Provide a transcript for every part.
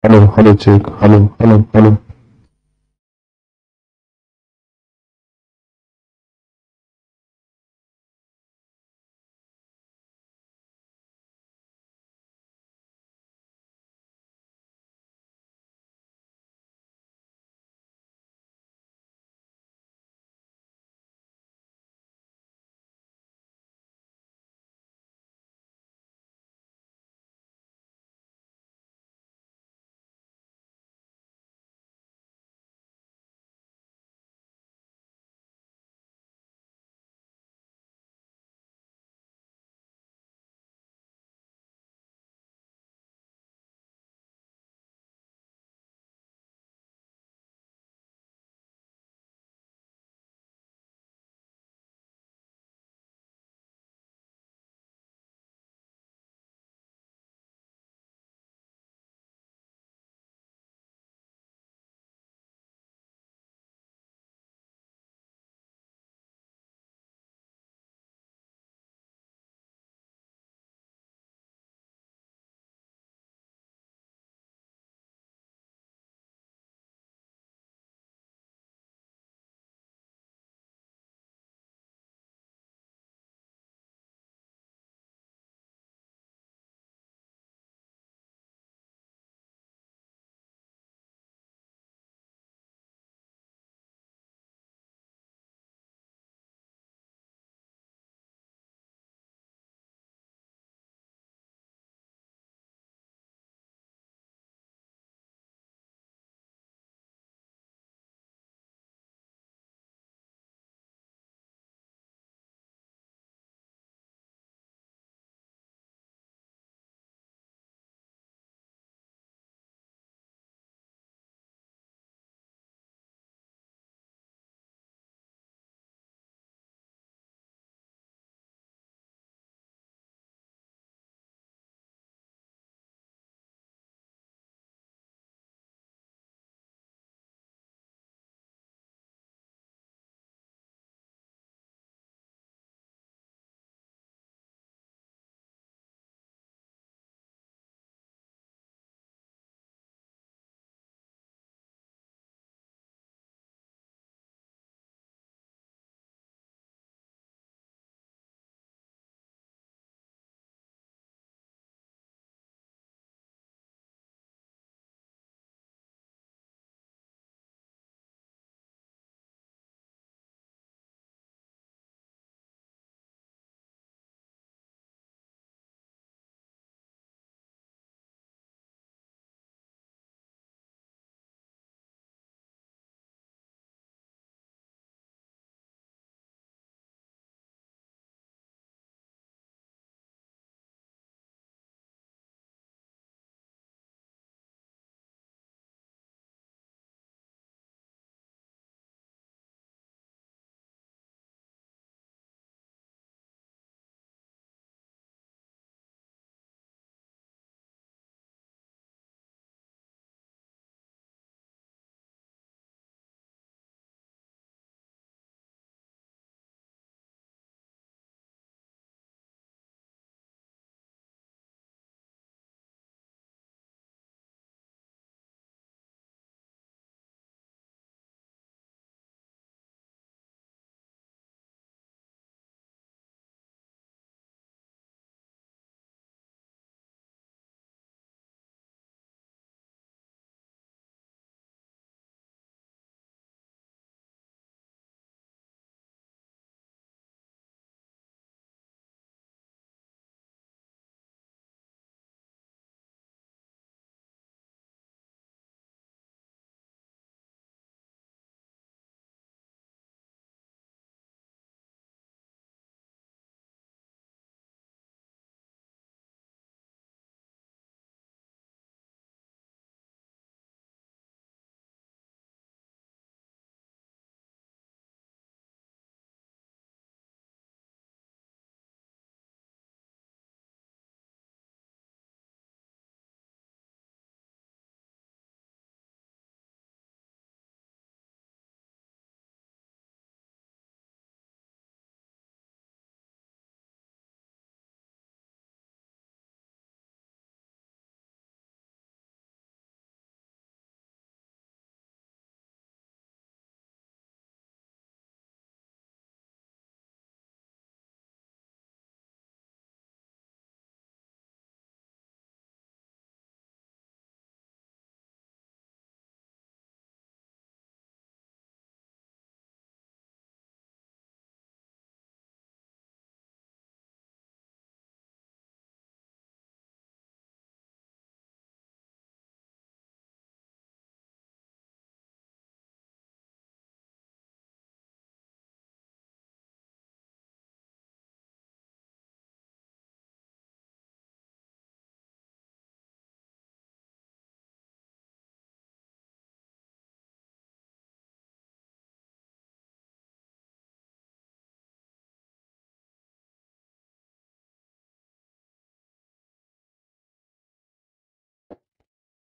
Hello, hello, check. Hello, hello, hello.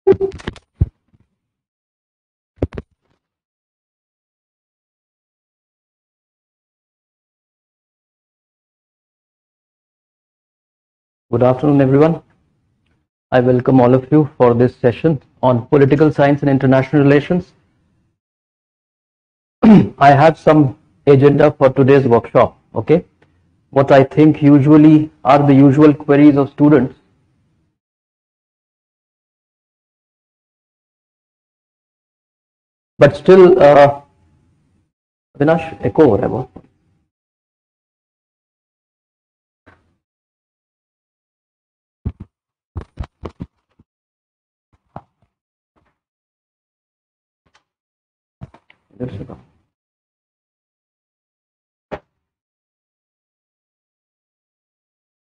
Good afternoon, everyone. I welcome all of you for this session on political science and international relations. I have some agenda for today's workshop, okay? What I think usually are the usual queries of students. But still, Avinash, echo हो रहा है बहुत.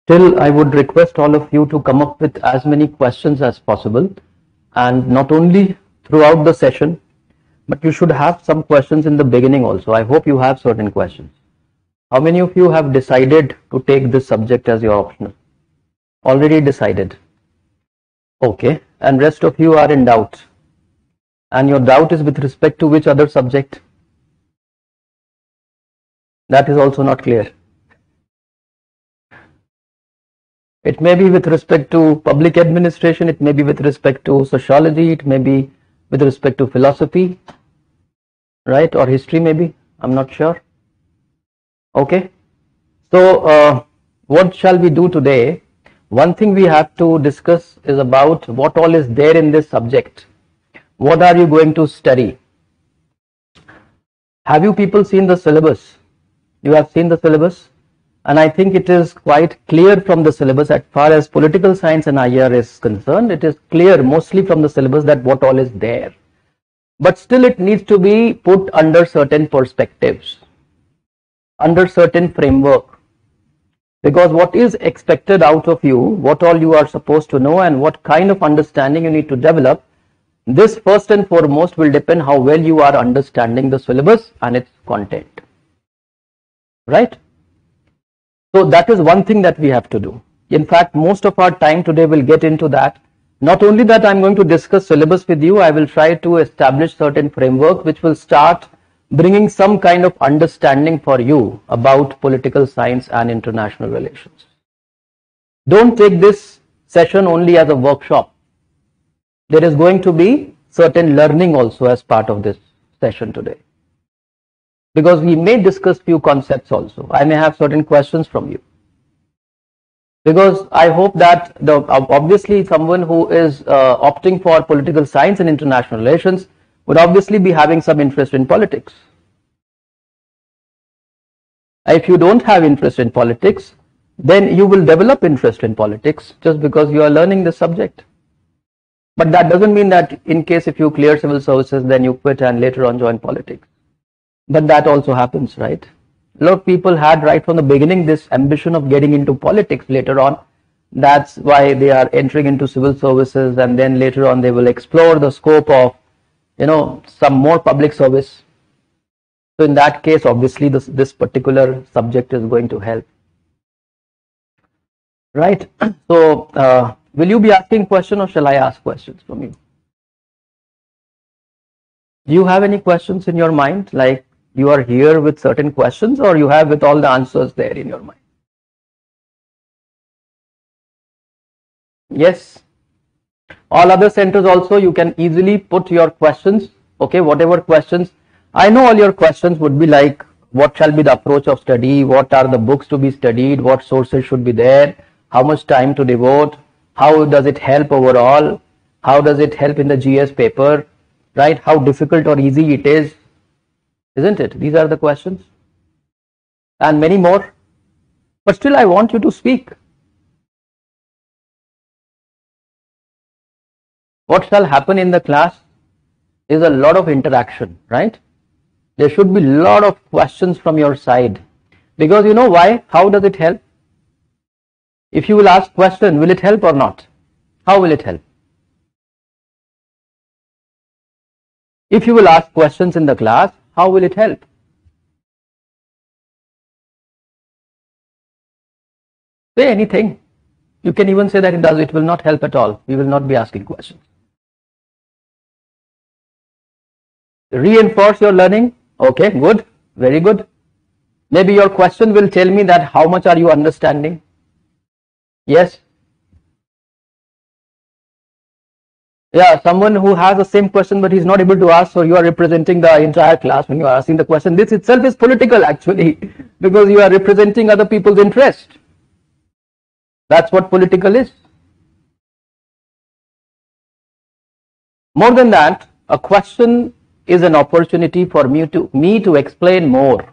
Still, I would request all of you to come up with as many questions as possible, and not only throughout the session, but you should have some questions in the beginning also. I hope you have certain questions. How many of you have decided to take this subject as your optional? Already decided. Okay. And rest of you are in doubt. And your doubt is with respect to which other subject? That is also not clear. It may be with respect to public administration, it may be with respect to sociology, it may be with respect to philosophy, right? Or history maybe, I'm not sure. Okay. So what shall we do today? One thing we have to discuss is about what all is there in this subject. What are you going to study? Have you people seen the syllabus? You have seen the syllabus? And I think it is quite clear from the syllabus as far as political science and IR is concerned. It is clear mostly from the syllabus that what all is there. But still it needs to be put under certain perspectives, under certain framework. Because what is expected out of you, what all you are supposed to know and what kind of understanding you need to develop, this first and foremost will depend how well you are understanding the syllabus and its content. Right? So that is one thing that we have to do. In fact, most of our time today will get into that. Not only that I'm going to discuss syllabus with you, I will try to establish certain framework which will start bringing some kind of understanding for you about political science and international relations. Don't take this session only as a workshop. There is going to be certain learning also as part of this session today. Because we may discuss few concepts also. I may have certain questions from you. Because I hope that obviously someone who is opting for political science and international relations would obviously be having some interest in politics. If you don't have interest in politics, then you will develop interest in politics just because you are learning this subject. But that doesn't mean that in case if you clear civil services, then you quit and later on join politics. But that also happens, right? A lot of people had right from the beginning this ambition of getting into politics later on. That's why they are entering into civil services, and then later on they will explore the scope of, some more public service. So in that case, obviously this particular subject is going to help. Right? So will you be asking questions or shall I ask questions from you? Do you have any questions in your mind? Like, you are here with certain questions or you have with all the answers there in your mind? Yes. All other centers also, you can easily put your questions, okay, whatever questions. I know all your questions would be like, what shall be the approach of study? What are the books to be studied? What sources should be there? How much time to devote? How does it help overall? How does it help in the GS paper? Right? How difficult or easy it is? Isn't it? These are the questions. And many more. But still I want you to speak. What shall happen in the class is a lot of interaction, right? There should be a lot of questions from your side. Because you know why? How does it help? If you will ask question, will it help or not? How will it help? If you will ask questions in the class, how will it help? Say anything. You can even say that it will not help at all. We will not be asking questions. reinforce your learning. Okay, good, very good. Maybe your question will tell me that how much are you understanding. Yes. Yeah, someone who has the same question but he's not able to ask, so you are representing the entire class when you are asking the question. This itself is political actually, because you are representing other people's interest. That's what political is. More than that, a question is an opportunity for me to explain more.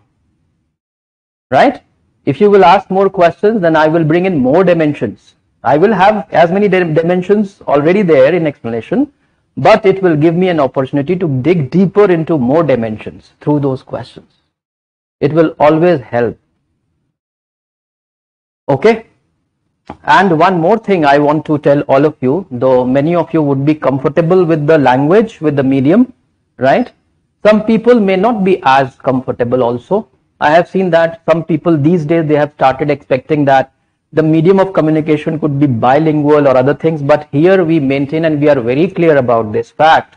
Right? If you will ask more questions, then I will bring in more dimensions. I will have as many dimensions already there in explanation, but it will give me an opportunity to dig deeper into more dimensions through those questions. It will always help. Okay? And one more thing I want to tell all of you, though many of you would be comfortable with the language, with the medium, right? Some people may not be as comfortable also. I have seen that some people these days, they have started expecting that the medium of communication could be bilingual or other things, but here we maintain and we are very clear about this fact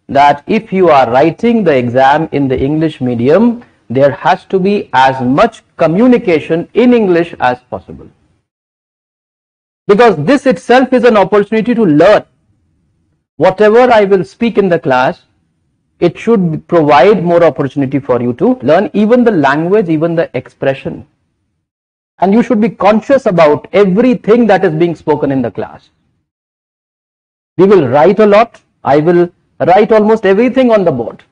that if you are writing the exam in the English medium, there has to be as much communication in English as possible. Because this itself is an opportunity to learn. Whatever I will speak in the class, it should provide more opportunity for you to learn even the language, even the expression. And you should be conscious about everything that is being spoken in the class. We will write a lot. I will write almost everything on the board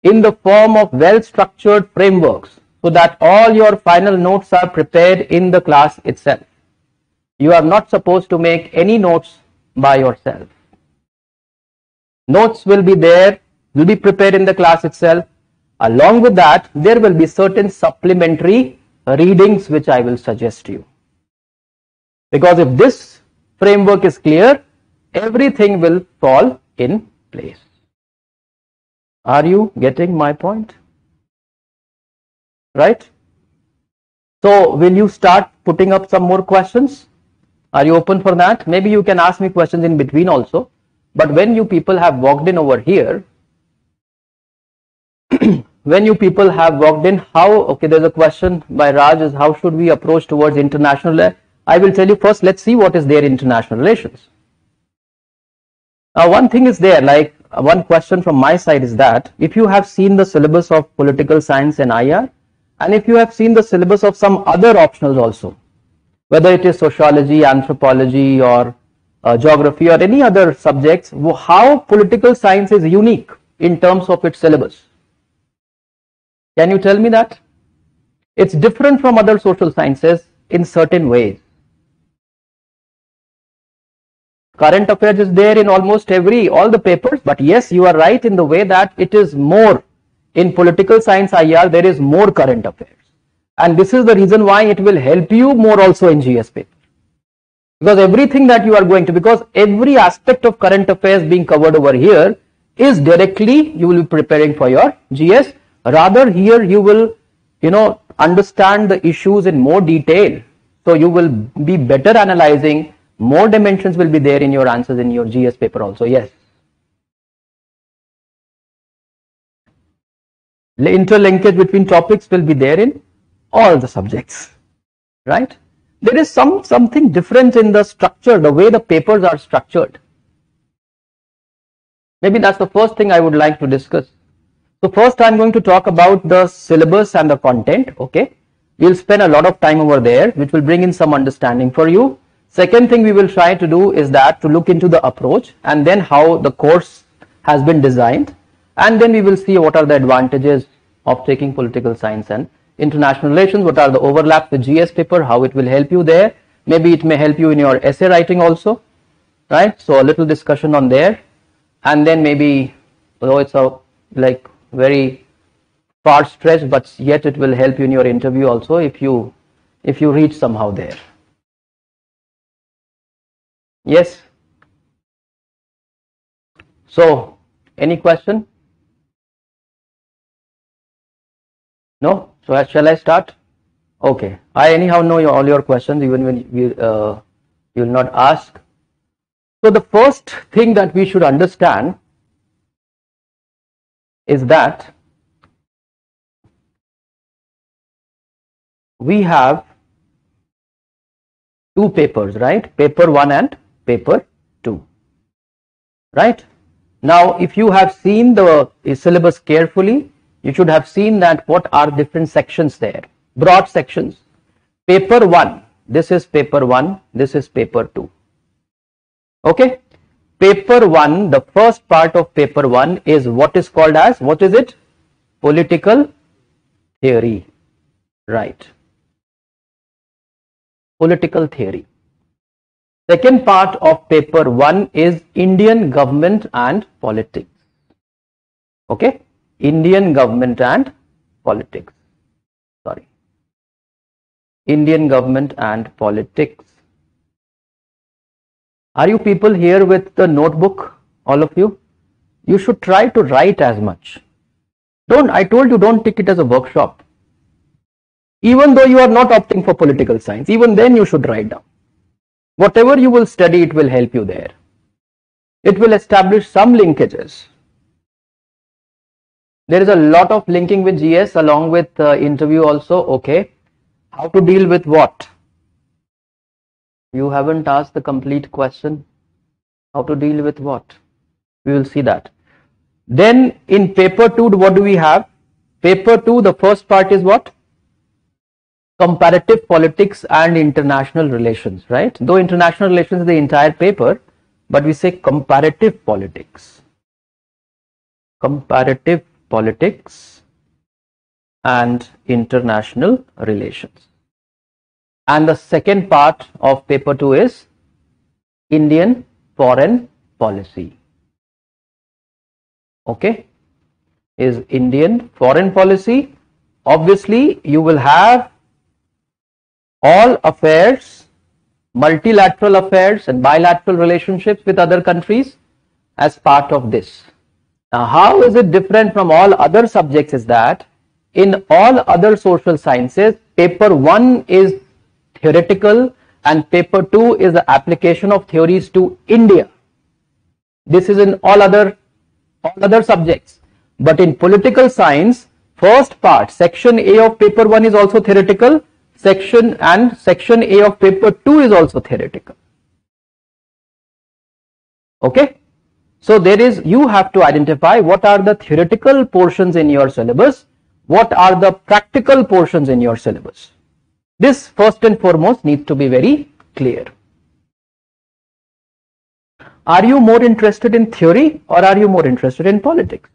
in the form of well-structured frameworks so that all your final notes are prepared in the class itself. You are not supposed to make any notes by yourself. Notes will be there, will be prepared in the class itself. Along with that, there will be certain supplementary readings which I will suggest to you. Because if this framework is clear, everything will fall in place. Are you getting my point? Right? So, will you start putting up some more questions? Are you open for that? Maybe you can ask me questions in between also. But when you people have walked in over here, when you people have walked in, how, okay, there's a question by Raj, is how should we approach towards international? I will tell you first, let's see what is there in international relations. One thing is there, like one question from my side is that if you have seen the syllabus of political science and IR, and if you have seen the syllabus of some other optionals also, whether it is sociology, anthropology, or geography, or any other subjects, how political science is unique in terms of its syllabus. Can you tell me that? It's different from other social sciences in certain ways. Current affairs is there in almost all the papers, but yes, you are right in the way that it is more in political science IR, there is more current affairs. And this is the reason why it will help you more also in GS paper. Because everything that you are going to, because every aspect of current affairs being covered over here is directly, you will be preparing for your GS. Rather here you will, understand the issues in more detail. So you will be better analyzing, more dimensions will be there in your answers in your GS paper also. Yes. Interlinkage between topics will be there in all the subjects, right? There is something different in the structure, the way the papers are structured. Maybe that's the first thing I would like to discuss. So first I'm going to talk about the syllabus and the content, okay? We'll spend a lot of time over there, which will bring in some understanding for you. Second thing we will try to do is that to look into the approach and then how the course has been designed. And then we will see what are the advantages of taking political science and international relations, what are the overlaps with GS paper, how it will help you there. Maybe it may help you in your essay writing also, right? So a little discussion on there. And then maybe, though it's a very far stretch, but yet it will help you in your interview also if you reach somehow there. Yes. So, any question? No? So shall I start? Okay. I anyhow know all your questions even when you will not ask. So the first thing that we should understand is that we have two papers, right? Paper 1 and paper 2, right? Now, if you have seen the syllabus carefully, you should have seen that what are different sections there, broad sections. Paper 1, this is paper 1, this is paper 2. Okay? Paper 1, the first part of paper 1 is what is called as, what is it? Political theory, right? Political theory. Second part of paper 1 is Indian government and politics. Okay? Indian government and politics. Sorry. Indian government and politics. Are you people here with the notebook? All of you? You should try to write as much. I told you, don't take it as a workshop. Even though you are not opting for political science, even then you should write down. Whatever you will study, it will help you there. It will establish some linkages. There is a lot of linking with GS along with interview also. Okay. How to deal with what? You haven't asked the complete question. How to deal with what? We will see that. Then in paper 2, what do we have? Paper 2, the first part is what? Comparative politics and international relations, right? Though international relations is the entire paper, but we say comparative politics. Comparative politics and international relations. And the second part of paper 2 is Indian foreign policy. Okay? Is Indian foreign policy. Obviously, you will have all affairs, multilateral affairs and bilateral relationships with other countries as part of this. Now, how is it different from all other subjects is that in all other social sciences, paper 1 is theoretical and paper 2 is the application of theories to India. This is in all other subjects. But in political science, first part, section A of paper 1 is also theoretical. Section A of paper 2 is also theoretical. Okay? So you have to identify what are the theoretical portions in your syllabus, what are the practical portions in your syllabus. This first and foremost needs to be very clear. Are you more interested in theory or are you more interested in politics?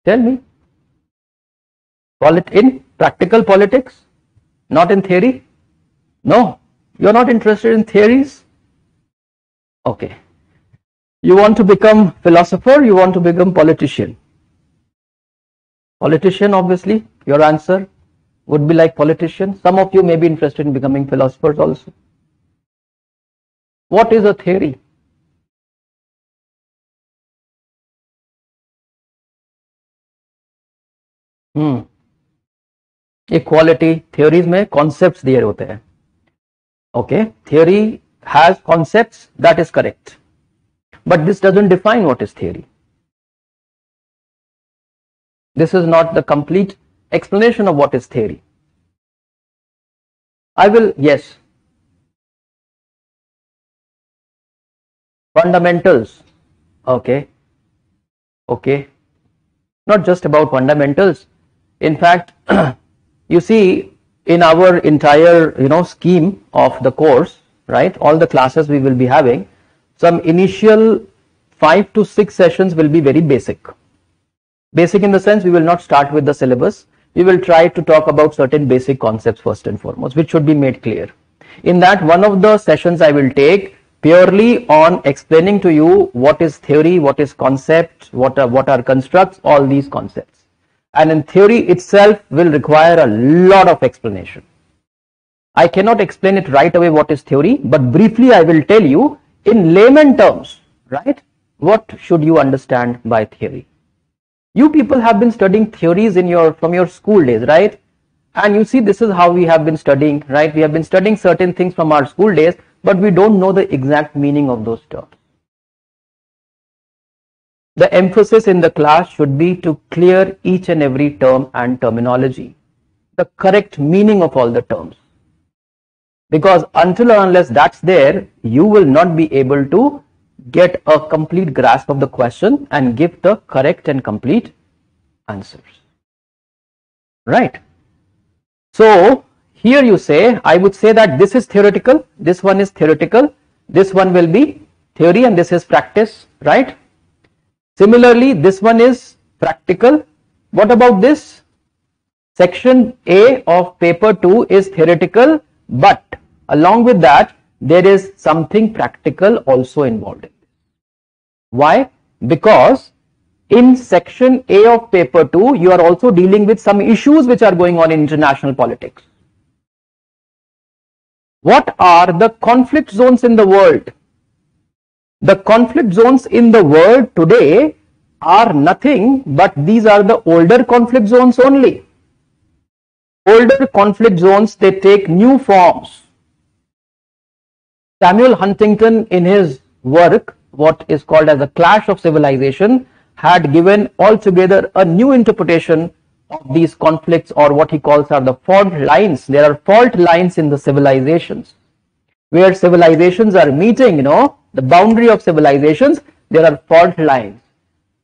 Tell me. In practical politics, not in theory? No, you're not interested in theories? Okay. You want to become philosopher, you want to become politician? Politician, obviously, your answer would be like politician. Some of you may be interested in becoming philosophers also. What is a theory? Equality, theories में concepts दिए होते हैं. Okay, theory has concepts, that is correct. But this doesn't define what is theory. This is not the complete explanation of what is theory. Yes. Fundamentals. Okay. Not just about fundamentals. In fact, you see, in our entire, scheme of the course, right, all the classes we will be having, some initial 5 to 6 sessions will be very basic. Basic in the sense we will not start with the syllabus. We will try to talk about certain basic concepts first and foremost, which should be made clear. In that, one of the sessions I will take purely on explaining to you what is theory, what is concept, what are constructs, all these concepts. And in theory itself will require a lot of explanation. I cannot explain it right away what is theory, but briefly I will tell you in layman terms, right? What should you understand by theory? You people have been studying theories from your school days, right? And you see, this is how we have been studying, right? We have been studying certain things from our school days, but we don't know the exact meaning of those terms. the emphasis in the class should be to clear each and every term and terminology, the correct meaning of all the terms. Because until or unless that's there, you will not be able to get a complete grasp of the question and give the correct and complete answers. Right? So here you say, I would say that this is theoretical, this one is theoretical, this one will be theory, and this is practice, right? Similarly, this one is practical. What about this? Section A of paper 2 is theoretical, but along with that, there is something practical also involved in this. Why? Because in section A of paper 2, you are also dealing with some issues which are going on in international politics. What are the conflict zones in the world? The conflict zones in the world today are nothing but these are the older conflict zones only. Older conflict zones, they take new forms. Samuel Huntington, in his work, what is called as the Clash of Civilization, had given altogether a new interpretation of these conflicts, or what he calls are the fault lines. There are fault lines in the civilizations, where civilizations are meeting, the boundary of civilizations, there are fault lines.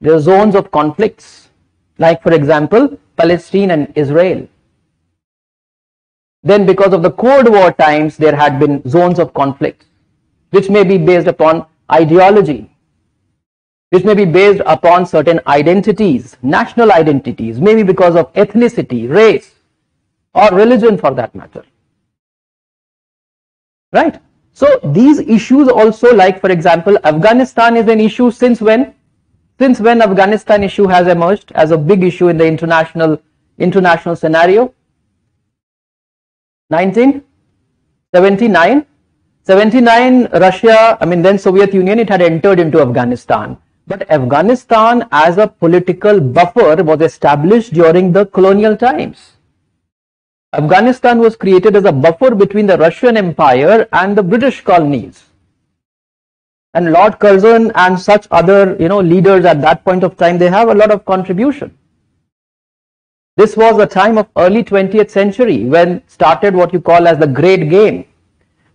There are zones of conflicts, like for example, Palestine and Israel. Then because of the Cold War times, there had been zones of conflict, which may be based upon ideology, which may be based upon certain identities, national identities, maybe because of ethnicity, race, or religion for that matter. Right? So these issues also, like for example, Afghanistan is an issue since when? Since when Afghanistan issue has emerged as a big issue in the international scenario? 1979. 79, Russia, then Soviet Union, it had entered into Afghanistan. But Afghanistan as a political buffer was established during the colonial times. Afghanistan was created as a buffer between the Russian Empire and the British colonies. And Lord Curzon and such other, leaders at that point of time, they have a lot of contribution. This was a time of early 20th century when started what you call as the Great Game.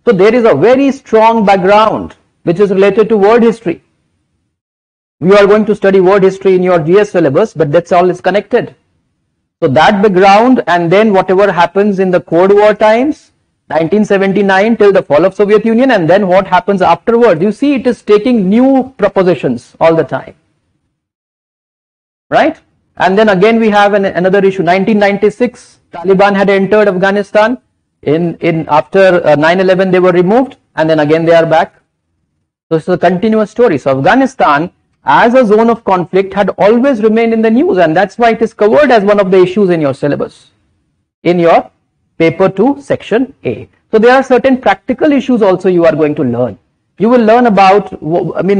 So there is a very strong background which is related to world history. We are going to study world history in your GS syllabus, but that's all is connected. So that background, and then whatever happens in the Cold War times, 1979 till the fall of Soviet Union, and then what happens afterwards. You see, it is taking new propositions all the time. Right? And then again we have another issue. 1996, Taliban had entered Afghanistan. After 9/11 they were removed, and then again they are back. So it's a continuous story. So Afghanistan as a zone of conflict had always remained in the news, and that's why it is covered as one of the issues in your syllabus, in your paper 2 section A. So there are certain practical issues also you are going to learn. You will learn about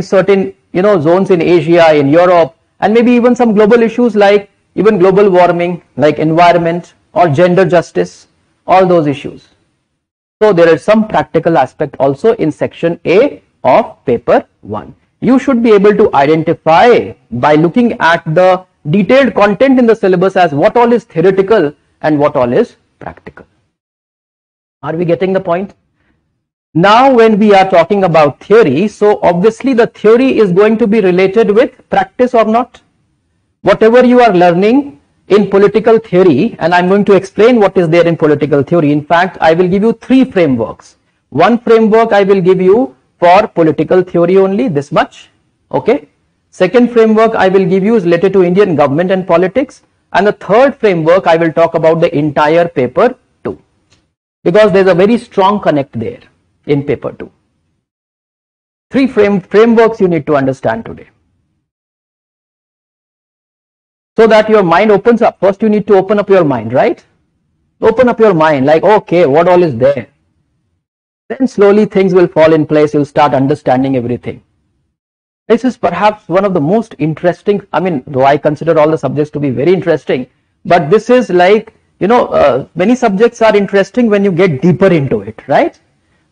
certain zones in Asia, in Europe, and maybe even some global issues like even global warming, like environment or gender justice, all those issues. So there is some practical aspect also in section A of paper 1. You should be able to identify by looking at the detailed content in the syllabus as what all is theoretical and what all is practical. Are we getting the point? Now when we are talking about theory, so obviously the theory is going to be related with practice or not. Whatever you are learning in political theory, and I'm going to explain what is there in political theory. In fact, I will give you 3 frameworks. One framework I will give you for political theory only, this much. Okay. Second framework I will give you is related to Indian government and politics. And the third framework I will talk about the entire paper 2. Because there's a very strong connect there in paper 2. 3 frameworks you need to understand today. So that your mind opens up. First you need to open up your mind, right? Open up your mind like, okay, what all is there? Then slowly things will fall in place. You'll start understanding everything. This is perhaps one of the most interesting, though I consider all the subjects to be very interesting, but this is like, many subjects are interesting when you get deeper into it, right?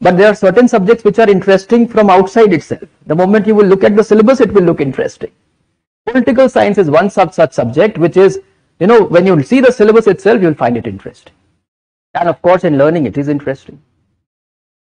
But there are certain subjects which are interesting from outside itself. The moment you will look at the syllabus, it will look interesting. Political science is one such subject which is, when you see the syllabus itself, you'll find it interesting. And of course, in learning, it is interesting.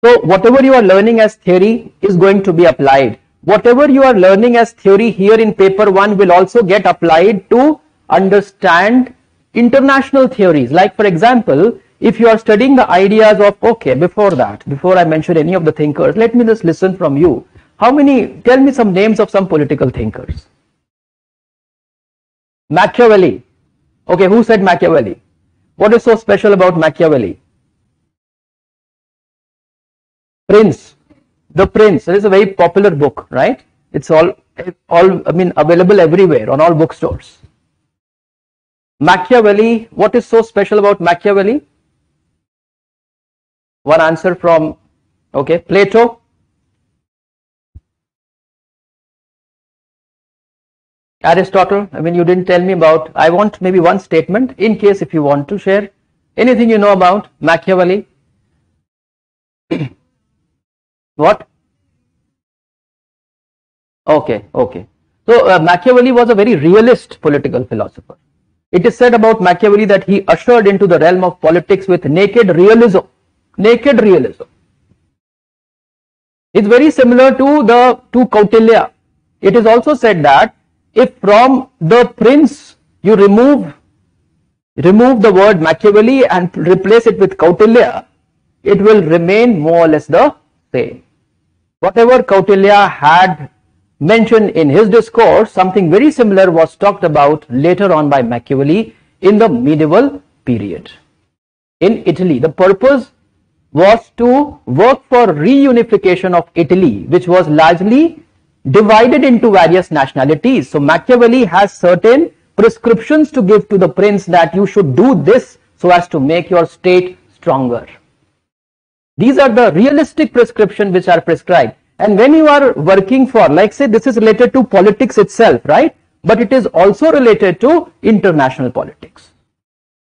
So whatever you are learning as theory is going to be applied. Whatever you are learning as theory here in paper 1 will also get applied to understand international theories. Like for example, if you are studying the ideas of, before I mention any of the thinkers, let me just listen from you. Tell me some names of some political thinkers. Machiavelli. Okay, who said Machiavelli? What is so special about Machiavelli? Prince. The Prince. It is a very popular book, right? It's available everywhere on all bookstores. Machiavelli. What is so special about Machiavelli? One answer from, Plato. Aristotle. You didn't tell me about. I want maybe one statement in case if you want to share anything you know about Machiavelli. What? Okay. So Machiavelli was a very realist political philosopher. It is said about Machiavelli that he ushered into the realm of politics with naked realism. Naked realism. It's very similar to Kautilya. It is also said that if from the prince you remove the word Machiavelli and replace it with Kautilya, it will remain more or less the same. Whatever Kautilya had mentioned in his discourse, something very similar was talked about later on by Machiavelli in the medieval period. In Italy, the purpose was to work for reunification of Italy, which was largely divided into various nationalities. So Machiavelli has certain prescriptions to give to the prince that you should do this so as to make your state stronger. These are the realistic prescriptions which are prescribed. And when you are working for, like say this is related to politics itself, right? But it is also related to international politics.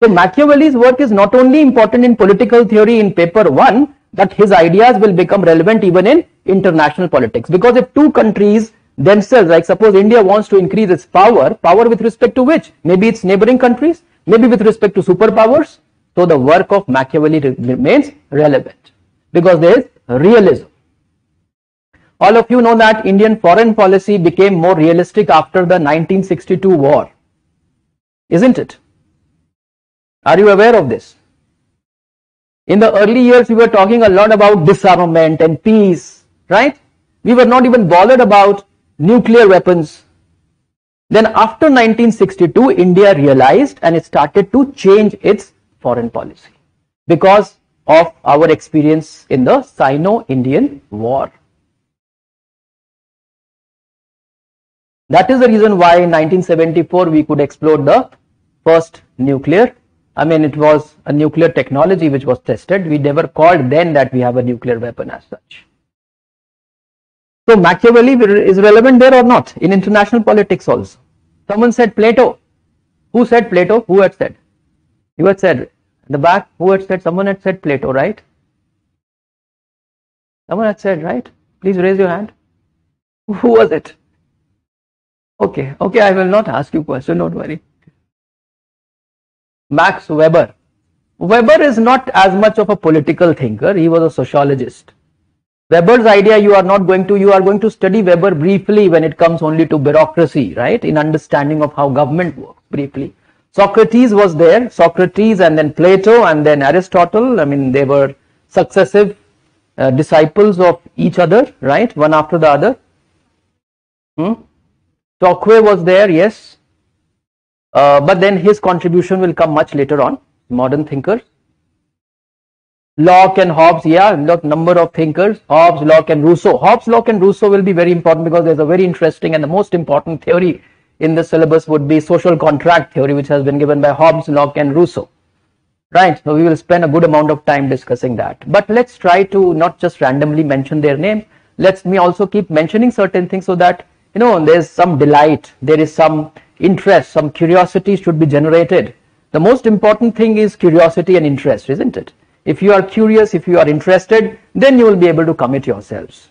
So Machiavelli's work is not only important in political theory in paper 1, but his ideas will become relevant even in international politics. Because if two countries themselves, like suppose India wants to increase its power with respect to which? Maybe its neighboring countries, maybe with respect to superpowers. So the work of Machiavelli remains relevant because there is realism. All of you know that Indian foreign policy became more realistic after the 1962 war, isn't it? Are you aware of this? In the early years, we were talking a lot about disarmament and peace, right? We were not even bothered about nuclear weapons. Then after 1962, India realized and it started to change its foreign policy because of our experience in the Sino-Indian War. That is the reason why in 1974 we could explode the first nuclear. It was a nuclear technology which was tested. We never called then that we have a nuclear weapon as such. So Machiavelli is relevant there or not in international politics also. Someone said Plato. Who said Plato? Who had said? You had said. In the back, who had said? Someone had said Plato, right? Someone had said, right? Please raise your hand. Who was it? Okay, I will not ask you question, don't worry. Max Weber. Weber is not as much of a political thinker. He was a sociologist. Weber's idea you are going to study Weber briefly when it comes only to bureaucracy, right? In understanding of how government works briefly. Socrates was there. Socrates and then Plato and then Aristotle. They were successive disciples of each other, right? One after the other. Tocqueville was there, yes. But then his contribution will come much later on. Modern thinkers. Locke and Hobbes, number of thinkers. Hobbes, Locke and Rousseau. Hobbes, Locke and Rousseau will be very important because there's a very interesting and the most important theory in the syllabus would be social contract theory, which has been given by Hobbes, Locke and Rousseau. Right, so we will spend a good amount of time discussing that. But let's try to not just randomly mention their name. Let me also keep mentioning certain things so that, there's some delight, there is some interest, some curiosity should be generated. The most important thing is curiosity and interest, isn't it? If you are curious, if you are interested, then you will be able to commit yourselves.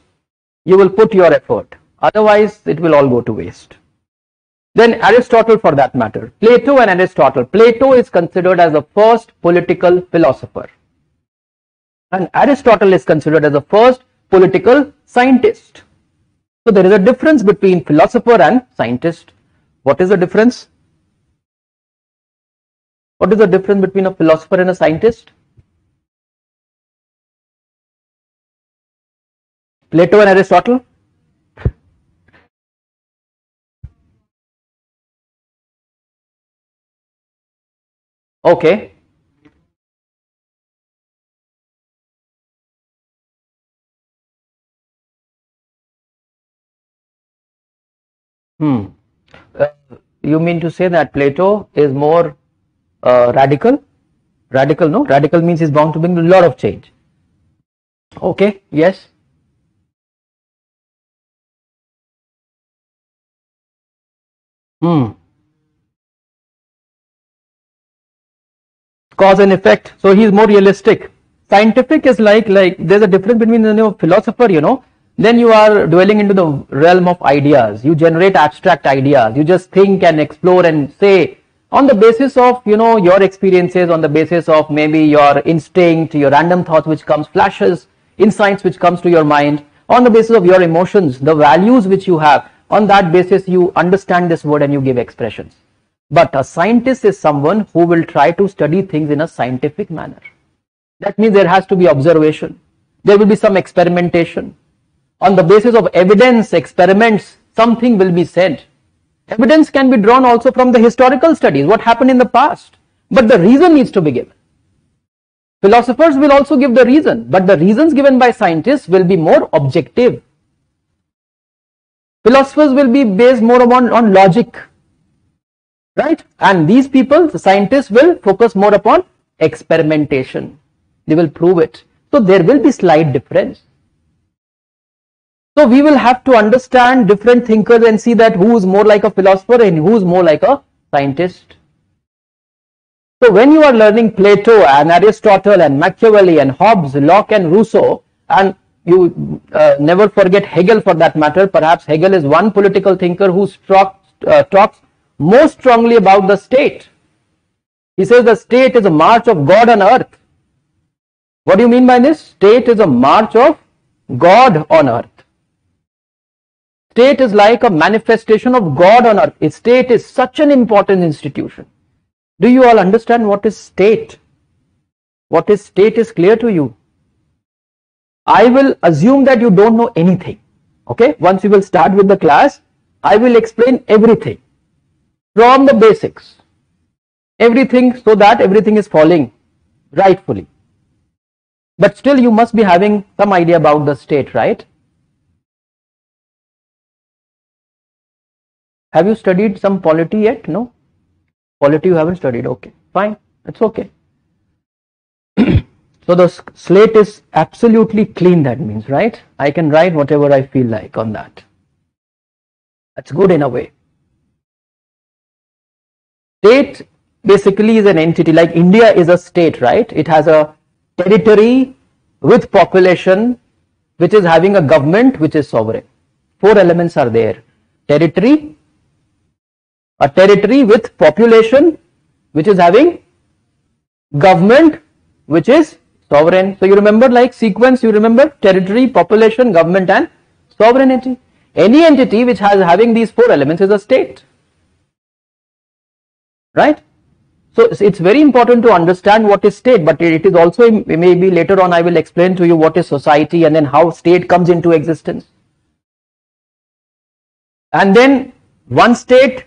You will put your effort. Otherwise, it will all go to waste. Then Aristotle, for that matter, Plato and Aristotle. Plato is considered as the first political philosopher, and Aristotle is considered as the first political scientist. So there is a difference between philosopher and scientist. What is the difference? What is the difference between a philosopher and a scientist? Plato and Aristotle? Okay. You mean to say that Plato is more radical? Radical, no? Radical means he's bound to bring a lot of change. Okay, yes. Cause and effect. So he is more realistic. Scientific is like there's a difference between the philosopher, then you are dwelling into the realm of ideas. You generate abstract ideas. You just think and explore and say on the basis of your experiences, on the basis of maybe your instinct, your random thoughts which comes, flashes, insights which comes to your mind, on the basis of your emotions, the values which you have. On that basis you understand this word and you give expressions. But a scientist is someone who will try to study things in a scientific manner. That means there has to be observation. There will be some experimentation. On the basis of evidence, experiments, something will be said. Evidence can be drawn also from the historical studies, what happened in the past. But the reason needs to be given. Philosophers will also give the reason, but the reasons given by scientists will be more objective. Philosophers will be based more on logic, right? And these people, the scientists, will focus more upon experimentation. They will prove it. So there will be slight difference. So we will have to understand different thinkers and see that who is more like a philosopher and who is more like a scientist. So when you are learning Plato and Aristotle and Machiavelli and Hobbes, Locke and Rousseau, and you never forget Hegel for that matter. Perhaps Hegel is one political thinker who talks most strongly about the state. He says the state is a march of God on earth. What do you mean by this? State is a march of God on earth. State is like a manifestation of God on earth. State is such an important institution. Do you all understand what is state? What is state is clear to you. I will assume that you don't know anything. Okay, once we will start with the class, I will explain everything from the basics. Everything, so that everything is falling rightfully. But still you must be having some idea about the state, right? Have you studied some polity yet? No? Polity you haven't studied. Okay, fine. It's okay. So the slate is absolutely clean, that means, right? I can write whatever I feel like on that. That's good in a way. State basically is an entity, like India is a state, right? It has a territory with population which is having a government which is sovereign. Four elements are there. Territory, a territory with population which is having government which is sovereign. So you remember, like sequence, you remember territory, population, government and sovereignty. Any entity which has having these four elements is a state, right? So it's very important to understand what is state, but it is also, maybe later on I will explain to you what is society and then how state comes into existence. And then one state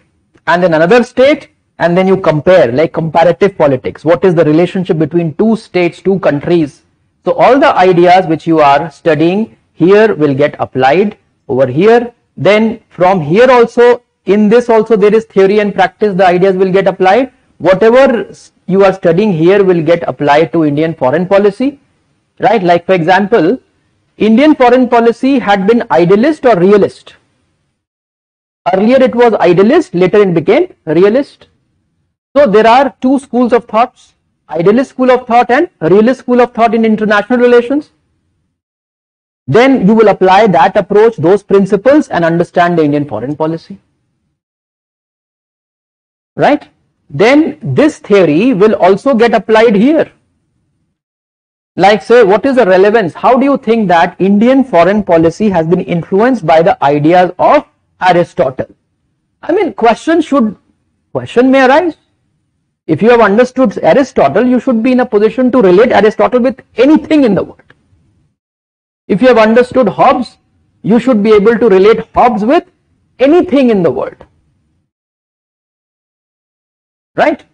and then another state, and then you compare, like comparative politics. What is the relationship between two states, two countries? So all the ideas which you are studying here will get applied over here. Then from here also, in this also there is theory and practice, the ideas will get applied. Whatever you are studying here will get applied to Indian foreign policy, right? Like for example, Indian foreign policy had been idealist or realist. Earlier it was idealist, later it became realist. So there are two schools of thoughts, idealist school of thought and realist school of thought in international relations. Then you will apply that approach, those principles, and understand the Indian foreign policy. right? Then this theory will also get applied here. Like, say, what is the relevance? How do you think that Indian foreign policy has been influenced by the ideas of Aristotle? I mean, question may arise. If you have understood Aristotle, you should be in a position to relate Aristotle with anything in the world. If you have understood Hobbes, you should be able to relate Hobbes with anything in the world. Right?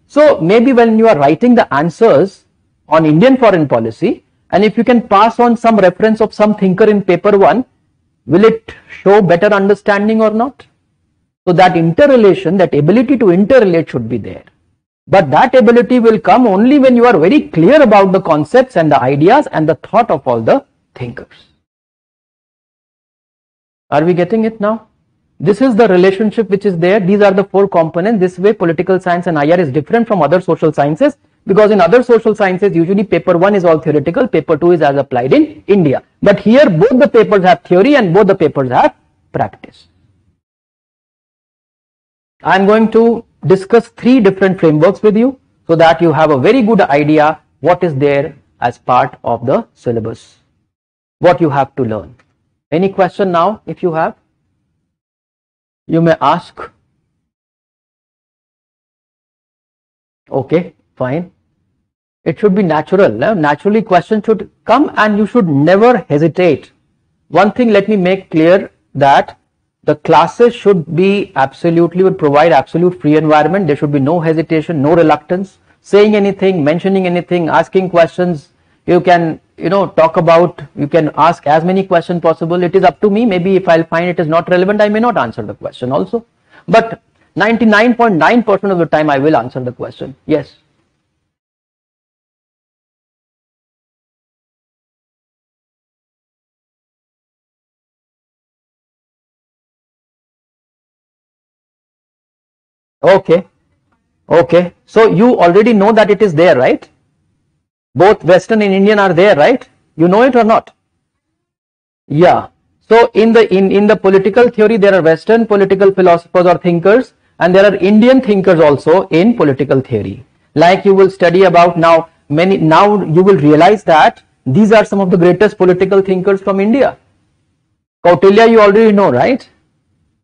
So maybe when you are writing the answers on Indian foreign policy, and if you can pass on some reference of some thinker in paper 1, will it show better understanding or not? So that interrelation, that ability to interrelate should be there. But that ability will come only when you are very clear about the concepts and the ideas and the thought of all the thinkers. Are we getting it now? This is the relationship which is there. These are the 4 components. This way political science and IR is different from other social sciences, because in other social sciences usually paper 1 is all theoretical, paper 2 is as applied in India. But here both the papers have theory and both the papers have practice. I am going to discuss 3 different frameworks with you so that you have a very good idea what is there as part of the syllabus, what you have to learn. Any question now? If you have, you may ask. Okay, fine. It should be natural. Naturally questions should come and you should never hesitate. One thing let me make clear, that the classes should be absolutely, would provide absolute free environment. There should be no hesitation, no reluctance, saying anything, mentioning anything, asking questions. You can, talk about, you can ask as many questions possible. It is up to me. Maybe if I'll find it is not relevant, I may not answer the question also. But 99.9% of the time I will answer the question. Yes. Okay. Okay. So you already know that it is there, right? Both Western and Indian are there, right? You know it or not? Yeah. So in the political theory, there are Western political philosophers or thinkers, and there are Indian thinkers also in political theory. Like you will study about now you will realize that these are some of the greatest political thinkers from India. Kautilya you already know, right?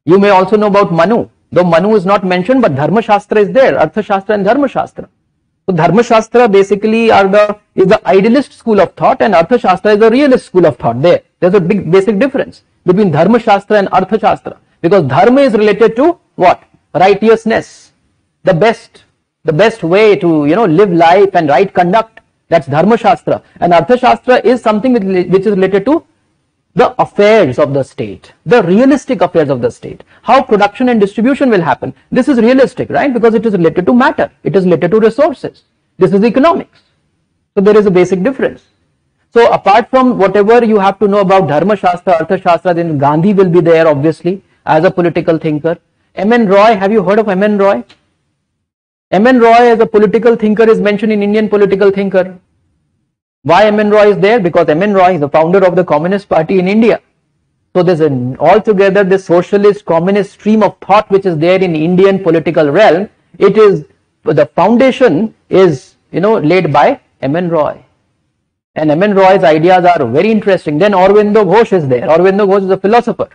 You may also know about Manu. Though Manu is not mentioned, but Dharma Shastra is there, Artha Shastra and Dharma Shastra. So Dharma Shastra basically is the idealist school of thought, and Artha Shastra is the realist school of thought. There's a big basic difference between Dharma Shastra and Artha Shastra, because Dharma is related to what? Righteousness, the best way to live life and right conduct. That's Dharma Shastra. And Artha Shastra is something which is related to the affairs of the state, the realistic affairs of the state, how production and distribution will happen. This is realistic, right? Because it is related to matter, it is related to resources. This is economics. So there is a basic difference. So apart from whatever you have to know about Dharma Shastra, Artha Shastra, then Gandhi will be there obviously as a political thinker. M.N. Roy, have you heard of M.N. Roy? M.N. Roy as a political thinker is mentioned in Indian political thinker. Why M.N. Roy is there? Because M.N. Roy is the founder of the Communist Party in India. So there's altogether this socialist communist stream of thought which is there in Indian political realm. It is, the foundation is laid by M.N. Roy. And M.N. Roy's ideas are very interesting. Then Aurobindo Ghosh is there. Aurobindo Ghosh is a philosopher.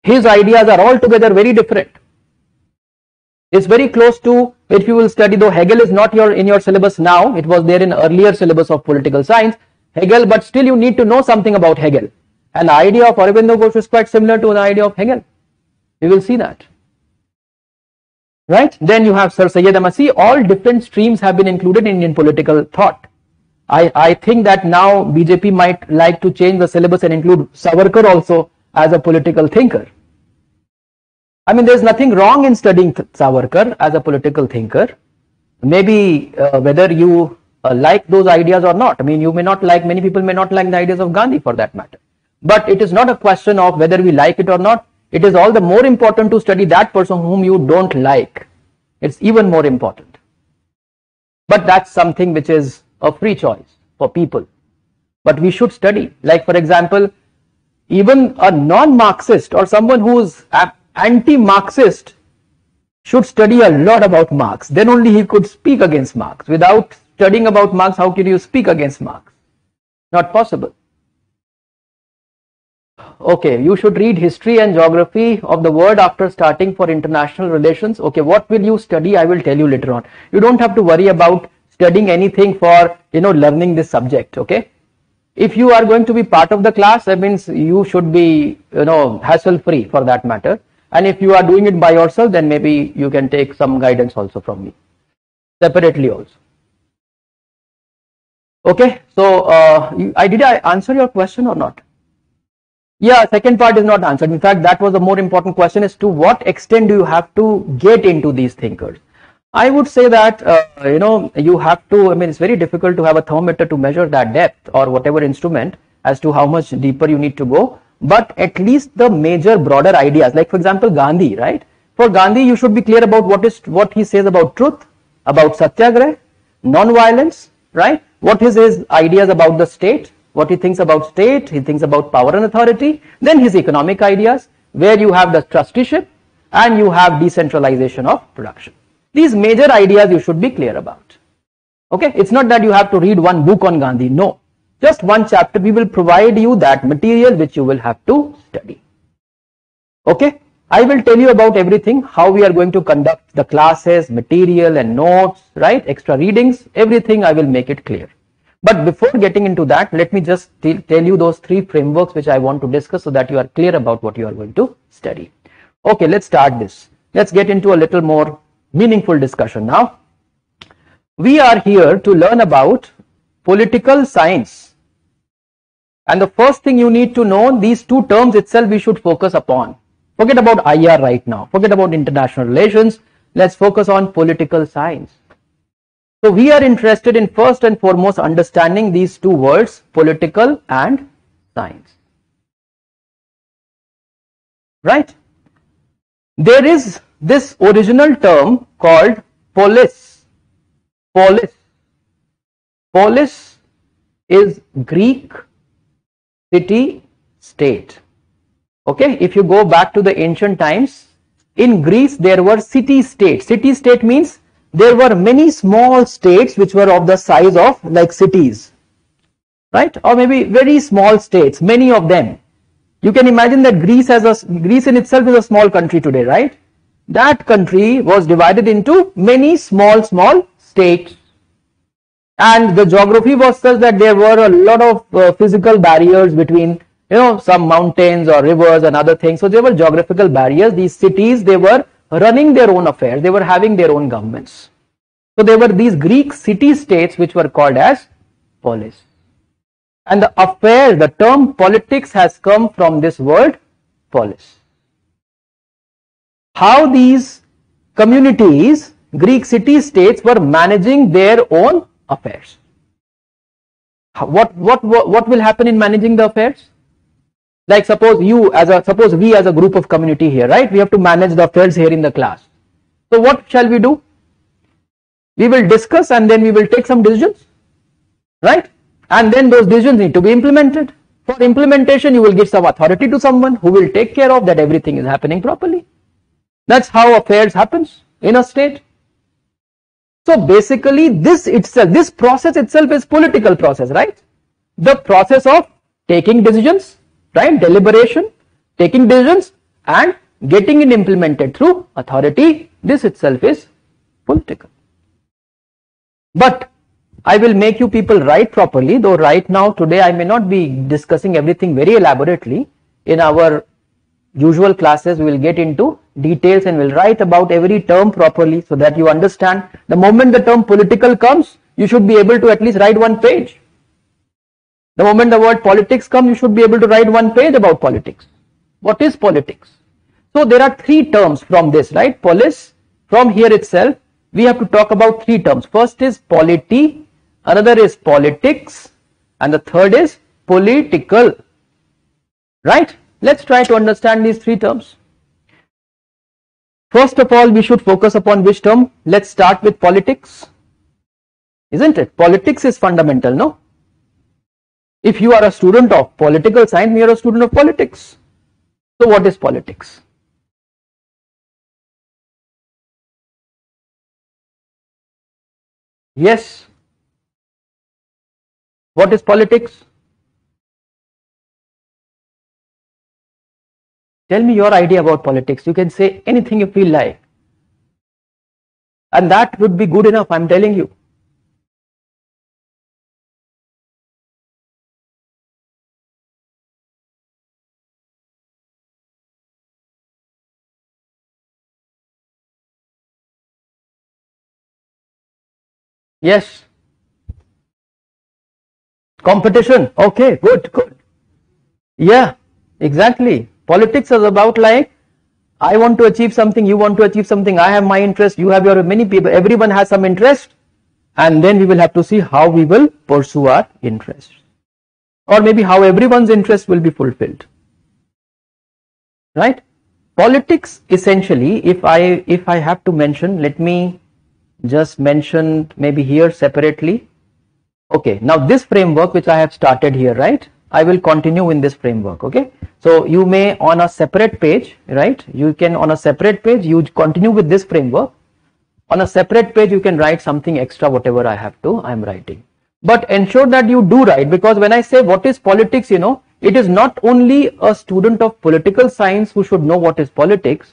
His ideas are altogether very different. It's very close to, if you will study, though Hegel is not in your syllabus now, it was there in earlier syllabus of political science, Hegel, but still you need to know something about Hegel. And the idea of Aurobindo Ghosh is quite similar to the idea of Hegel. You will see that. Right? Then you have Sir Syed Ahmad. See, all different streams have been included in Indian political thought. I think that now BJP might like to change the syllabus and include Savarkar also as a political thinker. I mean, there's nothing wrong in studying Savarkar as a political thinker. Maybe whether you like those ideas or not. I mean, you may not like, many people may not like the ideas of Gandhi for that matter. But it is not a question of whether we like it or not. It is all the more important to study that person whom you don't like. It's even more important. But that's something which is a free choice for people. But we should study. Like for example, even a non-Marxist or someone who is anti-Marxist should study a lot about Marx. Then only he could speak against Marx. Without studying about Marx, how can you speak against Marx? Not possible. Okay, you should read history and geography of the world after starting for international relations. Okay, what will you study? I will tell you later on. You don't have to worry about studying anything for, learning this subject. Okay, if you are going to be part of the class, that means you should be, hassle free for that matter. And if you are doing it by yourself, then maybe you can take some guidance also from me, separately also. Okay, so did I answer your question or not? Yeah, second part is not answered. In fact, that was the more important question, is to what extent do you have to get into these thinkers? I would say that, you have to, it's very difficult to have a thermometer to measure that depth or whatever instrument as to how much deeper you need to go. But at least the major broader ideas, like for example, Gandhi, right? For Gandhi, you should be clear about what he says about truth, about satyagraha, non-violence, right? What is his ideas about the state, what he thinks about state, he thinks about power and authority, then his economic ideas, where you have the trusteeship and you have decentralization of production. These major ideas you should be clear about. Okay, it's not that you have to read one book on Gandhi, no. Just one chapter, we will provide you that material which you will have to study. Okay, I will tell you about everything, how we are going to conduct the classes, material and notes, right, extra readings, everything I will make it clear. But before getting into that, let me just tell you those three frameworks which I want to discuss so that you are clear about what you are going to study. Okay, let's start this. Let's get into a little more meaningful discussion now. We are here to learn about political science. And the first thing you need to know, these two terms itself we should focus upon. Forget about IR right now. Forget about international relations. Let's focus on political science. So we are interested in first and foremost understanding these two words, political and science. Right? There is this original term called polis. Polis. Polis is Greek city state. Okay, if you go back to the ancient times, in Greece there were city states. City state means there were many small states which were of the size of like cities, right? Or maybe very small states, many of them. You can imagine that Greece in itself is a small country today, right? That country was divided into many small states. And the geography was such that there were a lot of physical barriers between, some mountains or rivers and other things. So there were geographical barriers. These cities, they were running their own affairs. They were having their own governments. So there were these Greek city states which were called as polis. And the affair, the term politics has come from this word polis. How these communities, Greek city states, were managing their own affairs. What will happen in managing the affairs? Like suppose we as a group of community here, right? We have to manage the affairs here in the class. So what shall we do? We will discuss and then we will take some decisions, right? And then those decisions need to be implemented. For implementation, you will give some authority to someone who will take care of that everything is happening properly. That's how affairs happens in a state. So basically this process itself is political process, right? The process of taking decisions, right? Deliberation, taking decisions and getting it implemented through authority. This itself is political. But I will make you people write properly, though right now today I may not be discussing everything very elaborately. In our usual classes we will get into details and will write about every term properly so that you understand. The moment the term political comes, you should be able to at least write one page. The moment the word politics comes, you should be able to write one page about politics. What is politics? So there are three terms from this, right? Polis, from here itself, we have to talk about three terms. First is polity, another is politics, and the third is political. Right? Let's try to understand these three terms. First of all, we should focus upon which term? Let's start with politics. Isn't it? Politics is fundamental, no? If you are a student of political science, you are a student of politics. So what is politics? Yes. What is politics? Tell me your idea about politics. You can say anything you feel like. And that would be good enough, I'm telling you. Yes. Competition. Okay, good, good. Yeah, exactly. Politics is about like, I want to achieve something, you want to achieve something, I have my interest, you have your, many people, everyone has some interest, and then we will have to see how we will pursue our interest, or maybe how everyone's interest will be fulfilled, right? Politics essentially, if I have to mention, let me just mention maybe here separately. Okay, now this framework which I have started here, right, I will continue in this framework. Okay, so you may on a separate page, right, you can on a separate page you continue with this framework. On a separate page you can write something extra, whatever I have to, I am writing, but ensure that you do write, because when I say what is politics, you know, it is not only a student of political science who should know what is politics,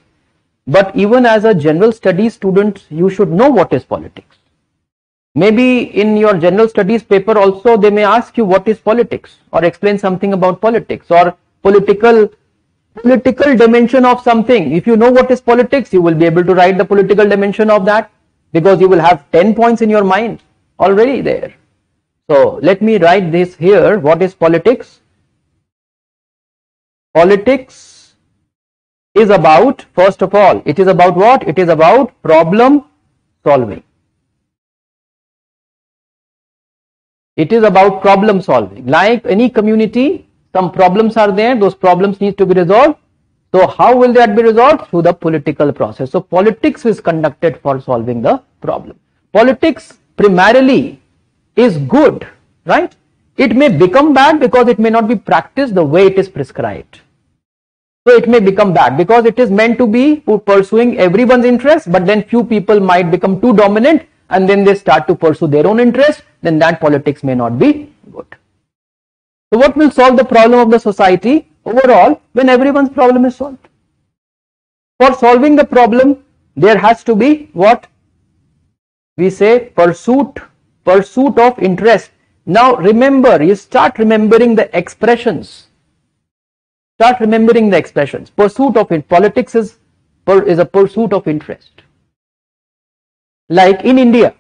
but even as a general studies student you should know what is politics. Maybe in your general studies paper also they may ask you what is politics, or explain something about politics, or political dimension of something. If you know what is politics, you will be able to write the political dimension of that, because you will have 10 points in your mind already there. So let me write this here. What is politics? Politics is about, first of all, it is about what? It is about problem solving. It is about problem solving. Like any community, some problems are there, those problems need to be resolved. So how will that be resolved? Through the political process. So politics is conducted for solving the problem. Politics primarily is good, right? It may become bad because it may not be practiced the way it is prescribed. So it may become bad because it is meant to be pursuing everyone's interest, but then few people might become too dominant and then they start to pursue their own interest, then that politics may not be good. So what will solve the problem of the society overall when everyone's problem is solved? For solving the problem, there has to be what we say, pursuit of interest. Now remember, you start remembering the expressions. Start remembering the expressions. Pursuit of it. Politics is a pursuit of interest. Like in India,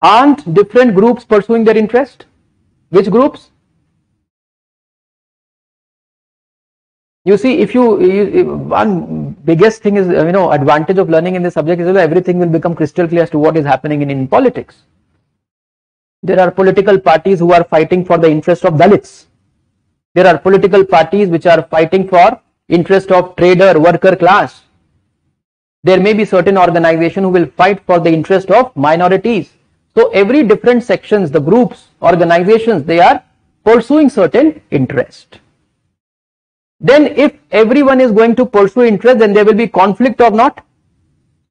aren't different groups pursuing their interest? Which groups? You see, if one biggest thing is, advantage of learning in this subject is that everything will become crystal clear as to what is happening in politics. There are political parties who are fighting for the interest of Dalits. There are political parties which are fighting for interest of trader, worker class. There may be certain organizations who will fight for the interest of minorities. So every different sections, the groups, organizations, they are pursuing certain interest. Then if everyone is going to pursue interest, then there will be conflict or not.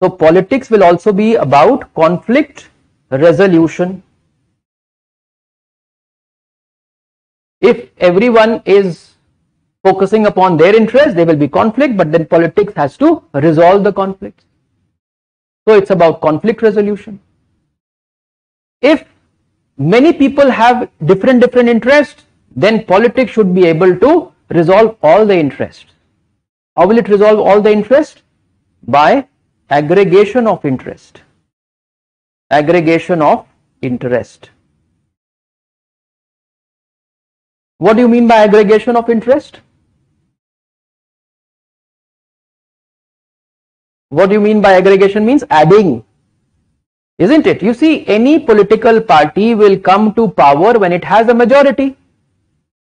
So politics will also be about conflict resolution. If everyone is focusing upon their interest, there will be conflict, but then politics has to resolve the conflicts. So it's about conflict resolution. If many people have different interests, then politics should be able to resolve all the interests. How will it resolve all the interest? By aggregation of interest. Aggregation of interest. What do you mean by aggregation of interest? What do you mean by aggregation? Means adding, isn't it? You see, any political party will come to power when it has a majority.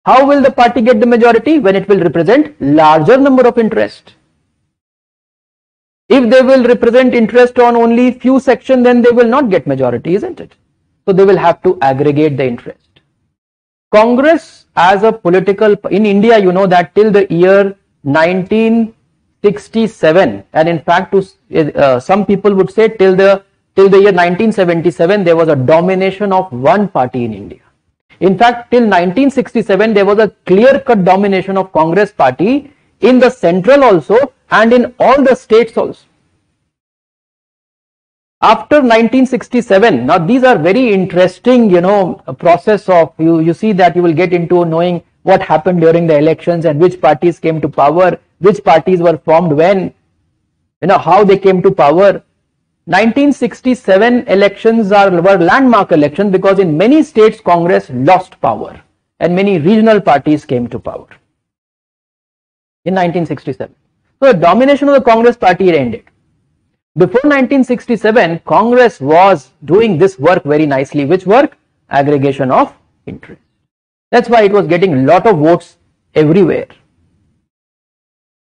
How will the party get the majority? When it will represent larger number of interest. If they will represent interest on only few sections, then they will not get majority, isn't it? So they will have to aggregate the interest. Congress as a political, in India, you know that till the year 1967, and in fact some people would say till till the year 1977, there was a domination of one party in India. In fact, till 1967, there was a clear-cut domination of Congress party in the central also and in all the states also. After 1967, now these are very interesting, process of, you see that you will get into knowing what happened during the elections and which parties came to power, which parties were formed when, how they came to power. 1967 elections were landmark elections because in many states Congress lost power and many regional parties came to power in 1967. So the domination of the Congress party ended. Before 1967, Congress was doing this work very nicely. Which work? Aggregation of interest. That's why it was getting a lot of votes everywhere.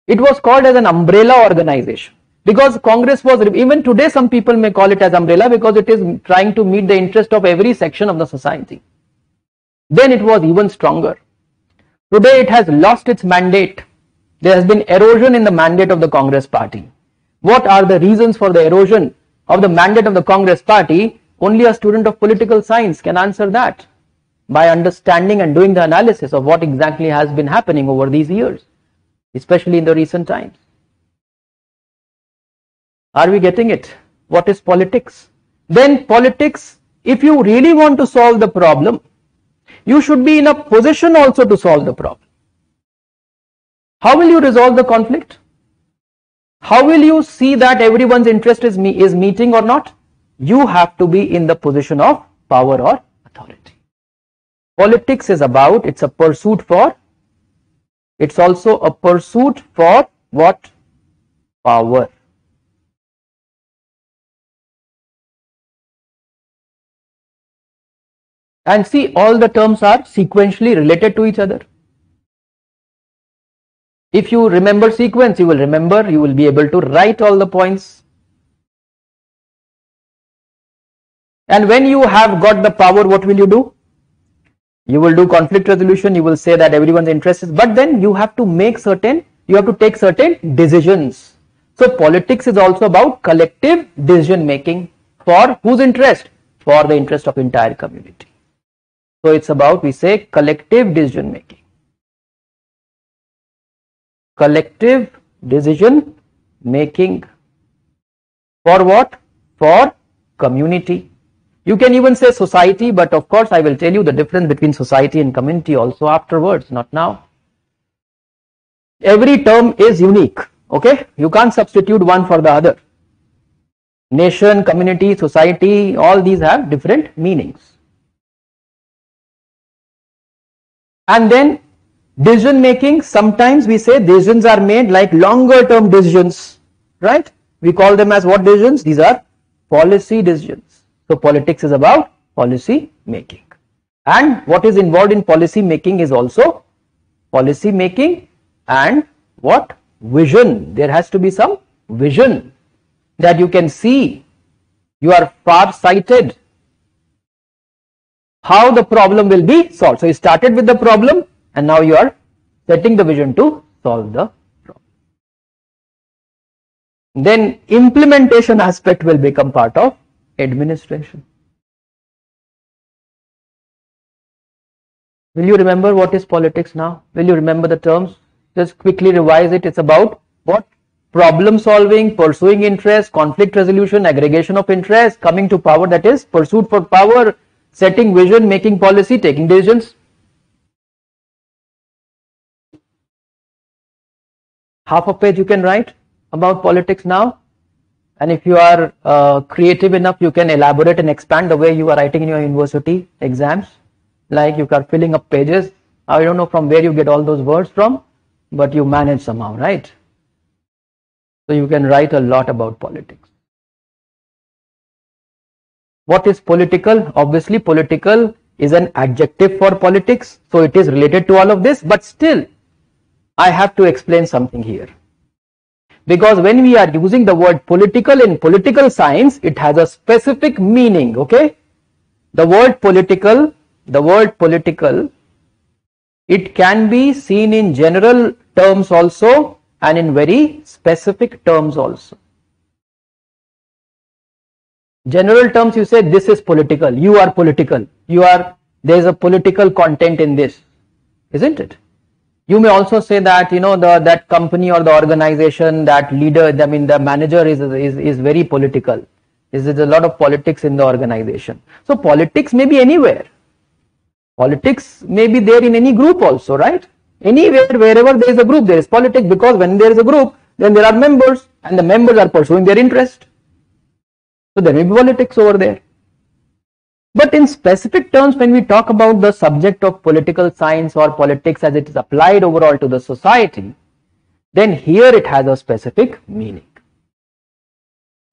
It was called as an umbrella organization because Congress was, even today some people may call it as umbrella because it is trying to meet the interest of every section of the society. Then it was even stronger. Today it has lost its mandate. There has been erosion in the mandate of the Congress party. What are the reasons for the erosion of the mandate of the Congress party? Only a student of political science can answer that by understanding and doing the analysis of what exactly has been happening over these years, especially in the recent times. Are we getting it? What is politics? Then politics, if you really want to solve the problem, you should be in a position also to solve the problem. How will you resolve the conflict? How will you see that everyone's interest is meeting or not? You have to be in the position of power or authority. Politics is about, it's a pursuit for, it's also a pursuit for what? Power. And see, all the terms are sequentially related to each other. If you remember sequence, you will be able to write all the points. And when you have got the power, what will you do? You will do conflict resolution, you will say that everyone's interest is, but then you have to take certain decisions. So politics is also about collective decision making. For whose interest? For the interest of entire community. So it's about, we say, collective decision making. Collective decision making. For what? For community. You can even say society, but of course I will tell you the difference between society and community also afterwards, not now. Every term is unique, okay? You can't substitute one for the other. Nation, community, society, all these have different meanings. And then decision making, sometimes we say decisions are made like longer term decisions, right? We call them as what decisions? These are policy decisions. So politics is about policy making. And what is involved in policy making is also policy making and what? Vision. There has to be some vision that you can see. You are far-sighted. How the problem will be solved. So you started with the problem and now you are setting the vision to solve the problem. Then implementation aspect will become part of administration. Will you remember what is politics now? Will you remember the terms? Just quickly revise it. It's about what? Problem solving, pursuing interest, conflict resolution, aggregation of interest, coming to power, that is pursuit for power, setting vision, making policy, taking decisions. Half a page you can write about politics now. And if you are creative enough, you can elaborate and expand the way you are writing in your university exams. Like you are filling up pages. I don't know from where you get all those words from, but you manage somehow, right? So you can write a lot about politics. What is political? Obviously, political is an adjective for politics. So it is related to all of this, but still, I have to explain something here. Because when we are using the word political in political science, it has a specific meaning, okay? The word political, it can be seen in general terms also and in very specific terms also. General terms, you say this is political, you are political, there is a political content in this, isn't it? You may also say that, that company or the organization, that leader, I mean the manager is very political. There's a lot of politics in the organization. So politics may be anywhere. Politics may be there in any group also, right? Anywhere, wherever there is a group, there is politics, because when there is a group, then there are members, and the members are pursuing their interest. So there may be politics over there. But in specific terms, when we talk about the subject of political science or politics as it is applied overall to the society, then here it has a specific meaning.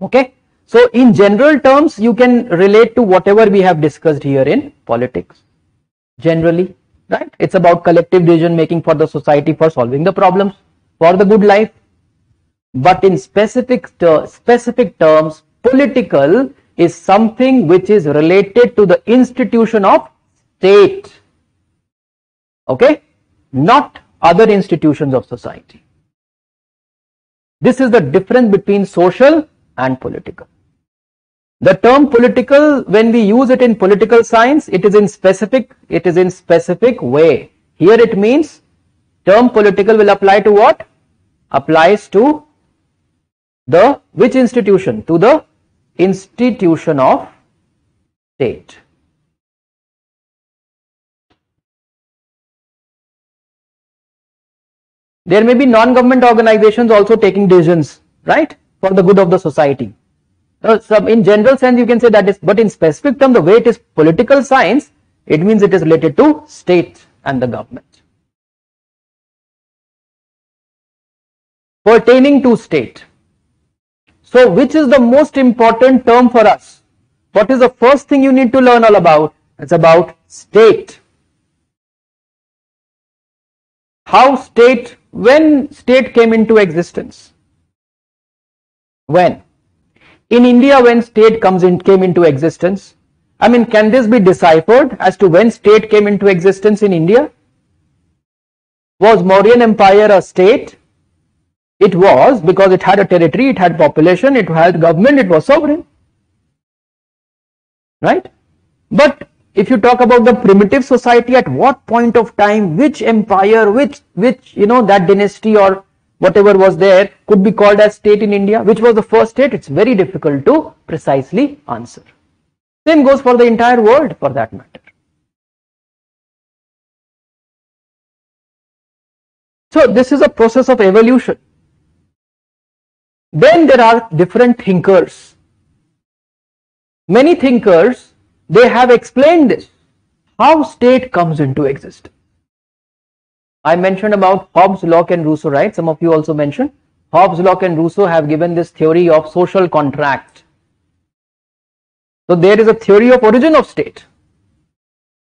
Okay? So in general terms, you can relate to whatever we have discussed here in politics. Generally, right? It's about collective decision making for the society, for solving the problems, for the good life. But in specific terms, political is something which is related to the institution of state. Okay? Not other institutions of society. This is the difference between social and political. The term political, when we use it in political science, it is in specific way. Here it means term political will apply to what? Applies to the which institution? To the institution of state. There may be non-government organizations also taking decisions, right, for the good of the society. In general sense, you can say that is, but in specific term, the way it is political science, it means it is related to state and the government. Pertaining to state. So, which is the most important term for us? What is the first thing you need to learn all about? It's about state. When state came into existence? When? In India, when state came into existence, I mean, can this be deciphered as to when state came into existence in India? Was Mauryan Empire a state? It was, because it had a territory, it had population, it had government, it was sovereign. Right? But if you talk about the primitive society, at what point of time, which empire, which that dynasty or whatever was there could be called as state in India? Which was the first state? It's very difficult to precisely answer. Same goes for the entire world, for that matter. So this is a process of evolution. Then there are different thinkers. Many thinkers, they have explained this, how state comes into existence. I mentioned about Hobbes, Locke and Rousseau, right? Some of you also mentioned. Hobbes, Locke and Rousseau have given this theory of social contract. So there is a theory of origin of state.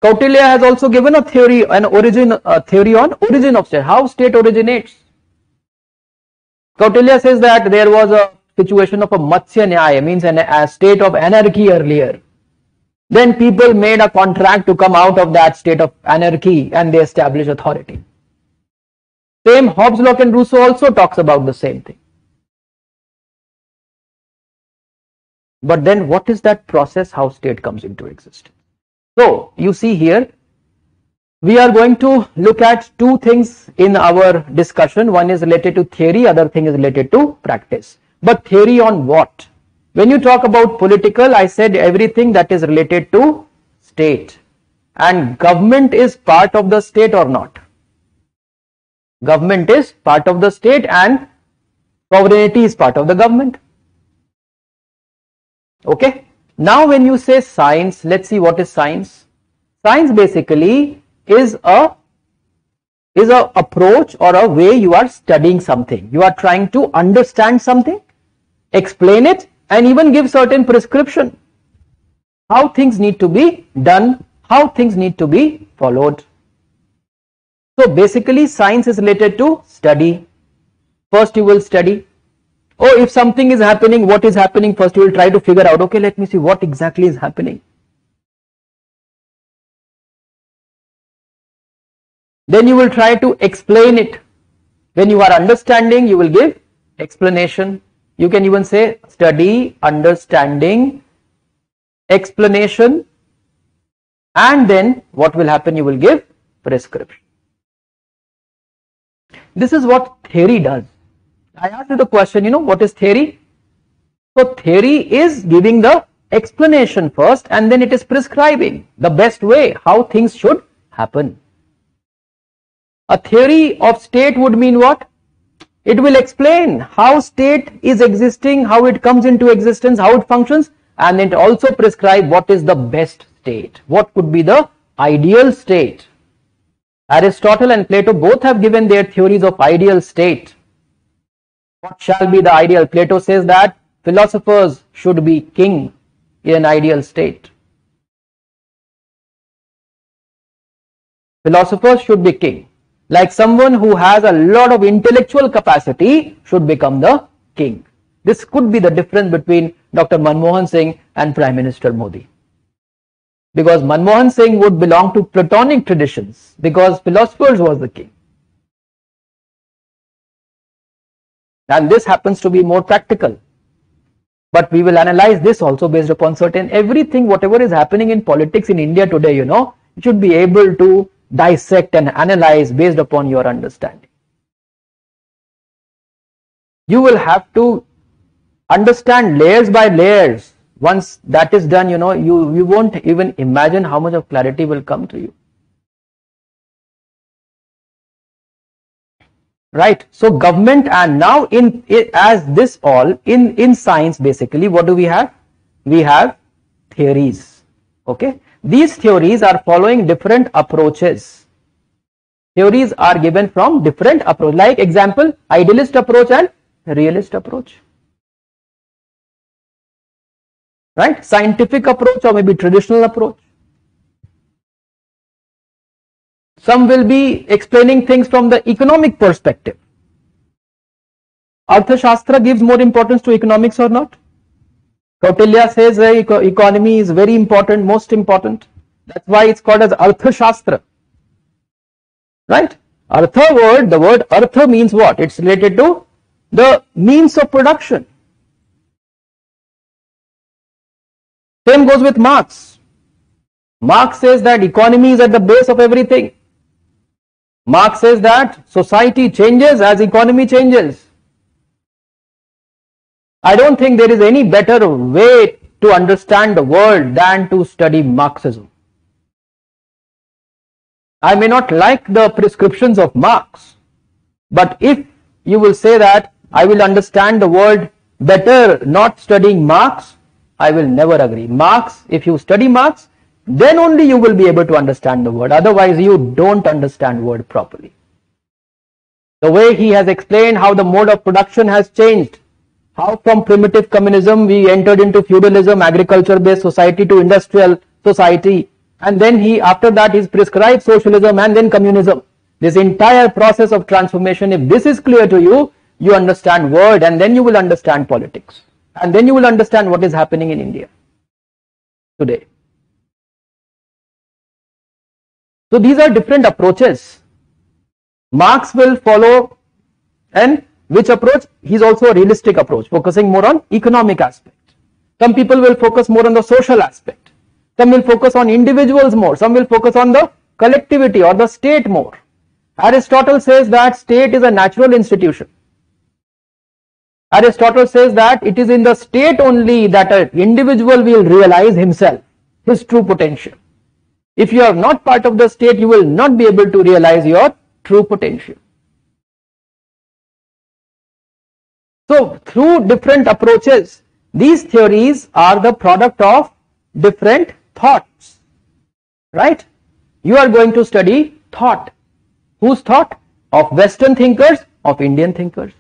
Kautilya has also given a theory, a theory on origin of state, how state originates. Kautilya says that there was a situation of a Matsya Nyaya, means a state of anarchy earlier. Then people made a contract to come out of that state of anarchy and they established authority. Same Hobbes, Locke and Rousseau also talks about the same thing. But then what is that process, how state comes into existence? So you see here, we are going to look at two things in our discussion. One is related to theory, other thing is related to practice. But theory on what? When you talk about political, I said everything that is related to state. And government is part of the state or not? Government is part of the state and sovereignty is part of the government. Okay. Now when you say science, let's see what is science. Science basically is a approach or a way you are studying something. You are trying to understand something, explain it, and even give certain prescription. How things need to be done, how things need to be followed. So basically science is related to study. First you will study. Oh, if something is happening, what is happening? First you will try to figure out, okay, let me see what exactly is happening. Then you will try to explain it. When you are understanding, you will give explanation. You can even say study, understanding, explanation, and then what will happen? You will give prescription. This is what theory does. I asked you the question, what is theory? So theory is giving the explanation first, and then it is prescribing the best way how things should happen. A theory of state would mean what? It will explain how state is existing, how it comes into existence, how it functions, and it also prescribe what is the best state, what could be the ideal state. Aristotle and Plato both have given their theories of ideal state. What shall be the ideal? Plato says that philosophers should be king in an ideal state. Philosophers should be king. Like someone who has a lot of intellectual capacity should become the king. This could be the difference between Dr. Manmohan Singh and Prime Minister Modi. Because Manmohan Singh would belong to Platonic traditions, because philosophers was the king. And this happens to be more practical. But we will analyze this also based upon certain everything, whatever is happening in politics in India today, you should be able to dissect and analyze based upon your understanding. You will have to understand layers by layers. Once that is done, you won't even imagine how much of clarity will come to you. Right? So government, and now as this all in science, basically what do we have? We have theories. Okay? These theories are following different approaches. Theories are given from different approach. Like example, idealist approach and realist approach. Right? Scientific approach or maybe traditional approach. Some will be explaining things from the economic perspective. Arthashastra gives more importance to economics or not? Kautilya says the economy is very important, most important. That's why it's called as Arthashastra. Right? Artha word, the word Artha means what? It's related to the means of production. Same goes with Marx. Marx says that economy is at the base of everything. Marx says that society changes as economy changes. I don't think there is any better way to understand the world than to study Marxism. I may not like the prescriptions of Marx, but if you will say that I will understand the world better not studying Marx, I will never agree. Marx, if you study Marx, then only you will be able to understand the word. Otherwise, you don't understand word properly. The way he has explained how the mode of production has changed, how from primitive communism we entered into feudalism, agriculture-based society to industrial society, and then after that he's prescribed socialism and then communism. This entire process of transformation, if this is clear to you, you understand word, and then you will understand politics. And then you will understand what is happening in India today. So these are different approaches. Marx will follow, and which approach? He's also a realistic approach, focusing more on economic aspect. Some people will focus more on the social aspect. Some will focus on individuals more. Some will focus on the collectivity or the state more. Aristotle says that state is a natural institution. Aristotle says that it is in the state only that an individual will realize himself, his true potential. If you are not part of the state, you will not be able to realize your true potential. So, through different approaches, these theories are the product of different thoughts. Right? You are going to study thought. Whose thought? Of Western thinkers, of Indian thinkers.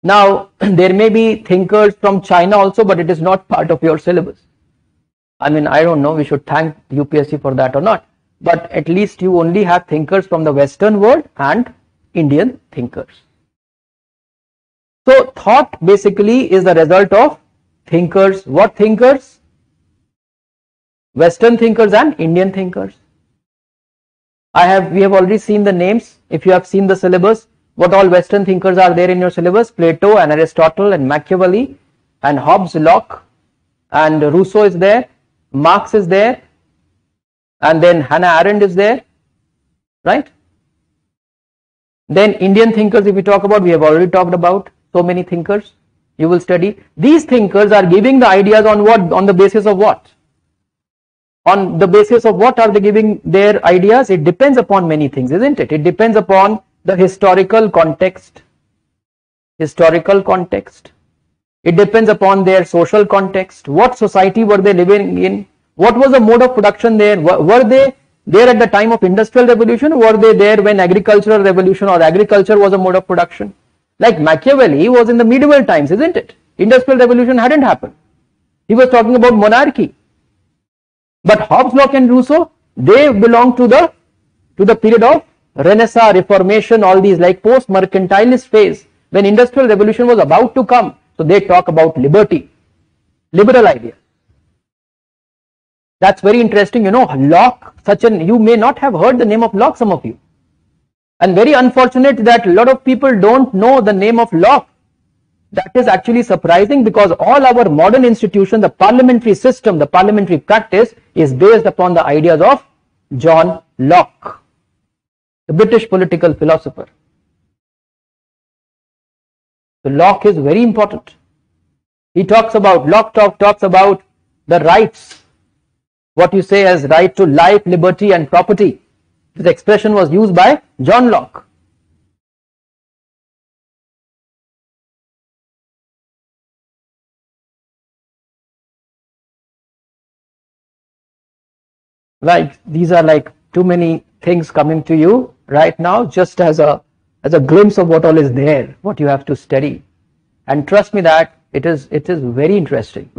Now, there may be thinkers from China also, but it is not part of your syllabus. I mean, I don't know, we should thank UPSC for that or not. But at least you only have thinkers from the Western world and Indian thinkers. So, thought basically is the result of thinkers. What thinkers? Western thinkers and Indian thinkers. We have already seen the names. If you have seen the syllabus, what all Western thinkers are there in your syllabus? Plato and Aristotle and Machiavelli and Hobbes, Locke and Rousseau is there, Marx is there, and then Hannah Arendt is there, right? Then Indian thinkers, if we talk about, we have already talked about so many thinkers you will study. These thinkers are giving the ideas on what? On the basis of what? On the basis of what are they giving their ideas? It depends upon many things, isn't it? It depends upon the historical context. It depends upon their social context. What society were they living in? What was the mode of production there? Were they there at the time of industrial revolution? Were they there when agricultural revolution or agriculture was a mode of production? Like Machiavelli was in the medieval times, isn't it? Industrial revolution hadn't happened. He was talking about monarchy. But Hobbes, Locke and Rousseau, they belong to the period of Renaissance, Reformation, all these, like post-mercantilist phase, when industrial revolution was about to come. So they talk about liberty, liberal ideas. That's very interesting. You know, Locke, you may not have heard the name of Locke, some of you. And very unfortunate that a lot of people don't know the name of Locke. That is actually surprising, because all our modern institutions, the parliamentary system, the parliamentary practice is based upon the ideas of John Locke, the British political philosopher. So Locke is very important. Locke talks about the rights, what you say as right to life, liberty and property. This expression was used by John Locke. Like, these are like too many things coming to you right now, just as a glimpse of what all is there, what you have to study. And trust me that it is very interesting,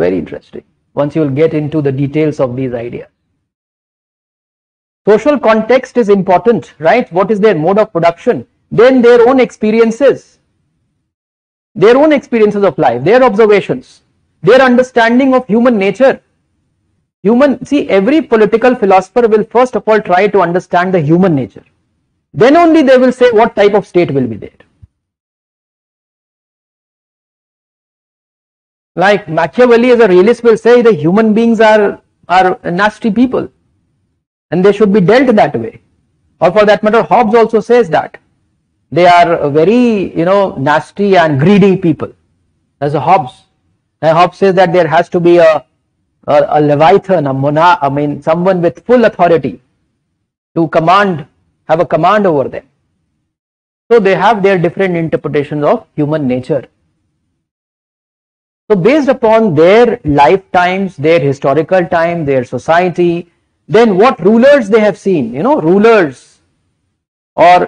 once you will get into the details of these ideas. Social context is important, right? What is their mode of production? Then their own experiences of life, their observations, their understanding of human nature. Every political philosopher will first of all try to understand the human nature. Then only they will say what type of state will be there. Like Machiavelli as a realist will say the human beings are nasty people and they should be dealt that way. Or for that matter, Hobbes also says that they are very, nasty and greedy people. That's a Hobbes. And Hobbes says that there has to be a leviathan, someone with full authority to have a command over them. So they have their different interpretations of human nature. So based upon their lifetimes, their historical time, their society, then what rulers they have seen, rulers or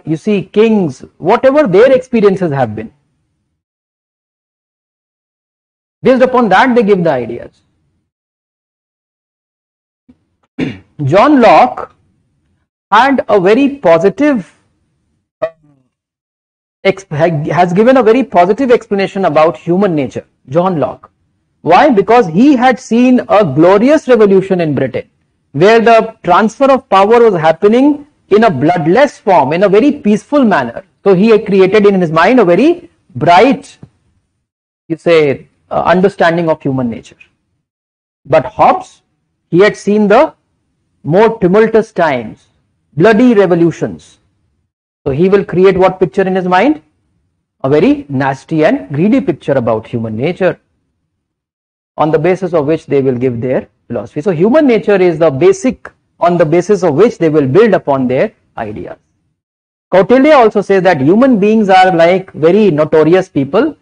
kings, whatever their experiences have been. Based upon that they give the ideas. John Locke had a very positive, has given a very positive explanation about human nature. John Locke. Why? Because he had seen a glorious revolution in Britain, where the transfer of power was happening in a bloodless form, in a very peaceful manner. So he had created in his mind a very bright, understanding of human nature. But Hobbes, he had seen the more tumultuous times, bloody revolutions. So he will create what picture in his mind? A very nasty and greedy picture about human nature, on the basis of which they will give their philosophy. So human nature is the basic, on the basis of which they will build upon their ideas. Kautilya also says that human beings are like very notorious people.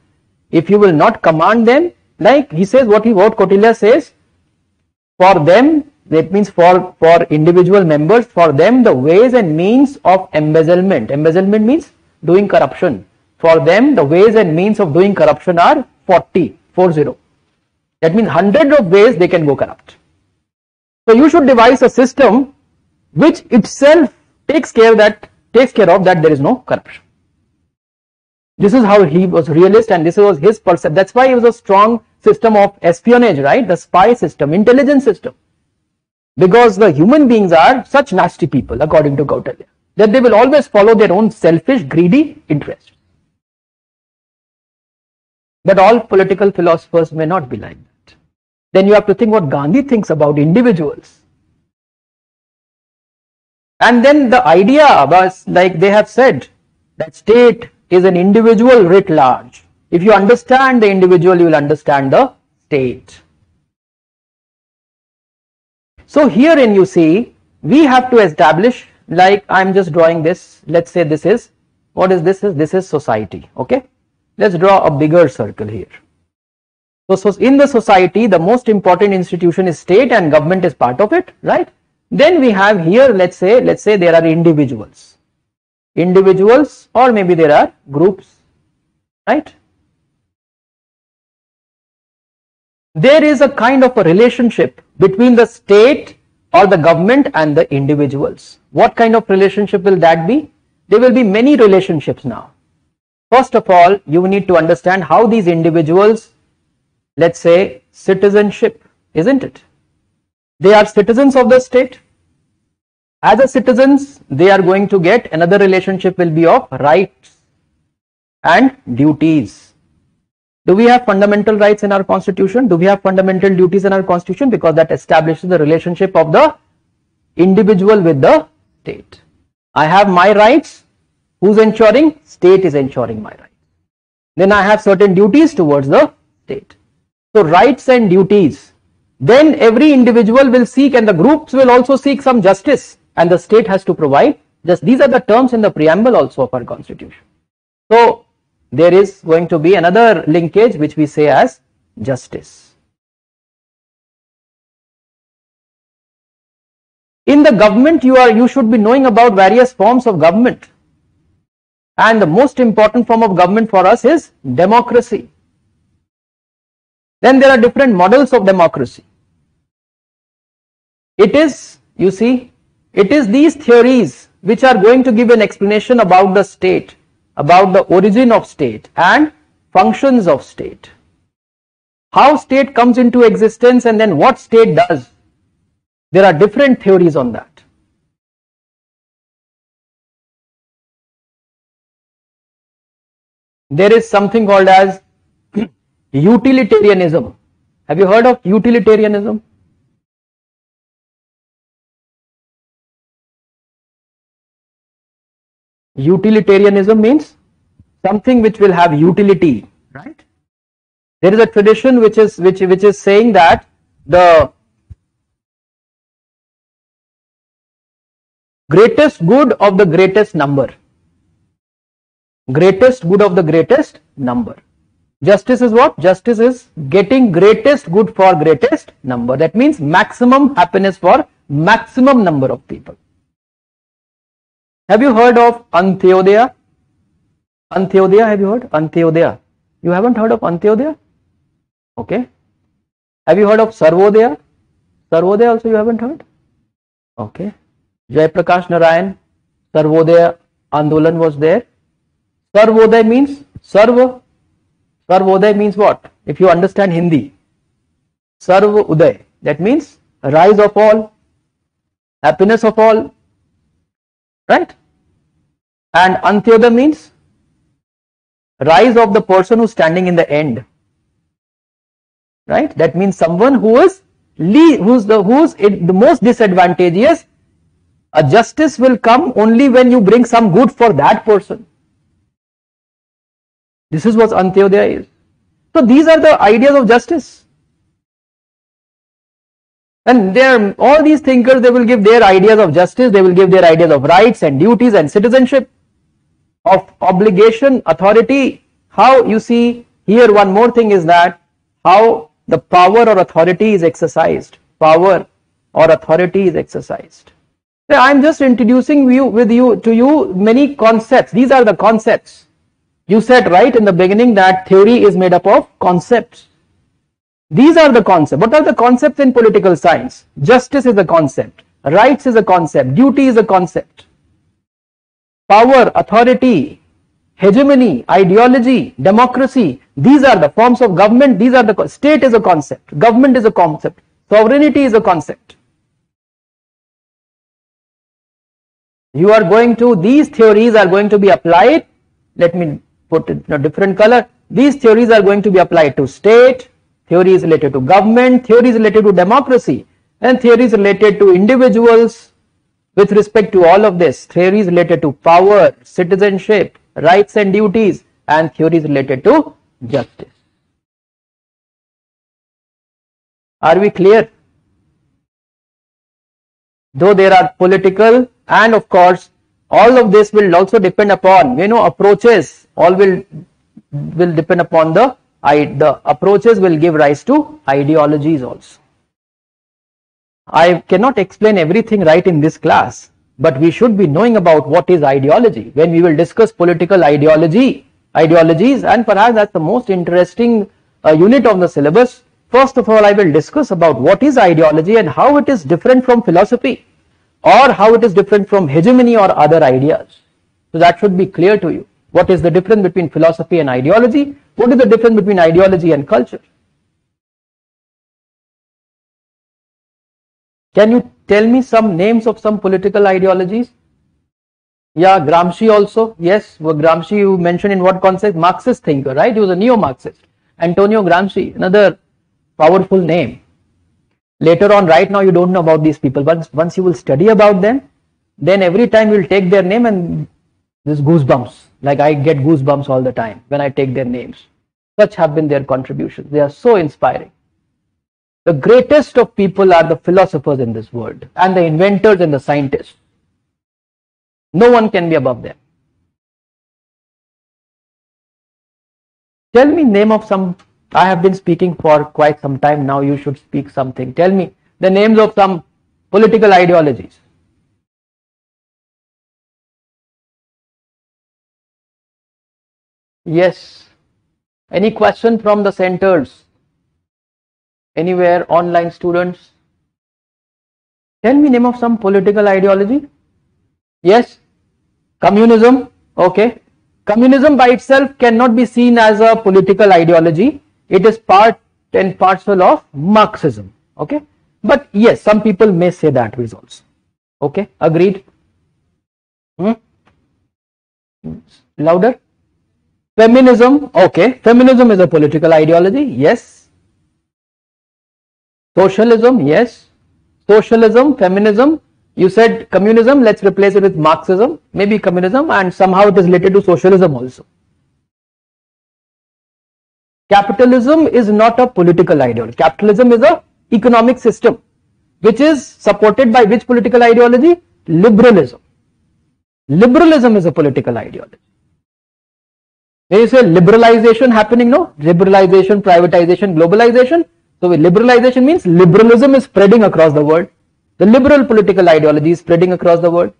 If you will not command them, like he says, what Kautilya says, for them, that means for individual members, for them the ways and means of embezzlement means doing corruption. For them the ways and means of doing corruption are 40. That means hundreds of ways they can go corrupt. So you should devise a system which itself takes care of that there is no corruption. This is how he was realist, and this was his perception. That's why it was a strong system of espionage, right? The spy system, intelligence system. Because the human beings are such nasty people, according to Kautilya, that they will always follow their own selfish, greedy interests. But all political philosophers may not be like that. then you have to think what Gandhi thinks about individuals. And then the idea was, like they have said, that state is an individual writ large. If you understand the individual, you will understand the state. So herein you see, we have to establish, like I am just drawing this, let's say this is, what is this? This is society, okay? Let's draw a bigger circle here. So in the society, the most important institution is state and government is part of it, right? Then we have here, let's say there are individuals, or maybe there are groups, right? There is a kind of a relationship between the state or the government and the individuals. What kind of relationship will that be? There will be many relationships now. First of all, you need to understand how these individuals, let's say citizenship, isn't it? They are citizens of the state. As a citizens, they are going to get another relationship will be of rights and duties. Do we have fundamental rights in our constitution? Do we have fundamental duties in our constitution? Because that establishes the relationship of the individual with the state. I have my rights. Who's ensuring? State is ensuring my rights. Then I have certain duties towards the state. So rights and duties. Then every individual will seek, and the groups will also seek some justice, and the state has to provide. Just these are the terms in the preamble also of our constitution. So there is going to be another linkage which we say as justice. In the government, you should be knowing about various forms of government, and the most important form of government for us is democracy. Then there are different models of democracy. It is, you see, it is these theories which are going to give an explanation about the state, about the origin of state and functions of state. How state comes into existence and then what state does. There are different theories on that. There is something called as utilitarianism. Have you heard of utilitarianism? Utilitarianism means something which will have utility, right? There is a tradition which is saying that the greatest good of the greatest number. Greatest good of the greatest number. Justice is what? Justice is getting greatest good for greatest number. That means maximum happiness for maximum number of people. Have you heard of Antyodaya? Antyodaya, have you heard? Antyodaya. You haven't heard of Antyodaya? Okay. Have you heard of Sarvodaya? Sarvodaya also you haven't heard? Okay. Jai Prakash Narayan, Sarvodaya Andolan was there. Sarvodaya means Sarva. Sarvodaya means what? If you understand Hindi. Sarva Uday. That means rise of all, happiness of all. Right? And Antyodaya means rise of the person who's standing in the end. Right? That means someone who is the most disadvantageous. A justice will come only when you bring some good for that person. This is what Antyodaya is. So these are the ideas of justice. And there, all these thinkers, they will give their ideas of justice, they will give their ideas of rights and duties and citizenship, of obligation, authority. How, you see, here one more thing is that how the power or authority is exercised. Power or authority is exercised. So I am just introducing to you many concepts. These are the concepts. You said right in the beginning that theory is made up of concepts. These are the concepts. What are the concepts in political science? Justice is a concept. Rights is a concept. Duty is a concept. Power, authority, hegemony, ideology, democracy. These are the forms of government. These are the state is a concept. Government is a concept. Sovereignty is a concept. You are going to, these theories are going to be applied. Let me put it in a different color. These theories are going to be applied to state, theories related to government, theories related to democracy, and theories related to individuals with respect to all of this, theories related to power, citizenship, rights and duties, and theories related to justice. Are we clear? Though there are political, and of course all of this will also depend upon, approaches, all will depend upon the approaches will give rise to ideologies also. I cannot explain everything right in this class, but we should be knowing about what is ideology when we will discuss political ideologies, and perhaps that's the most interesting unit of the syllabus. First of all, I will discuss about what is ideology and how it is different from philosophy, or how it is different from hegemony or other ideas. So that should be clear to you. What is the difference between philosophy and ideology? What is the difference between ideology and culture? Can you tell me some names of some political ideologies? Yeah, Gramsci also. Yes, Gramsci you mentioned in what concept? Marxist thinker, right? He was a neo-Marxist. Antonio Gramsci, another powerful name. Later on, right now you don't know about these people. Once you will study about them, then every time you will take their name and this goosebumps. Like I get goosebumps all the time when I take their names. Such have been their contributions. They are so inspiring. The greatest of people are the philosophers in this world, and the inventors and the scientists. No one can be above them. Tell me name of some. I have been speaking for quite some time now. You should speak something. Tell me the names of some political ideologies. Yes. Any question from the centers? Anywhere, online students? Tell me name of some political ideology. Yes. Communism. Okay. Communism by itself cannot be seen as a political ideology. It is part and parcel of Marxism. Okay. But yes, some people may say that way also. Okay. Agreed? Louder? Feminism. Okay. Feminism is a political ideology. Yes. Socialism. Yes. Socialism, feminism. You said communism, let's replace it with Marxism, maybe communism, and somehow it is related to socialism also. Capitalism is not a political ideology. Capitalism is an economic system which is supported by which political ideology? Liberalism. Liberalism is a political ideology. When you say liberalization happening, no? Liberalization, privatization, globalization. So liberalization means liberalism is spreading across the world. The liberal political ideology is spreading across the world.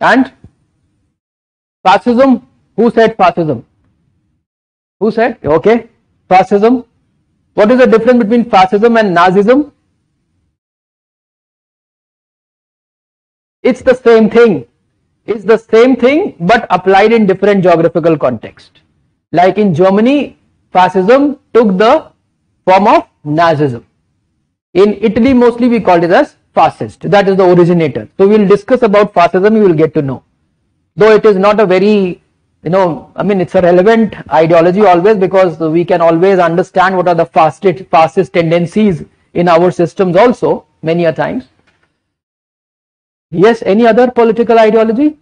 And fascism, who said fascism? Who said? Okay, fascism. What is the difference between fascism and Nazism? It's the same thing. It's the same thing but applied in different geographical context. Like in Germany, fascism took the form of Nazism. In Italy, mostly we call it as fascist. That is the originator. So we will discuss about fascism, you will get to know. Though it is not a very, it's a relevant ideology always, because we can always understand what are the fascist tendencies in our systems also, many a times. Yes, any other political ideology?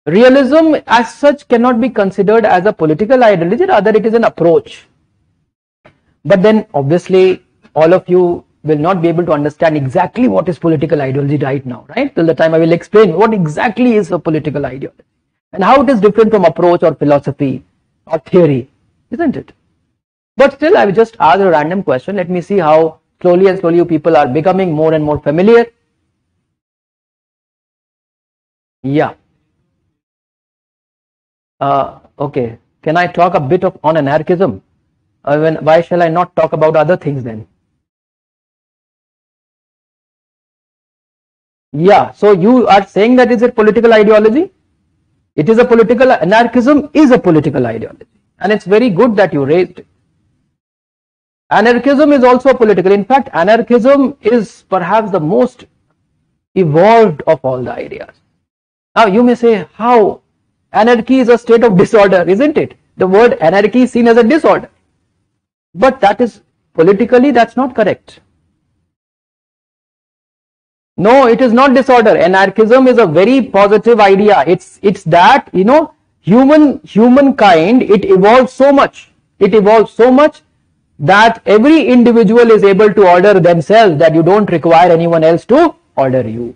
Realism as such cannot be considered as a political ideology, rather it is an approach. But then obviously all of you will not be able to understand exactly what is political ideology right now, right? Till the time I will explain what exactly is a political ideology and how it is different from approach or philosophy or theory, isn't it? But still, I will just ask a random question. Let me see how slowly and slowly you people are becoming more and more familiar. Yeah. Okay. Can I talk a bit on anarchism? Why shall I not talk about other things then? Yeah. So you are saying that is a political ideology? It is a political, anarchism is a political ideology. And it's very good that you raised it. Anarchism is also political. In fact, anarchism is perhaps the most evolved of all the ideas. Now you may say, how? Anarchy is a state of disorder, isn't it? The word anarchy is seen as a disorder. But that is politically, that's not correct. No, it is not disorder. Anarchism is a very positive idea. It's that, you know, humankind, it evolved so much. It evolved so much that every individual is able to order themselves, that you don't require anyone else to order you.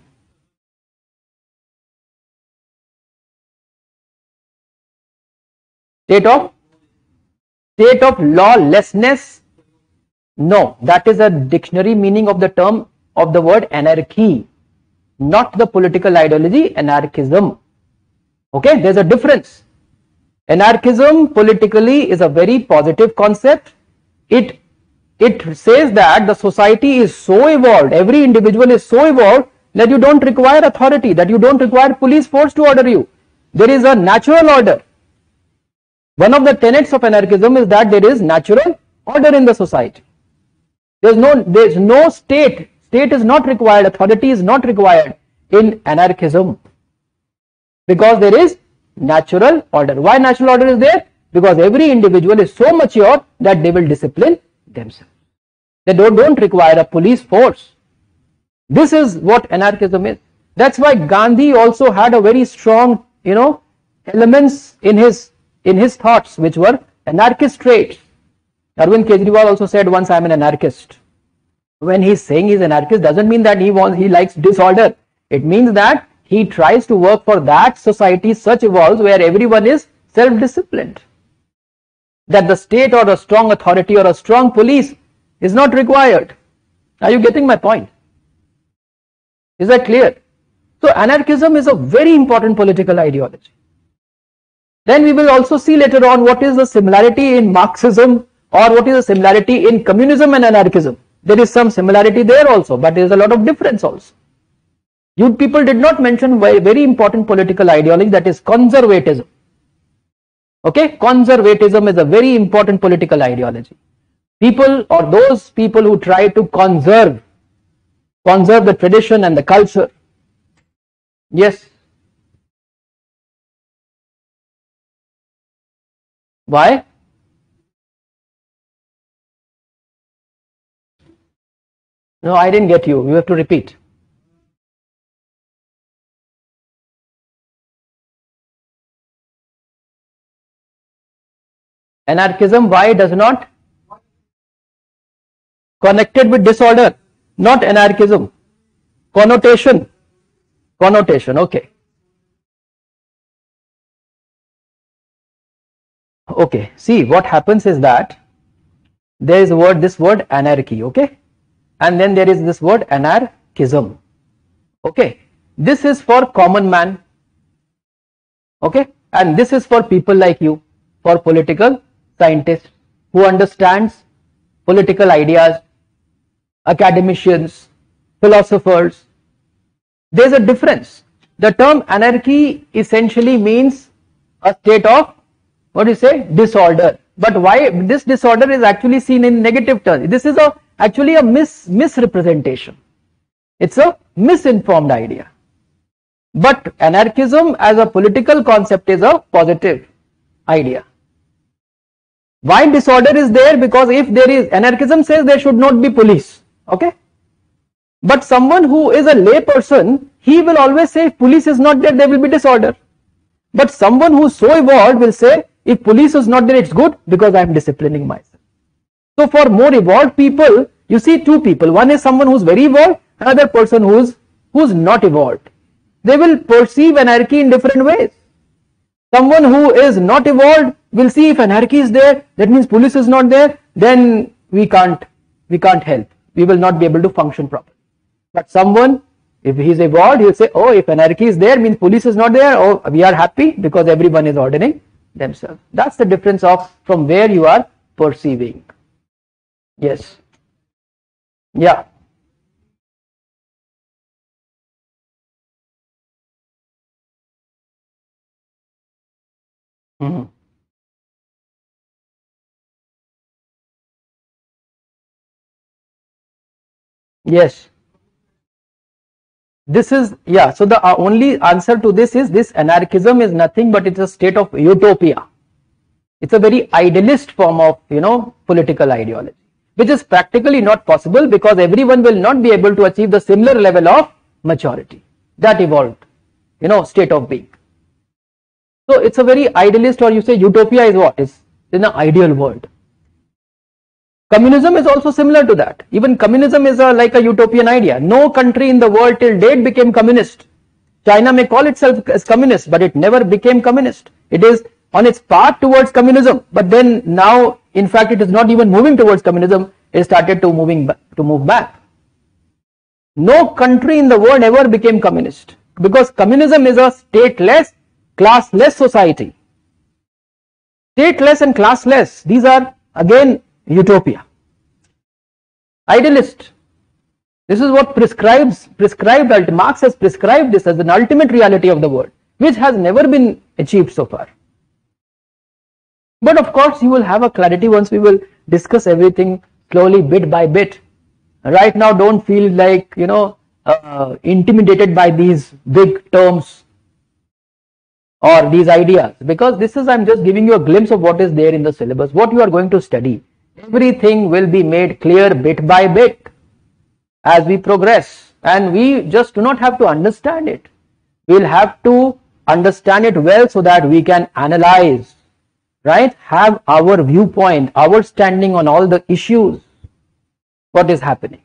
State of lawlessness? No, that is a dictionary meaning of the term of the word anarchy, not the political ideology anarchism. Okay, there's a difference. Anarchism politically is a very positive concept. It says that the society is so evolved, every individual is so evolved that you don't require authority, that you don't require police force to order you. There is a natural order. One of the tenets of anarchism is that there is natural order in the society. There's no state. State is not required, authority is not required in anarchism, because there is natural order. Why natural order is there? Because every individual is so mature that they will discipline themselves. They don't require a police force. This is what anarchism is. That's why Gandhi also had a very strong, you know, elements in his thoughts which were anarchist traits. Arvind Kejriwal also said once, I am an anarchist. When he's saying he's anarchist, doesn't mean that he likes disorder. It means that he tries to work for that society such evolves where everyone is self-disciplined, that the state or a strong authority or a strong police is not required. Are you getting my point? Is that clear? So anarchism is a very important political ideology. Then we will also see later on what is the similarity in Marxism or what is the similarity in communism and anarchism. There is some similarity there also, but there is a lot of difference also. You people did not mention very important political ideology, that is conservatism. Okay, conservatism is a very important political ideology. People, or those people who try to conserve the tradition and the culture. Yes. Why? No, I didn't get you. You have to repeat. Anarchism, why does not? Connected with disorder, not anarchism. Connotation, okay. Okay, see what happens is that there is this word anarchy, okay, and then there is this word anarchism, okay. This is for common man, okay, and this is for people like you, for political scientists who understands political ideas, academicians, philosophers. There's a difference. The term anarchy essentially means a state of, what do you say, disorder. But why this disorder is actually seen in negative terms? This is actually a misrepresentation. It's a misinformed idea. But anarchism as a political concept is a positive idea. Why disorder is there? Because if there is, anarchism says there should not be police, okay? But someone who is a lay person, he will always say if police is not there will be disorder. But someone who is so evolved will say if police is not there, it's good because I am disciplining myself. So for more evolved people, you see two people. One is someone who is very evolved, another person who is not evolved. They will perceive anarchy in different ways. Someone who is not evolved will see if anarchy is there, that means police is not there, then we can't help. We will not be able to function properly. But someone, if he is evolved, he will say, oh, if anarchy is there, means police is not there, oh, we are happy because everyone is ordering themselves. That's the difference from where you are perceiving. Yes. Yeah. Mm-hmm. Yes. This is, yeah, so the only answer to this is this anarchism is nothing but it's a state of utopia. It's a very idealist form of, political ideology, which is practically not possible because everyone will not be able to achieve the similar level of maturity that evolved, state of being. So it's a very idealist, or you say utopia is what? It's in an ideal world. Communism is also similar to that. Even communism is like a utopian idea. No country in the world till date became communist. China may call itself as communist, but it never became communist. It is on its path towards communism, but then now, in fact, it is not even moving towards communism. It started to move back. No country in the world ever became communist because communism is a stateless, classless society. Stateless and classless, these are again utopia. Idealist. This is what Marx has prescribed this as an ultimate reality of the world, which has never been achieved so far. But of course, you will have a clarity once we will discuss everything slowly, bit by bit. Right now, don't feel like, intimidated by these big terms or these ideas, because this is, I'm just giving you a glimpse of what is there in the syllabus, what you are going to study. Everything will be made clear bit by bit as we progress, and we just do not have to understand it. We'll have to understand it well so that we can analyze, right? Have our viewpoint, our standing on all the issues, what is happening.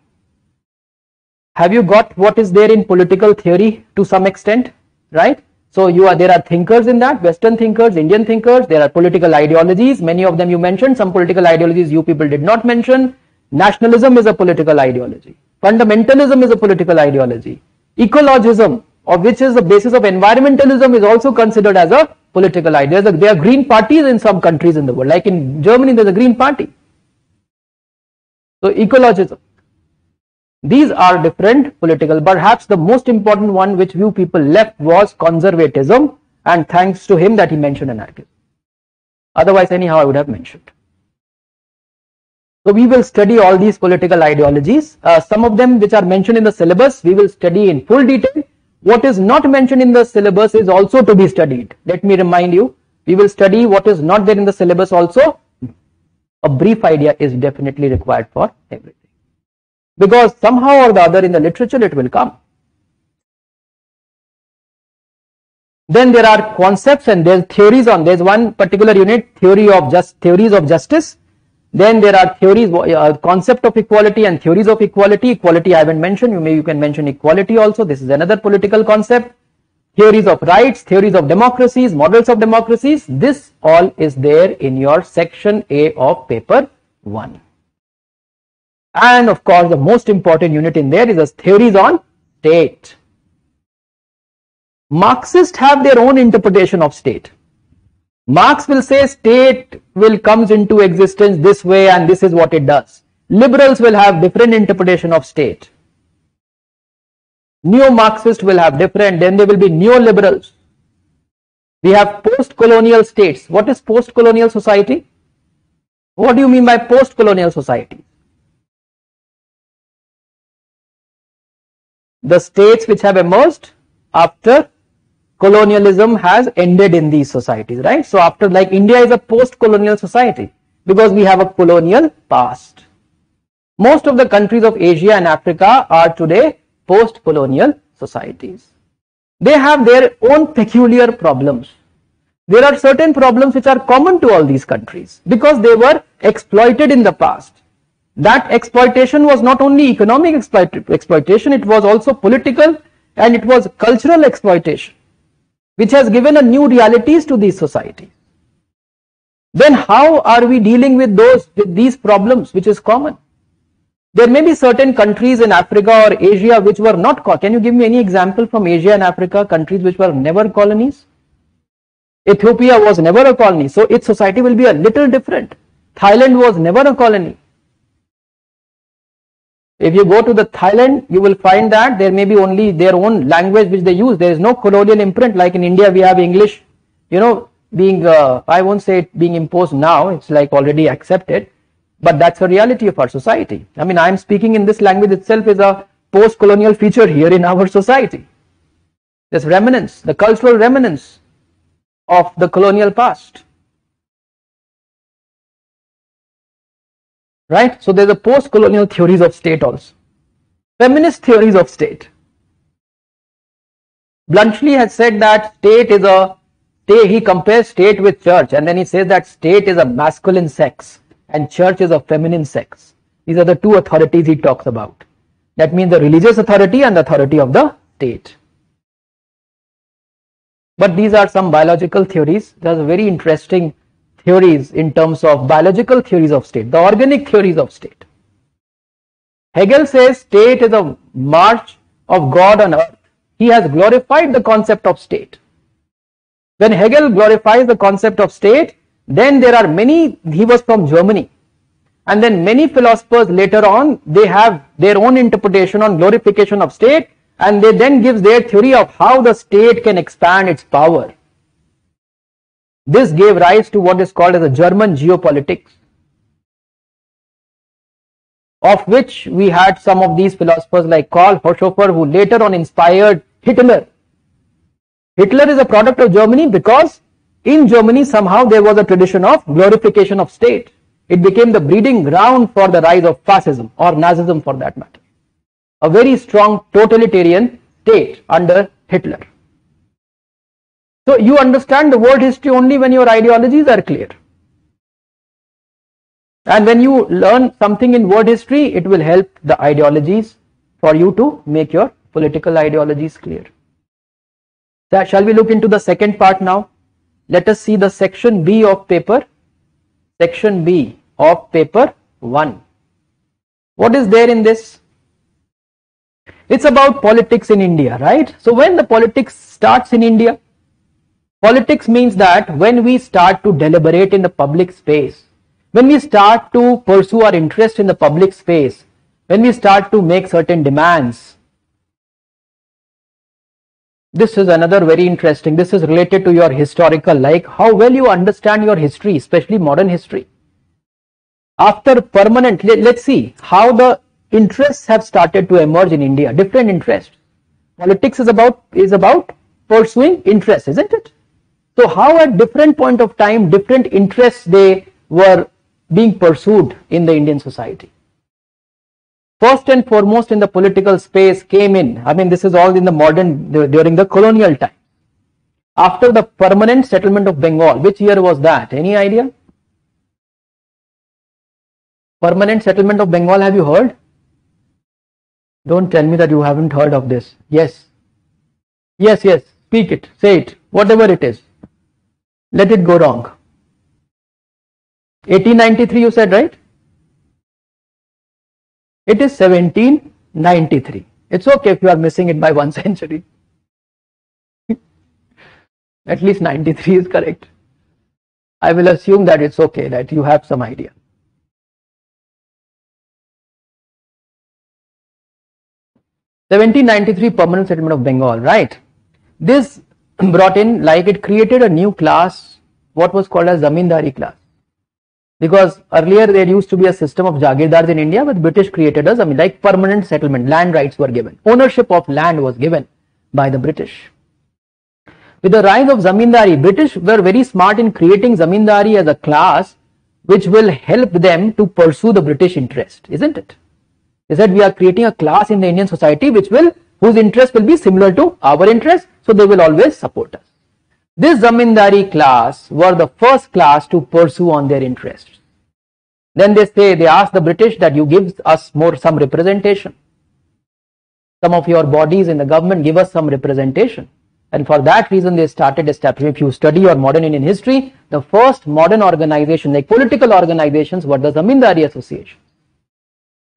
Have you got what is there in political theory to some extent, right? So there are thinkers in that, Western thinkers, Indian thinkers, there are political ideologies, many of them you mentioned, some political ideologies you people did not mention. Nationalism is a political ideology. Fundamentalism is a political ideology. Ecologism, or which is the basis of environmentalism, is also considered as a political ideology. There are green parties in some countries in the world, like in Germany there's a green party. So ecologism. These are different political. Perhaps the most important one which few people left was conservatism, and thanks to him that he mentioned anarchism. Otherwise, anyhow, I would have mentioned. So we will study all these political ideologies. Some of them which are mentioned in the syllabus, we will study in full detail. What is not mentioned in the syllabus is also to be studied. Let me remind you, we will study what is not there in the syllabus also. A brief idea is definitely required for everything, because somehow or the other in the literature it will come. Then there are concepts and there's theories on. There's one particular unit, theories of justice. Then there are theories, concept of equality and theories of equality. Equality I haven't mentioned. You can mention equality also. This is another political concept. Theories of rights, theories of democracies, models of democracies. This all is there in your section A of paper 1. And of course, the most important unit in there is a theories on state. Marxists have their own interpretation of state. Marx will say state comes into existence this way and this is what it does. Liberals will have different interpretation of state. Neo-Marxists will have different, then there will be neoliberals. We have post-colonial states. What is post-colonial society? What do you mean by post-colonial society? The states which have emerged after colonialism has ended in these societies, right? So after, like India is a post-colonial society because we have a colonial past. Most of the countries of Asia and Africa are today post-colonial societies. They have their own peculiar problems. There are certain problems which are common to all these countries because they were exploited in the past. That exploitation was not only economic exploitation, it was also political and it was cultural exploitation, which has given a new realities to these societies. Then how are we dealing with these problems which is common? There may be certain countries in Africa or Asia which were not, can you give me any example from Asia and Africa, countries which were never colonies? Ethiopia was never a colony, so its society will be a little different. Thailand was never a colony. If you go to the Thailand, you will find that there may be only their own language which they use. There is no colonial imprint like in India. We have English, being, I won't say it being imposed now, it's like already accepted, but that's a reality of our society. I mean, I am speaking in this language itself is a post-colonial feature here in our society. There's remnants, the cultural remnants of the colonial past. right? So there's a post-colonial theories of state also. Feminist theories of state. Bluntschli has said that state is he compares state with church, and then he says that state is a masculine sex and church is a feminine sex. These are the two authorities he talks about. That means the religious authority and the authority of the state. But these are some biological theories. There's very interesting theories in terms of biological theories of state, the organic theories of state. Hegel says state is a march of God on earth. He has glorified the concept of state. When Hegel glorifies the concept of state, then there are many, he was from Germany, and then many philosophers later on, they have their own interpretation on glorification of state, and they then give their theory of how the state can expand its power. This gave rise to what is called as the German geopolitics, of which we had some of these philosophers like Karl Hochhofer, who later on inspired Hitler. Hitler is a product of Germany because in Germany somehow there was a tradition of glorification of state. It became the breeding ground for the rise of fascism or Nazism for that matter. A very strong totalitarian state under Hitler. So you understand the world history only when your ideologies are clear. And when you learn something in world history, it will help the ideologies for you to make your political ideologies clear. So shall we look into the second part now? Let us see the section B of paper. Section B of paper 1. What is there in this? It's about politics in India, right? So when the politics starts in India, politics means that when we start to deliberate in the public space, when we start to pursue our interest in the public space, when we start to make certain demands. This is another very interesting, this is related to your historical, like how well you understand your history, especially modern history. After permanent, let's see how the interests have started to emerge in India, different interests. Politics is about pursuing interests, isn't it? So how at different point of time, different interests they were being pursued in the Indian society. First and foremost in the political space came in, this is all in the modern, during the colonial time. After the permanent settlement of Bengal, which year was that? Any idea? Permanent settlement of Bengal, have you heard? Don't tell me that you haven't heard of this. Yes. Yes, speak it, say it, whatever it is. Let it go wrong. 1893 you said, right? It is 1793. It's okay if you are missing it by 1 century. At least 93 is correct. I will assume that it's okay, that you have some idea. (1793) permanent settlement of Bengal, right? This brought in, like it created a new class, what was called as Zamindari class. Because earlier there used to be a system of Jagirdars in India, but British created a like permanent settlement, land rights were given, ownership of land was given by the British. With the rise of Zamindari, British were very smart in creating Zamindari as a class which will help them to pursue the British interest, isn't it? They said we are creating a class in the Indian society whose interest will be similar to our interest, so they will always support us. This Zamindari class were the first class to pursue on their interests. Then they ask the British that you give us some representation. Some of your bodies in the government give us some representation. And for that reason they started establishing, if you study your modern Indian history, the first modern organization, like political organizations, were the Zamindari associations.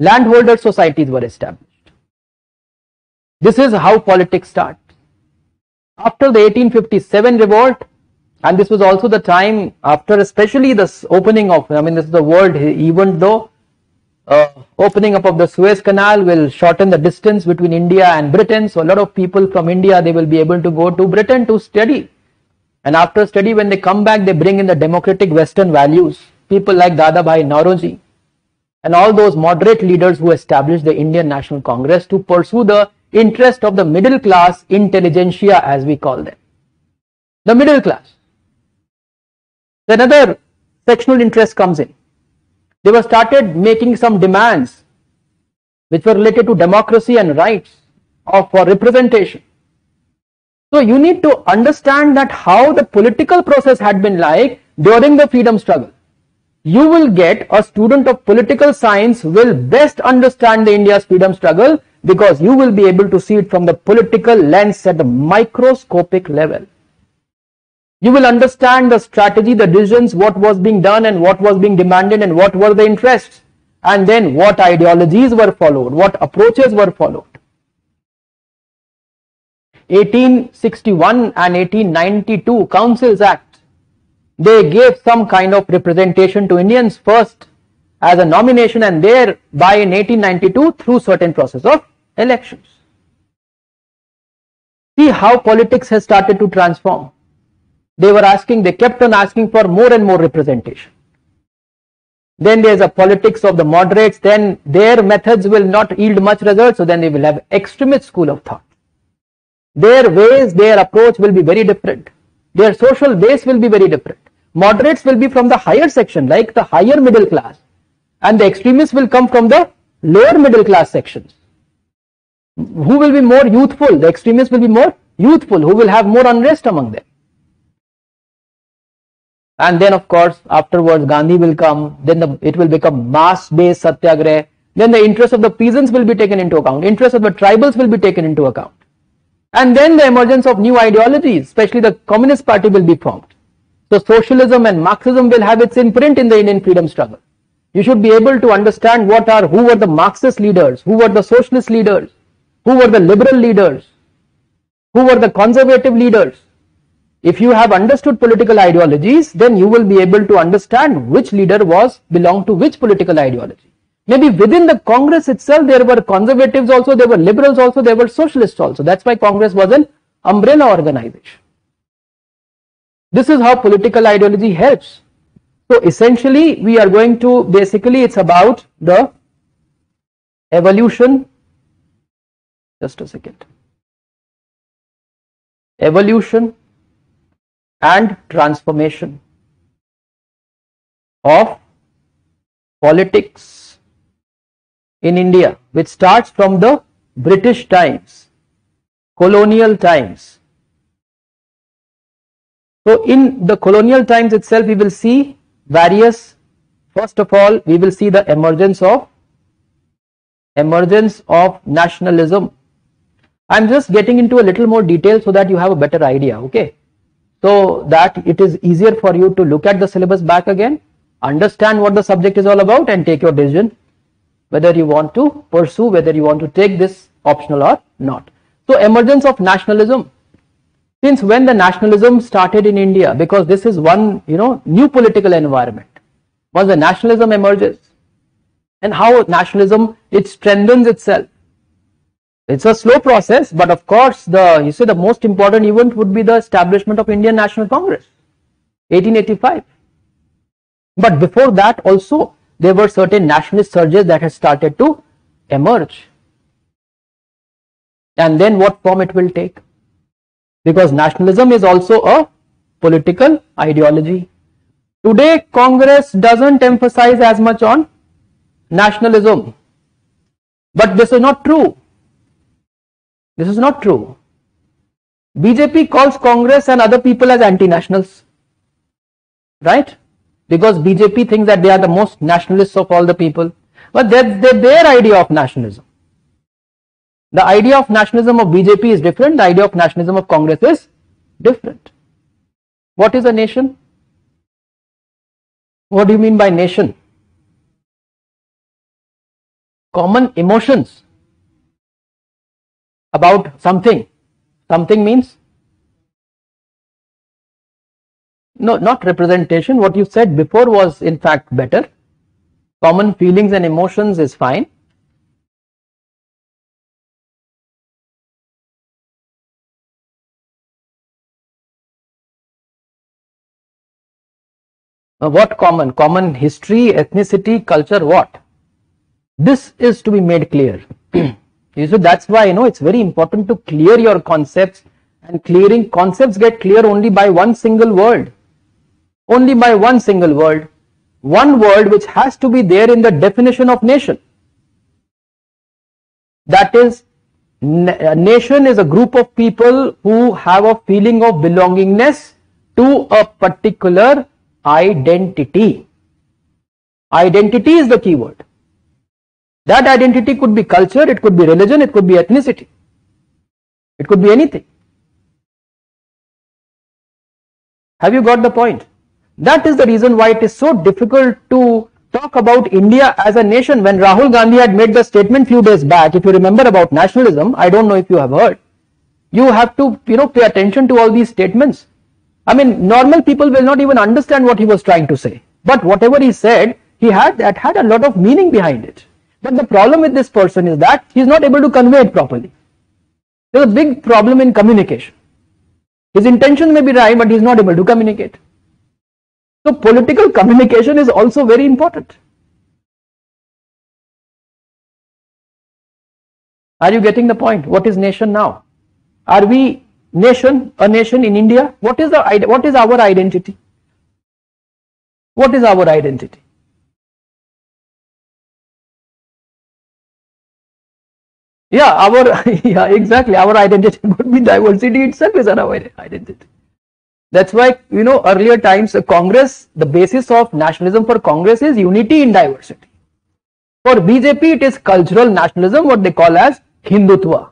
Landholder societies were established. This is how politics starts. After the 1857 revolt, and this was also the time after especially the opening of, this is the world, even though opening up of the Suez Canal will shorten the distance between India and Britain, so a lot of people from India, they will be able to go to Britain to study. And after study, when they come back, they bring in the democratic Western values. People like Dadabhai Naoroji and all those moderate leaders who established the Indian National Congress to pursue the interest of the middle class intelligentsia, as we call them. The middle class. Another sectional interest comes in. They were started making some demands which were related to democracy and rights for representation. So you need to understand that how the political process had been like during the freedom struggle. You will get a student of political science will best understand the India's freedom struggle because you will be able to see it from the political lens at the microscopic level. You will understand the strategy, the decisions, what was being done and what was being demanded and what were the interests, and then what ideologies were followed, what approaches were followed. 1861 and 1892 Councils Act, they gave some kind of representation to Indians first as a nomination and thereby in 1892 through certain process of elections. See how politics has started to transform. They kept on asking for more and more representation. Then there is a politics of the moderates, then their methods will not yield much result, so then they will have extremist school of thought. Their ways, their approach will be very different. Their social base will be very different. Moderates will be from the higher section, like the higher middle class, and the extremists will come from the lower middle class sections. Who will be more youthful? The extremists will be more youthful, who will have more unrest among them. And then of course afterwards Gandhi will come, then it will become mass-based satyagrah, then the interests of the peasants will be taken into account, interests of the tribals will be taken into account. And then the emergence of new ideologies, especially the Communist Party will be formed. So socialism and Marxism will have its imprint in the Indian freedom struggle. You should be able to understand who were the Marxist leaders, who were the socialist leaders, who were the liberal leaders, who were the conservative leaders. If you have understood political ideologies, then you will be able to understand which leader belonged to which political ideology. Maybe within the Congress itself, there were conservatives also, there were liberals also, there were socialists also. That's why Congress was an umbrella organization. This is how political ideology helps. So essentially, we are going to, basically it's about the evolution, just a second, evolution and transformation of politics in India, which starts from the British times, colonial times. So in the colonial times itself, we will see various, first of all, we will see the emergence of nationalism. I'm just getting into a little more detail so that you have a better idea, okay? So that it is easier for you to look at the syllabus back again, understand what the subject is all about and take your decision whether you want to pursue, whether you want to take this optional or not. So emergence of nationalism. Since when the nationalism started in India, because this is one, new political environment. Once the nationalism emerges, and how nationalism, it strengthens itself. It's a slow process, but of course, the most important event would be the establishment of Indian National Congress, 1885. But before that also, there were certain nationalist surges that had started to emerge. And then what form it will take? Because nationalism is also a political ideology. Today, Congress doesn't emphasize as much on nationalism. But this is not true. This is not true. BJP calls Congress and other people as anti-nationals. Right? Because BJP thinks that they are the most nationalists of all the people. But that's their idea of nationalism. The idea of nationalism of BJP is different. The idea of nationalism of Congress is different. What is a nation? What do you mean by nation? Common emotions about something. Something means? No, not representation. What you said before was in fact better. Common feelings and emotions is fine. What common? Common history, ethnicity, culture, what? This is to be made clear. So that's why, it's very important to clear your concepts, and clearing concepts get clear only by one single word. Only by one single word. one word which has to be there in the definition of nation. That is, a nation is a group of people who have a feeling of belongingness to a particular identity. Identity is the key word. That identity could be culture, it could be religion, it could be ethnicity. It could be anything. Have you got the point? That is the reason why it is so difficult to talk about India as a nation. When Rahul Gandhi had made the statement few days back, if you remember, about nationalism, I don't know if you have heard, you have to pay attention to all these statements. I mean, normal people will not even understand what he was trying to say. But whatever he said, that had a lot of meaning behind it. But the problem with this person is that he is not able to convey it properly. There is a big problem in communication. His intention may be right, but he is not able to communicate. So political communication is also very important. Are you getting the point? What is nation now? Are we a nation in India? What is our identity? What is our identity? Yeah, exactly. Our identity would be diversity itself is our identity. That's why, earlier times, Congress, the basis of nationalism for Congress is unity in diversity. For BJP, it is cultural nationalism, what they call as Hindutva.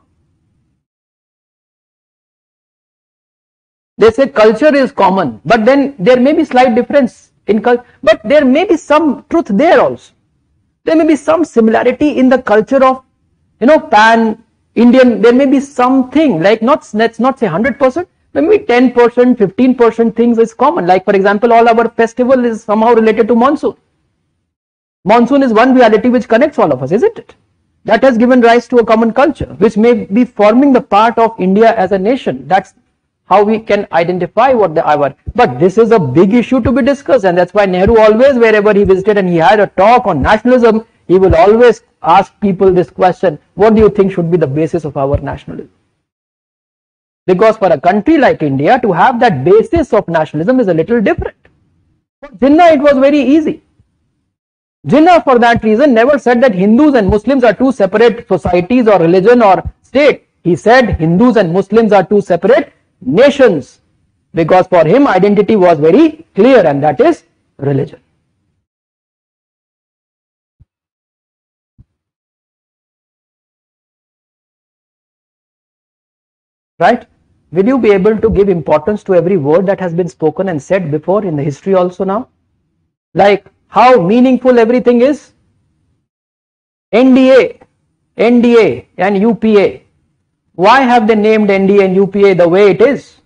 They say culture is common, but then there may be slight difference in culture, but there may be some truth there also. There may be some similarity in the culture of pan-Indian. There may be something, like let's not say 100%, maybe 10%, 15% things is common. Like, for example, all our festival is somehow related to monsoon. Monsoon is one reality which connects all of us, isn't it? That has given rise to a common culture, which may be forming the part of India as a nation. That's how we can identify what our. But this is a big issue to be discussed, and that's why Nehru always, wherever he visited and he had a talk on nationalism, he will always ask people this question: what do you think should be the basis of our nationalism? Because for a country like India to have that basis of nationalism is a little different. For Jinnah, it was very easy. Jinnah, for that reason, never said that Hindus and Muslims are two separate societies or religion or state. He said Hindus and Muslims are two separate nations, because for him identity was very clear, and that is religion. Right? Will you be able to give importance to every word that has been spoken and said before in the history also now? Like how meaningful everything is? NDA and UPA. Why have they named NDA and UPA the way it is?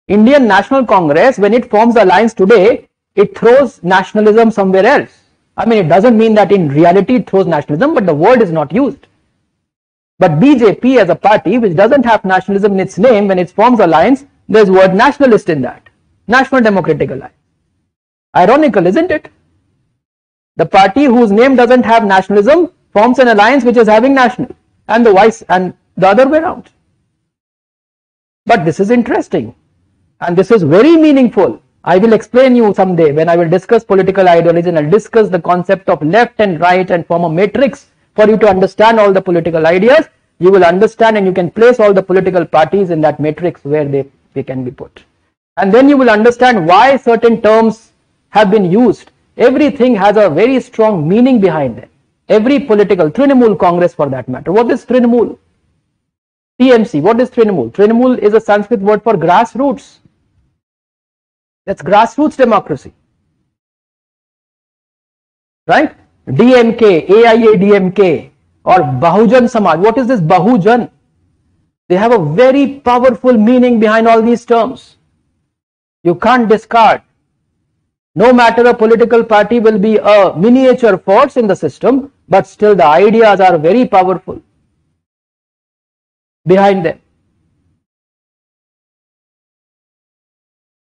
Indian National Congress, when it forms alliance today, it throws nationalism somewhere else. I mean, it doesn't mean that in reality it throws nationalism, but the word is not used. But BJP as a party which doesn't have nationalism in its name, when it forms alliance, there's word nationalist in that. National Democratic Alliance. Ironical, isn't it? The party whose name doesn't have nationalism forms an alliance which is having national, and the other way around. But this is interesting, and this is very meaningful. I will explain you someday when I will discuss political ideology, and I'll discuss the concept of left and right and form a matrix for you to understand all the political ideas. You will understand, and you can place all the political parties in that matrix where they can be put. And then you will understand why certain terms have been used. Everything has a very strong meaning behind it. Every political, Trinamool Congress for that matter. What is Trinamool? TMC, what is Trinamool? Trinamool is a Sanskrit word for grassroots. That's grassroots democracy. Right? DMK, AIADMK, or Bahujan Samaj. What is this Bahujan? They have a very powerful meaning behind all these terms. You can't discard. No matter a political party will be a miniature force in the system, but still the ideas are very powerful behind them.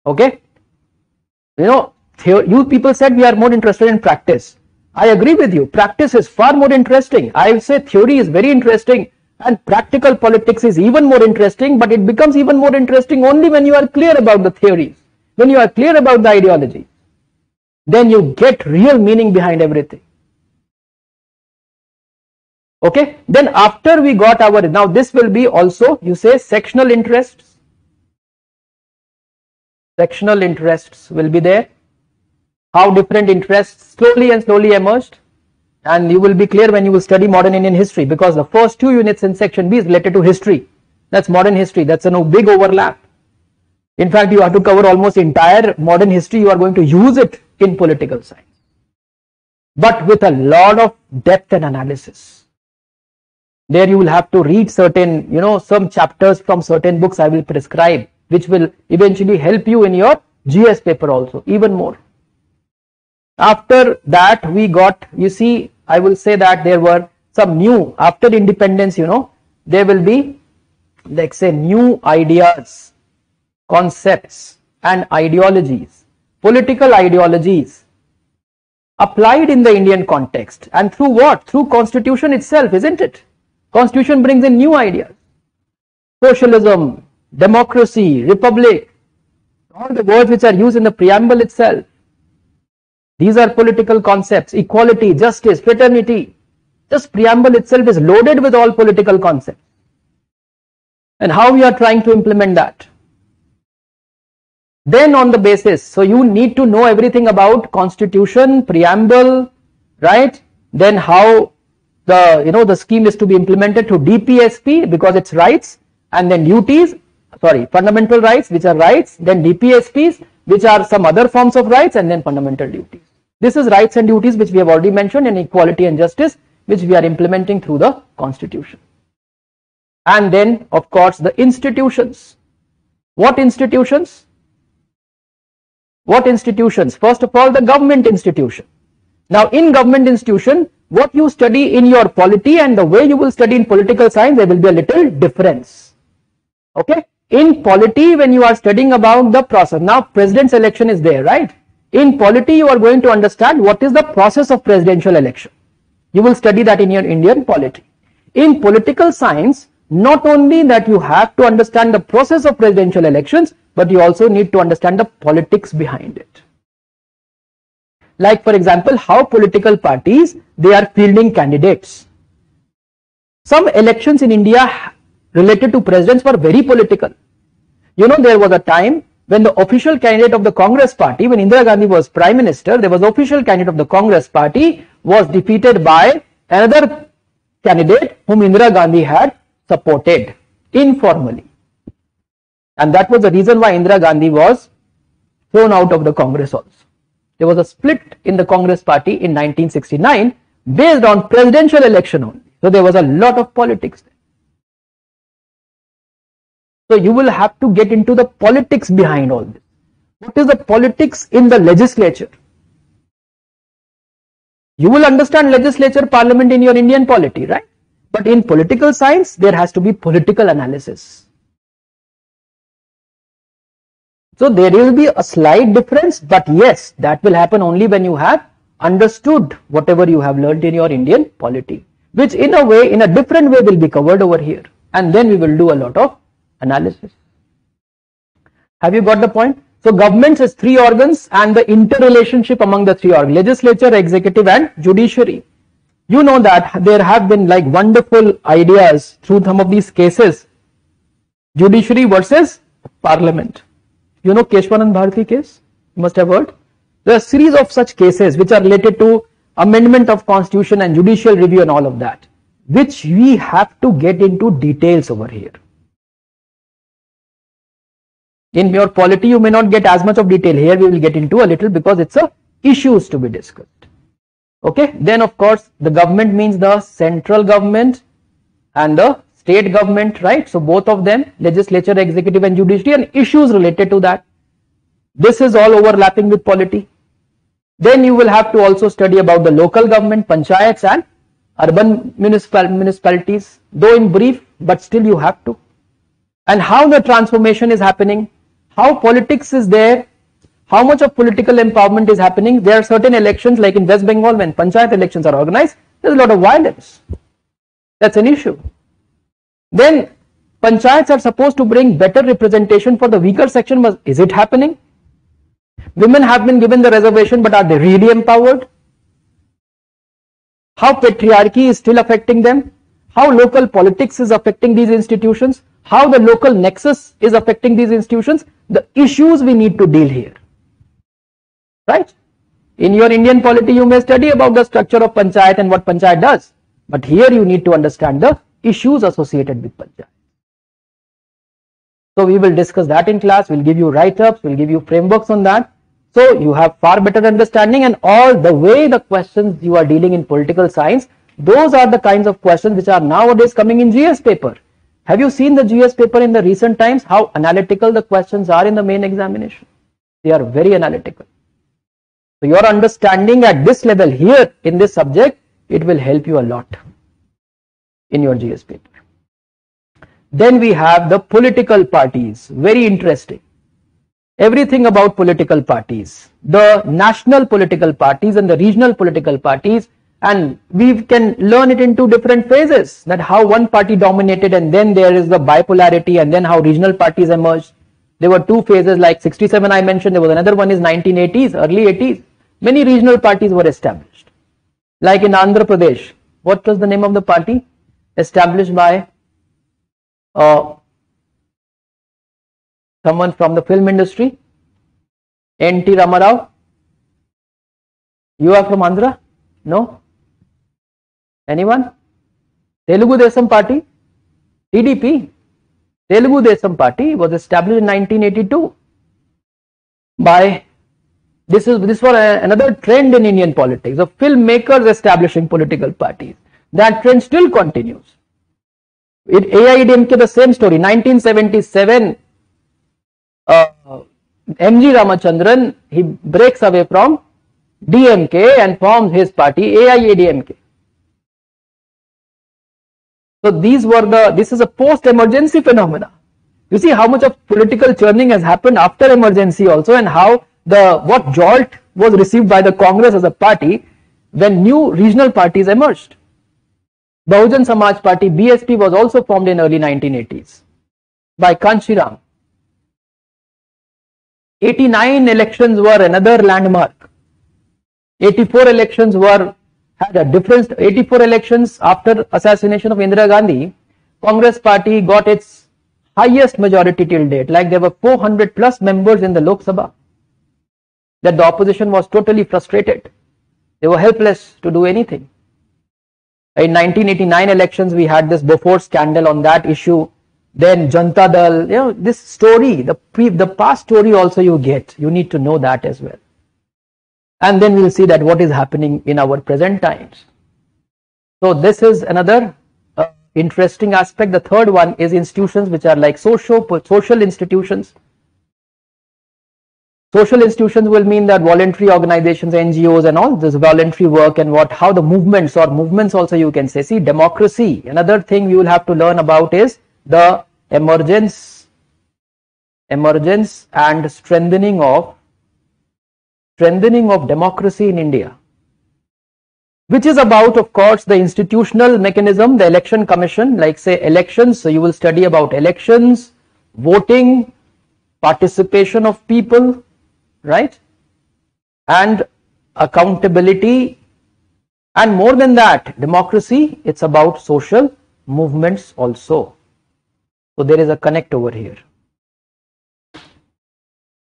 Okay? You people said we are more interested in practice. I agree with you. Practice is far more interesting. I say theory is very interesting, and practical politics is even more interesting, but it becomes even more interesting only when you are clear about the theories, when you are clear about the ideology. then you get real meaning behind everything. Okay, then after we got our, now this will be also, you say, sectional interests. Sectional interests will be there. How different interests slowly and slowly emerged. And you will be clear when you will study modern Indian history, because the first 2 units in section B is related to history. That's modern history. That's a big overlap. In fact, you have to cover almost entire modern history. You are going to use it in political science, but with a lot of depth and analysis. There you will have to read certain, some chapters from certain books I will prescribe, which will eventually help you in your GS paper also, even more. After that we got, you see, I will say that there were some new, after independence, there will be, like say, new ideas, concepts and ideologies, political ideologies applied in the Indian context. And through what? Through constitution itself, isn't it? Constitution brings in new ideas. Socialism, democracy, republic, all the words which are used in the preamble itself. These are political concepts. Equality, justice, fraternity. Just preamble itself is loaded with all political concepts. And how we are trying to implement that. Then on the basis, so you need to know everything about constitution, preamble, right? Then how the scheme is to be implemented through DPSP, because it's rights, and then duties, fundamental rights, which are rights, then DPSPs, which are some other forms of rights, and then fundamental duties. This is rights and duties, which we have already mentioned, and equality and justice, which we are implementing through the constitution. And then, of course, the institutions. What institutions? What institutions? First of all, the government institution. Now, in government institution, what you study in your polity and the way you will study in political science, there will be a little difference. Okay? In polity, when you are studying about the process, now president's election is there, right? In polity, you are going to understand what is the process of presidential election. You will study that in your Indian polity. In political science, not only that you have to understand the process of presidential elections, but you also need to understand the politics behind it. Like, for example, how political parties, they are fielding candidates. Some elections in India related to presidents were very political. There was a time when the official candidate of the Congress party, when Indira Gandhi was prime minister, there was official candidate of the Congress party was defeated by another candidate whom Indira Gandhi had supported informally. And that was the reason why Indira Gandhi was thrown out of the Congress also. There was a split in the Congress party in 1969 based on presidential election only. So there was a lot of politics there. So you will have to get into the politics behind all this. What is the politics in the legislature? You will understand legislature, parliament in your Indian polity, right? But in political science, there has to be political analysis. So there will be a slight difference, but yes, that will happen only when you have understood whatever you have learned in your Indian polity, which in a way, in a different way, will be covered over here. And then we will do a lot of analysis. Have you got the point? So government has 3 organs and the interrelationship among the 3 organs: legislature, executive and judiciary. You know that there have been like wonderful ideas through some of these cases. Judiciary versus parliament. You know Keshwanand Bharati case? You must have heard. There are a series of such cases which are related to amendment of constitution and judicial review and all of that, which we have to get into details over here. In your polity, you may not get as much of detail. Here we will get into a little because it's a issues to be discussed. Okay. Then of course the government means the central government and the state government, right? So both of them, legislature, executive and judiciary, and issues related to that. This is all overlapping with polity. Then you will have to also study about the local government, panchayats and urban municipalities, though in brief, but still you have to. And how the transformation is happening, how politics is there, how much of political empowerment is happening. There are certain elections like in West Bengal, when panchayat elections are organized, there's a lot of violence. That's an issue. Then panchayats are supposed to bring better representation for the weaker section, but is it happening? Women have been given the reservation, but are they really empowered? How patriarchy is still affecting them? How local politics is affecting these institutions? How the local nexus is affecting these institutions? The issues we need to deal here. Right? In your Indian polity, you may study about the structure of panchayat and what panchayat does. But here you need to understand the issues associated with panchayat. So we will discuss that in class. We'll give you write-ups. We'll give you frameworks on that. So you have far better understanding, and all the way the questions you are dealing in political science, those are the kinds of questions which are nowadays coming in GS paper. Have you seen the GS paper in the recent times? How analytical the questions are in the main examination? They are very analytical. So your understanding at this level here in this subject, it will help you a lot in your GS paper. Then we have the political parties. Very interesting. Everything about political parties, the national political parties and the regional political parties, and we can learn it into different phases, that how one party dominated and then there is the bipolarity, and then how regional parties emerged. There were two phases, like 67 I mentioned, there was another one is 1980s, early 80s. Many regional parties were established. Like in Andhra Pradesh, what was the name of the party? Established by someone from the film industry, N.T. Ramarao. You are from Andhra? No? Anyone? Telugu Desam Party? TDP? Telugu Desam Party was established in 1982 by, this was another trend in Indian politics, of filmmakers establishing political parties. That trend still continues. In AIADMK, the same story. 1977, M.G. Ramachandran, he breaks away from DMK and forms his party, AIADMK. So this is a post-emergency phenomena. You see how much of political churning has happened after emergency also, and how what jolt was received by the Congress as a party when new regional parties emerged. Bahujan Samaj Party, BSP, was also formed in early 1980s by Kanshiram. 89 elections were another landmark. 84 elections had a difference. 84 elections after assassination of Indira Gandhi, Congress Party got its highest majority till date. Like there were 400 plus members in the Lok Sabha. That the opposition was totally frustrated. They were helpless to do anything. In 1989 elections, we had this Bofors scandal on that issue. Then Janta Dal, this story, the past story also you get. You need to know that as well. And then we'll see that what is happening in our present times. So this is another interesting aspect. The third one is institutions which are like social institutions. Social institutions will mean that voluntary organizations, NGOs and all this voluntary work, and how the movements also you can say. See, democracy, another thing we will have to learn about is the emergence and strengthening of democracy in India, which is about, of course, the institutional mechanism, the election commission, like say elections. So you will study about elections, voting, participation of people, right, and accountability, and more than that, democracy, it's about social movements also. So there is a connect over here.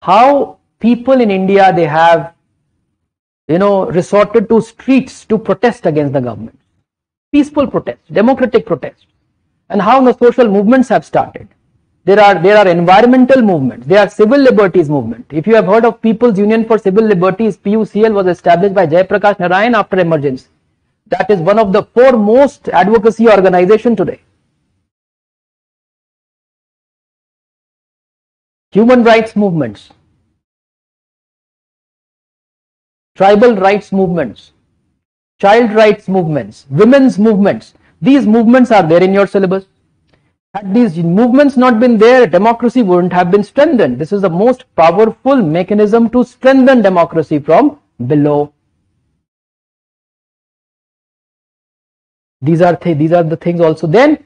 How people in India, they have resorted to streets to protest against the government, peaceful protest, democratic protest, and how the social movements have started. There are environmental movements, there are civil liberties movement. If you have heard of People's Union for Civil Liberties, PUCL was established by Jayaprakash Narayan after emergency. That is one of the foremost advocacy organization today. Human rights movements, tribal rights movements, child rights movements, women's movements. These movements are there in your syllabus. Had these movements not been there, democracy wouldn't have been strengthened. This is the most powerful mechanism to strengthen democracy from below. These are the things also. Then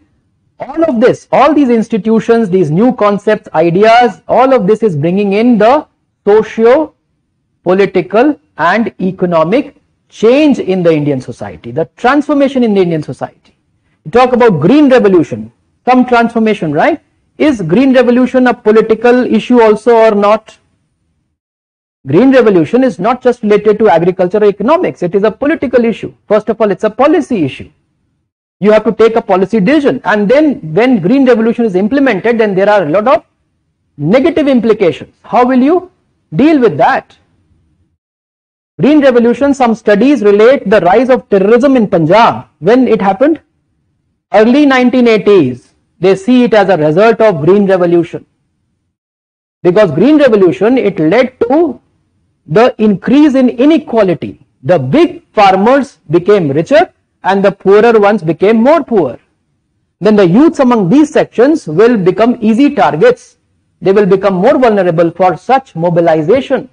all of this, all these institutions, these new concepts, ideas, all of this is bringing in the political and economic change in the Indian society, the transformation in the Indian society. You talk about green revolution, some transformation, right? Is green revolution a political issue also or not? Green revolution is not just related to agriculture or economics, it is a political issue. First of all, it's a policy issue. You have to take a policy decision, and then when green revolution is implemented, then there are a lot of negative implications. How will you deal with that? Green revolution, some studies relate the rise of terrorism in Punjab. When it happened? Early 1980s. They see it as a result of green revolution. Because green revolution, it led to the increase in inequality. The big farmers became richer and the poorer ones became more poor. Then the youths among these sections will become easy targets. They will become more vulnerable for such mobilization,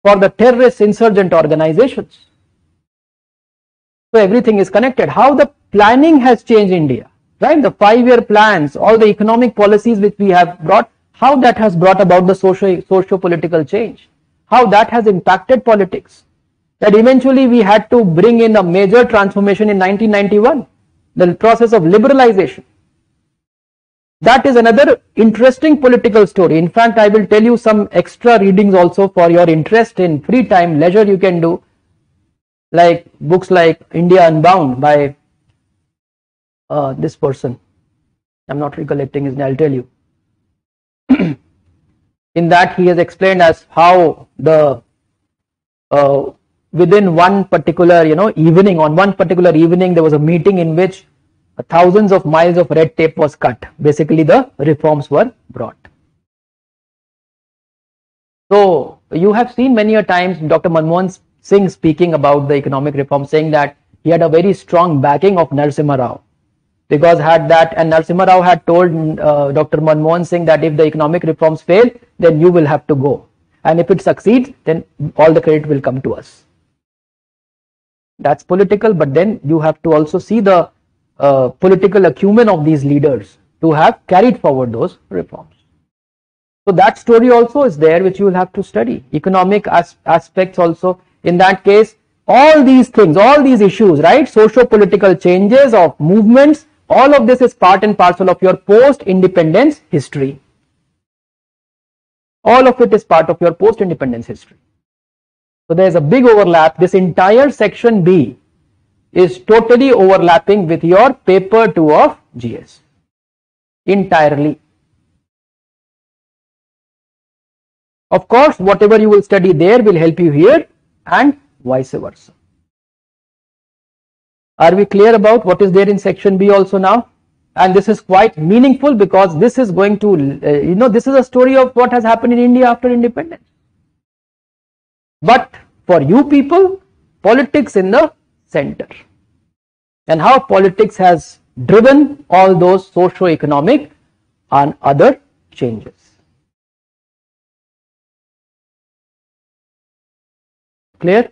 for the terrorist insurgent organizations. So everything is connected. How the planning has changed India, right? The 5-year plans, all the economic policies which we have brought, how that has brought about the socio-political change, how that has impacted politics. That eventually we had to bring in a major transformation in 1991, the process of liberalization. That is another interesting political story. In fact, I will tell you some extra readings also for your interest in free time, leisure you can do, like books like India Unbound by this person. I'm not recollecting his name, I'll tell you. In that he has explained as how the within one particular evening, on one particular evening there was a meeting in which thousands of miles of red tape was cut. Basically the reforms were brought. So you have seen many a times Dr. Manmohan Singh speaking about the economic reform, saying that he had a very strong backing of Narasimha Rao, because had that, and Narasimha Rao had told Dr. Manmohan Singh that if the economic reforms fail, then you will have to go, and if it succeeds, then all the credit will come to us. That's political, but then you have to also see the political acumen of these leaders to have carried forward those reforms. So that story also is there, which you will have to study. Economic aspects also. In that case, all these things, all these issues, right? Socio-political changes of movements, all of this is part and parcel of your post-independence history. All of it is part of your post-independence history. So there is a big overlap. This entire section B is totally overlapping with your paper 2 of GS. Entirely. Of course, whatever you will study there will help you here and vice versa. Are we clear about what is there in section B also now? And this is quite meaningful, because this is going to, this is a story of what has happened in India after independence. But for you people, politics in the center, and how politics has driven all those socio-economic and other changes. Clear?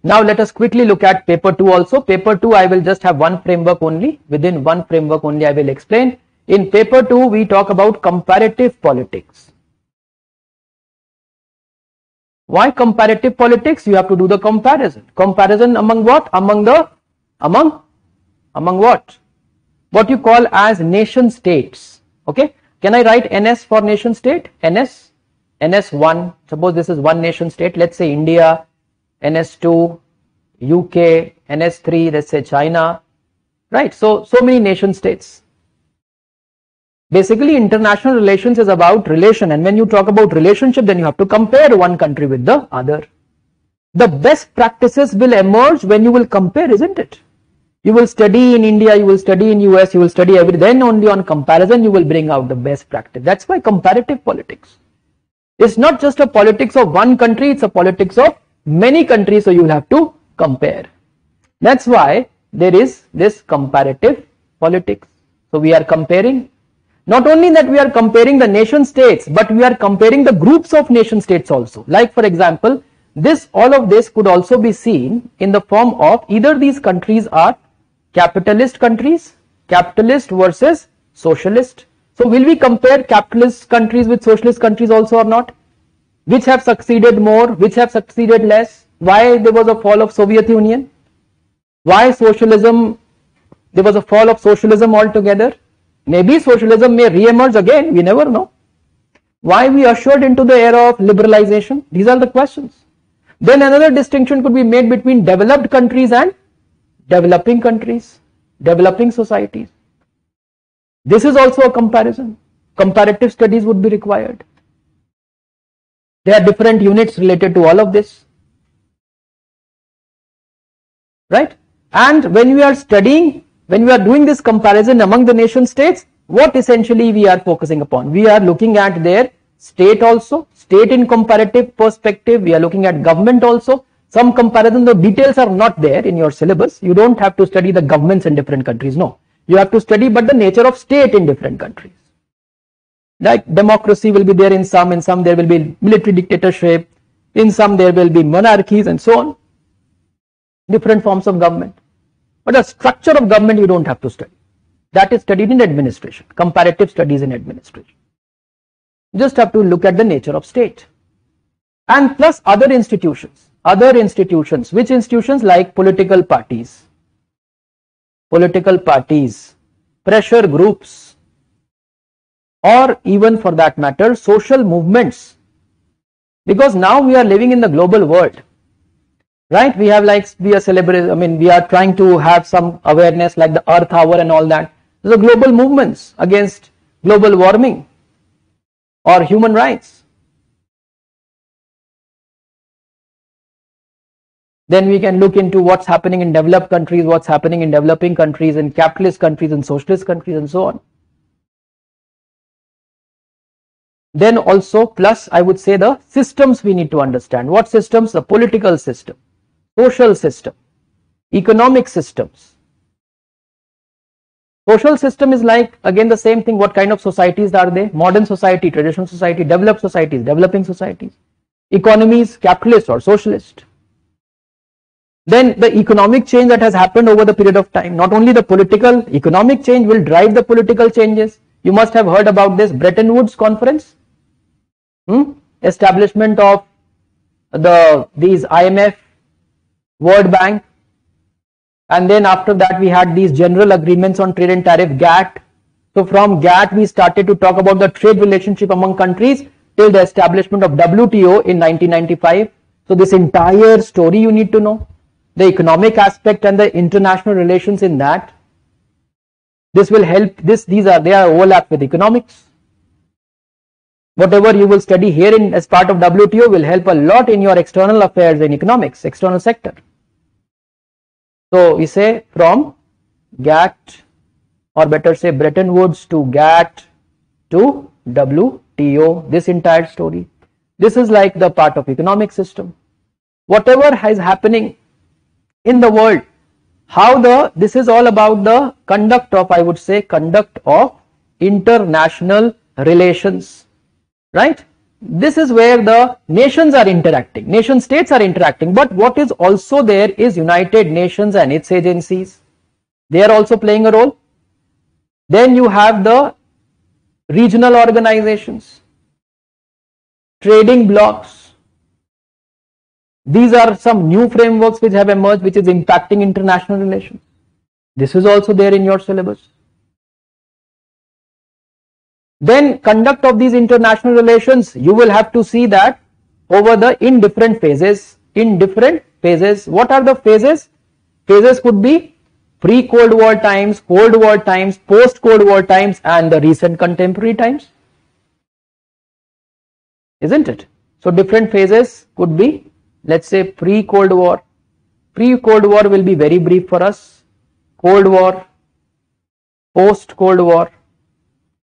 Now let us quickly look at paper 2 also. Paper 2, I will just have one framework only. Within one framework only I will explain. In paper 2 we talk about comparative politics. Why comparative politics? You have to do the comparison. Comparison among what? Among what? What you call as nation states. Okay. Can I write NS for nation state? NS1. Suppose this is one nation state. Let's say India. NS2, UK, NS3, let's say China, right? So many nation states. Basically, international relations is about relation, and when you talk about relationship, then you have to compare one country with the other. The best practices will emerge when you will compare, isn't it? You will study in India, you will study in US, you will study then only on comparison you will bring out the best practice. That's why comparative politics. It's not just a politics of one country, it's a politics of many countries, so you will have to compare. That's why there is this comparative politics. So we are comparing, not only that we are comparing the nation states, but we are comparing the groups of nation states also. Like for example, all of this could also be seen in the form of either these countries are capitalist countries, capitalist versus socialist. So will we compare capitalist countries with socialist countries also or not? Which have succeeded more, which have succeeded less? Why there was a fall of Soviet Union? Why socialism, there was a fall of socialism altogether? Maybe socialism may re-emerge again, we never know. Why we ushered into the era of liberalization? These are the questions. Then another distinction could be made between developed countries and developing countries, developing societies. This is also a comparison. Comparative studies would be required. There are different units related to all of this, right? And when we are studying, when we are doing this comparison among the nation states, what essentially we are focusing upon? We are looking at their state also, state in comparative perspective. We are looking at government also. Some comparison, the details are not there in your syllabus. You don't have to study the governments in different countries. No, you have to study but the nature of state in different countries. Like democracy will be there in some there will be military dictatorship, in some there will be monarchies and so on. Different forms of government. But the structure of government you don't have to study. That is studied in administration, comparative studies in administration. You just have to look at the nature of state. And plus other institutions. Which institutions? Like political parties, pressure groups, or even for that matter social movements, because now we are living in the global world, right? We have we are trying to have some awareness like the Earth Hour and all that. These are global movements against global warming or human rights. Then we can look into what's happening in developed countries, what's happening in developing countries, in capitalist countries, in socialist countries, and so on. Then also plus I would say the systems we need to understand. What systems? The political system, social system, economic systems. Social system is like again the same thing. What kind of societies are they? Modern society, traditional society, developed societies, developing societies. Economies, capitalist or socialist. Then the economic change that has happened over the period of time. Not only the political, economic change will drive the political changes. You must have heard about this Bretton Woods conference. Establishment of these IMF, World Bank, and then after that we had these general agreements on trade and tariff, GATT. So from GATT we started to talk about the trade relationship among countries till the establishment of WTO in 1995. So this entire story you need to know, the economic aspect and the international relations in that. This will help. They are overlapped with economics. Whatever you will study here as part of WTO will help a lot in your external affairs in economics, external sector. So we say from GATT, or better say Bretton Woods to GATT to WTO, this entire story. This is like the part of economic system. Whatever is happening in the world, this is all about the conduct of, I would say, conduct of international relations. Right? This is where the nations are interacting, nation states are interacting, but what is also there is United Nations and its agencies. They are also playing a role. Then you have the regional organizations, trading blocs. These are some new frameworks which have emerged, which is impacting international relations. This is also there in your syllabus. Then conduct of these international relations, you will have to see that in different phases. What are the phases? Phases could be pre-Cold War times, Cold War times, post-Cold War times, and the recent contemporary times. Isn't it? So different phases could be, let's say, pre-Cold War. Pre-Cold War will be very brief for us. Cold War, post-Cold War.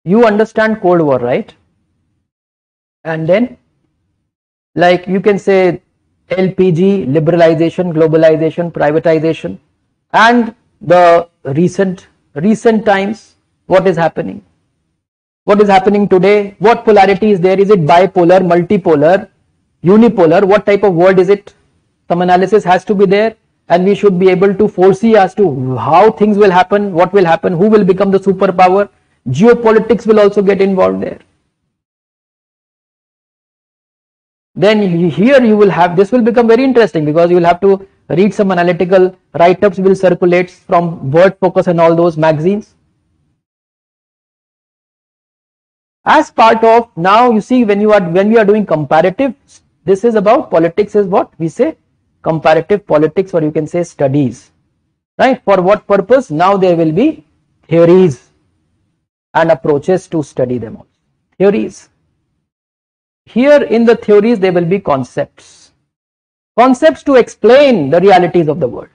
You understand Cold War, right? And then, like you can say LPG, liberalization, globalization, privatization, and the recent times, what is happening? What is happening today? What polarity is there? Is it bipolar, multipolar, unipolar? What type of world is it? Some analysis has to be there, and we should be able to foresee as to how things will happen, what will happen, who will become the superpower. Geopolitics will also get involved there. then here you will have, this will become very interesting because you will have to read some analytical write-ups will circulate from Word Focus and all those magazines. As part of, now you see, when we are doing comparative, this is about politics, is what we say comparative politics, or you can say studies, right? For what purpose? Now there will be theories and approaches to study them all. Theories. Here in the theories there will be concepts. Concepts to explain the realities of the world.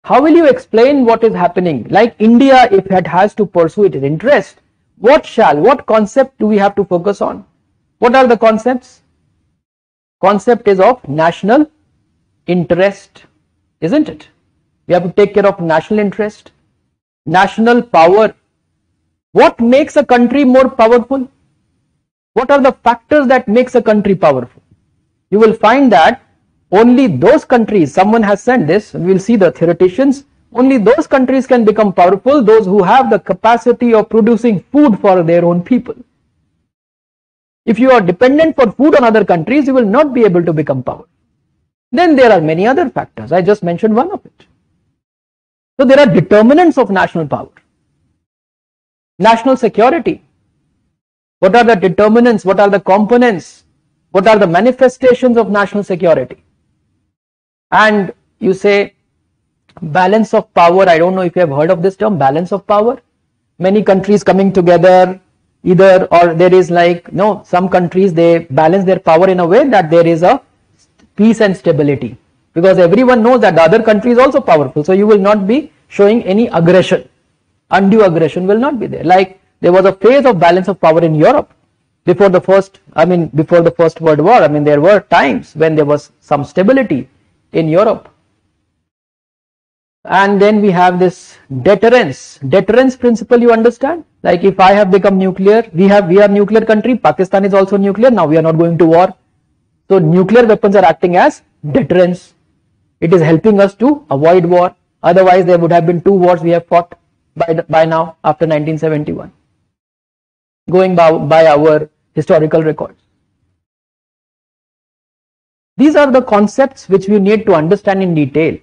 How will you explain what is happening? Like India, if it has to pursue its interest, what concept do we have to focus on? What are the concepts? Concept is of national interest, isn't it? We have to take care of national interest, national power. What makes a country more powerful? What are the factors that makes a country powerful? You will find that only those countries, someone has said this, we will see the theoreticians, only those countries can become powerful, those who have the capacity of producing food for their own people. If you are dependent for food on other countries, you will not be able to become powerful. Then there are many other factors. I just mentioned one of it. So there are determinants of national power. National security. What are the determinants? What are the components? What are the manifestations of national security? And you say balance of power. I don't know if you have heard of this term, balance of power. Many countries coming together, either, or there is like, no, some countries they balance their power in a way that there is a peace and stability, because everyone knows that the other country is also powerful, so you will not be showing any aggression. Undue aggression will not be there. Like there was a phase of balance of power in Europe before the First World War. I mean, there were times when there was some stability in Europe. And then we have this deterrence principle, you understand? Like if I have become nuclear, we are nuclear country, Pakistan is also nuclear, now we are not going to war. So nuclear weapons are acting as deterrence. It is helping us to avoid war. Otherwise there would have been 2 wars we have fought by now after 1971. Going by our historical records. These are the concepts which we need to understand in detail.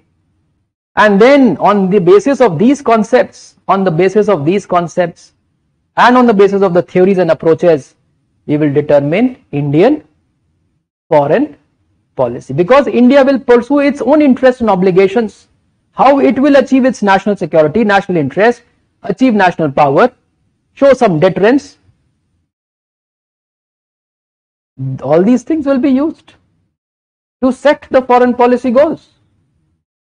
And then on the basis of these concepts, and on the basis of the theories and approaches, we will determine Indian foreign policy. Because India will pursue its own interests and obligations. How it will achieve its national security, national interest, achieve national power, show some deterrence. All these things will be used to set the foreign policy goals.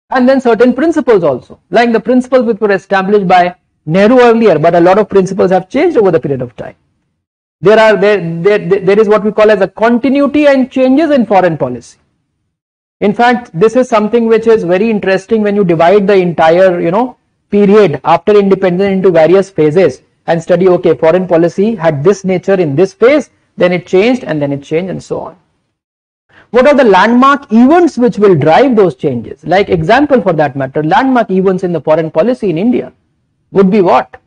And then certain principles also, like the principles which were established by Nehru earlier, but a lot of principles have changed over the period of time. There is what we call as a continuity and changes in foreign policy. In fact, this is something which is very interesting when you divide the entire, period after independence into various phases and study, okay, foreign policy had this nature in this phase, then it changed and so on. What are the landmark events which will drive those changes? Like example for that matter, landmark events in the foreign policy in India would be what?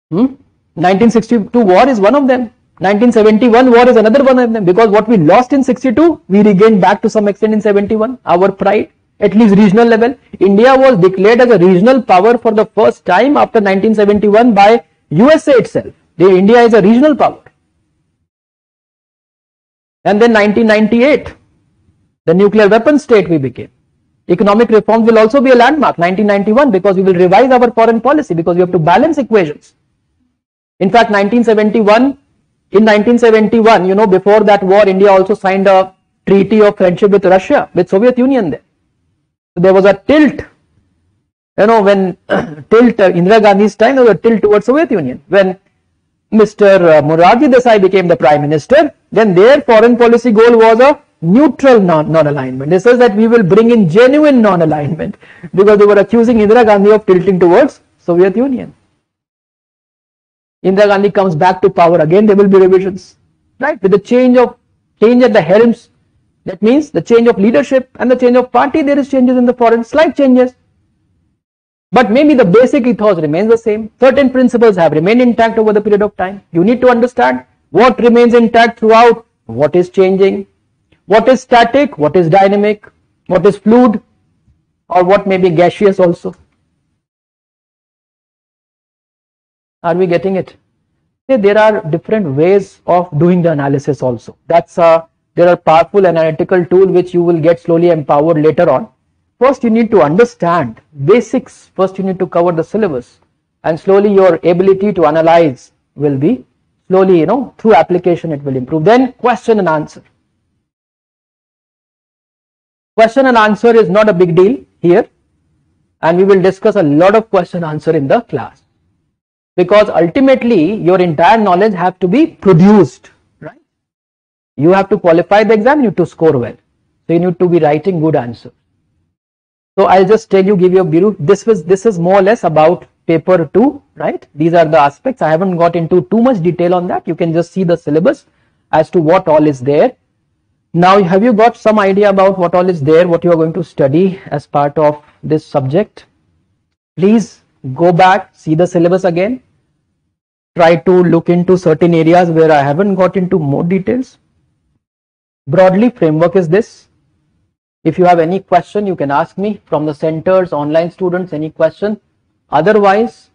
1962 war is one of them. 1971 war is another one of them, because what we lost in 62, we regained back to some extent in 71, our pride, at least regional level. India was declared as a regional power for the first time after 1971 by USA itself. India is a regional power. And then 1998, the nuclear weapons state we became. Economic reforms will also be a landmark. 1991, because we will revise our foreign policy, because we have to balance equations. In fact, 1971, before that war, India also signed a treaty of friendship with Russia, with Soviet Union there. So there was a tilt, when Indira Gandhi's time, there was a tilt towards Soviet Union. When Mr. Morarji Desai became the Prime Minister, then their foreign policy goal was a neutral non-alignment. They says that we will bring in genuine non-alignment, because they were accusing Indira Gandhi of tilting towards Soviet Union. Indira Gandhi comes back to power, again there will be revisions, right? With the change at the helms, that means the change of leadership and the change of party, there is changes in the foreign, slight changes. But maybe the basic ethos remains the same. Certain principles have remained intact over the period of time. You need to understand What remains intact throughout? What is changing? What is static? What is dynamic? What is fluid? Or what may be gaseous also? Are we getting it? There are different ways of doing the analysis also. There are powerful analytical tools which you will get slowly empowered later on. First you need to understand basics. First you need to cover the syllabus, and slowly your ability to analyze will be slowly, through application it will improve. Then question and answer. Question and answer is not a big deal here, and we will discuss a lot of question answer in the class, because ultimately your entire knowledge have to be produced, right? You have to qualify the exam, you need to score well, so you need to be writing good answers. So I'll just tell you, give you a brief. This is more or less about paper 2, right? These are the aspects. I haven't got into too much detail on that. You can just see the syllabus as to what all is there. Now, have you got some idea about what all is there, what you are going to study as part of this subject? Please go back, see the syllabus again. Try to look into certain areas where I haven't got into more details. Broadly, framework is this. If you have any question, you can ask me from the centers, online students, any question. Otherwise,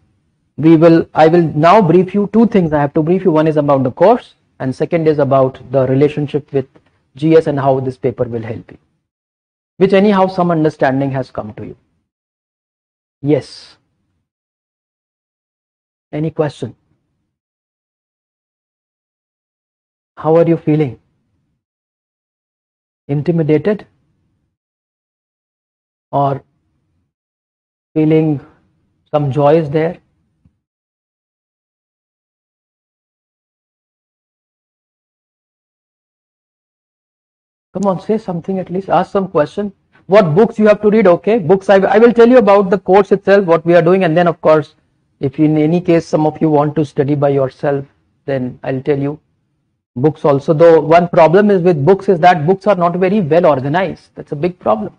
I will now brief you two things. I have to brief you. One is about the course, and second is about the relationship with GS and how this paper will help you, which anyhow some understanding has come to you. Yes. Any question? How are you feeling? Intimidated? Or feeling some joy is there? Come on, say something at least, ask some question. What books you have to read? Okay, books, I will tell you about the course itself, what we are doing, and then of course, if in any case some of you want to study by yourself, then I'll tell you books also. Though one problem is with books is that books are not very well organized. That's a big problem.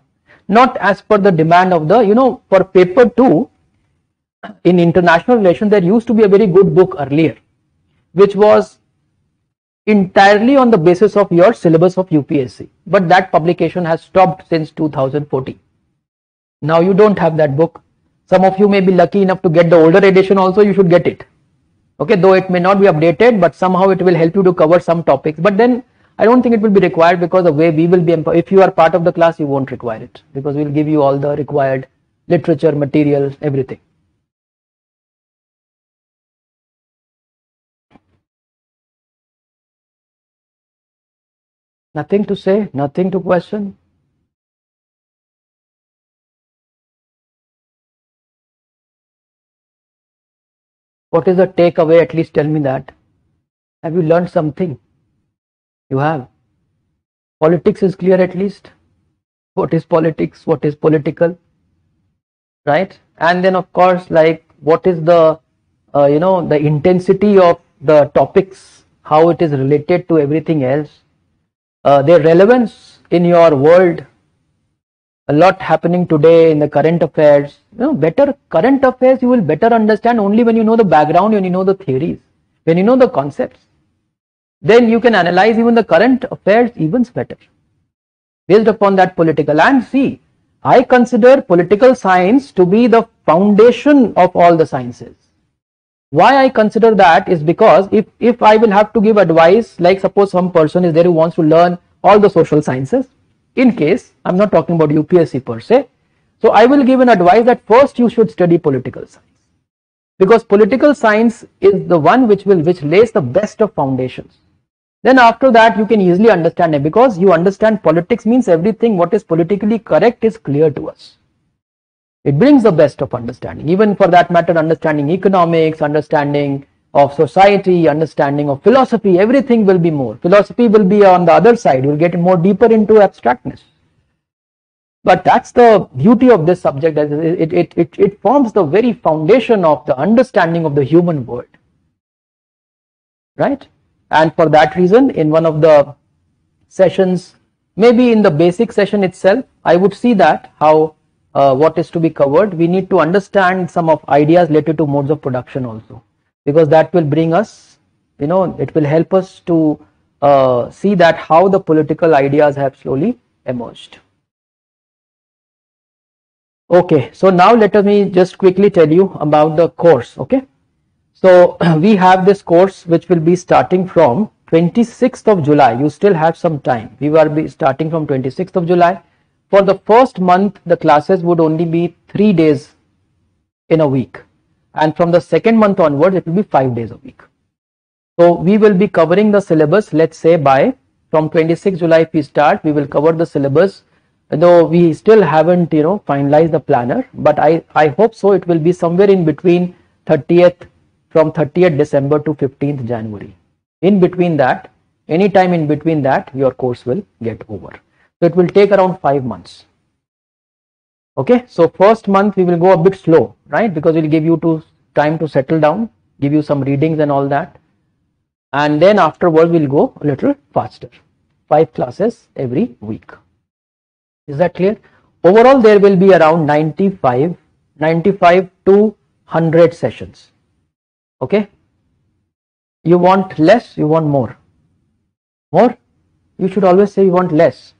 Not as per the demand of the, for paper 2 in international relations, there used to be a very good book earlier, which was entirely on the basis of your syllabus of UPSC, but that publication has stopped since 2014. Now you don't have that book. Some of you may be lucky enough to get the older edition also, you should get it. Okay, though it may not be updated, but somehow it will help you to cover some topics. But then I don't think it will be required, because the way we will be, if you are part of the class, you won't require it, because we will give you all the required literature, material, everything. Nothing to say, nothing to question. What is the takeaway? At least tell me that. Have you learned something? You have. Politics is clear at least. What is politics? What is political? Right? And then of course, like, what is the, the intensity of the topics, how it is related to everything else. Their relevance in your world. A lot happening today in the current affairs. Better current affairs you will better understand only when you know the background, when you know the theories, when you know the concepts. Then you can analyze even the current affairs even better, based upon that political. And see, I consider political science to be the foundation of all the sciences. Why I consider that is because if I will have to give advice, like suppose some person is there who wants to learn all the social sciences, in case, I'm not talking about UPSC per se, so I will give an advice that first you should study political science, because political science is the one which lays the best of foundations. Then after that you can easily understand it, because you understand politics means everything what is politically correct is clear to us. It brings the best of understanding, even for that matter understanding economics, understanding of society, understanding of philosophy, everything will be more. Philosophy will be on the other side, you will get more deeper into abstractness. But that's the beauty of this subject, it forms the very foundation of the understanding of the human world. Right? And for that reason, in one of the sessions, maybe in the basic session itself, I would see that how what is to be covered. We need to understand some of ideas related to modes of production also, because that will bring us it will help us to see that how the political ideas have slowly emerged. Okay, so now let me just quickly tell you about the course. Okay, so we have this course which will be starting from 26th of July. You still have some time. We will be starting from 26th of July. For the first month, the classes would only be 3 days in a week, and from the second month onwards, it will be 5 days a week. So we will be covering the syllabus. Let's say by from 26th July, if we start, we will cover the syllabus. Though we still haven't finalized the planner, but I hope so it will be somewhere in between 30th December to 15th January. In between that, any time in between that, your course will get over. So it will take around 5 months. Okay, so first month we will go a bit slow, right, because we'll give you time to settle down, give you some readings and all that, and then afterwards we'll go a little faster. 5 classes every week. Is that clear? Overall, there will be around 95 to 100 sessions. Okay. You want less, you want more? More? You should always say you want less,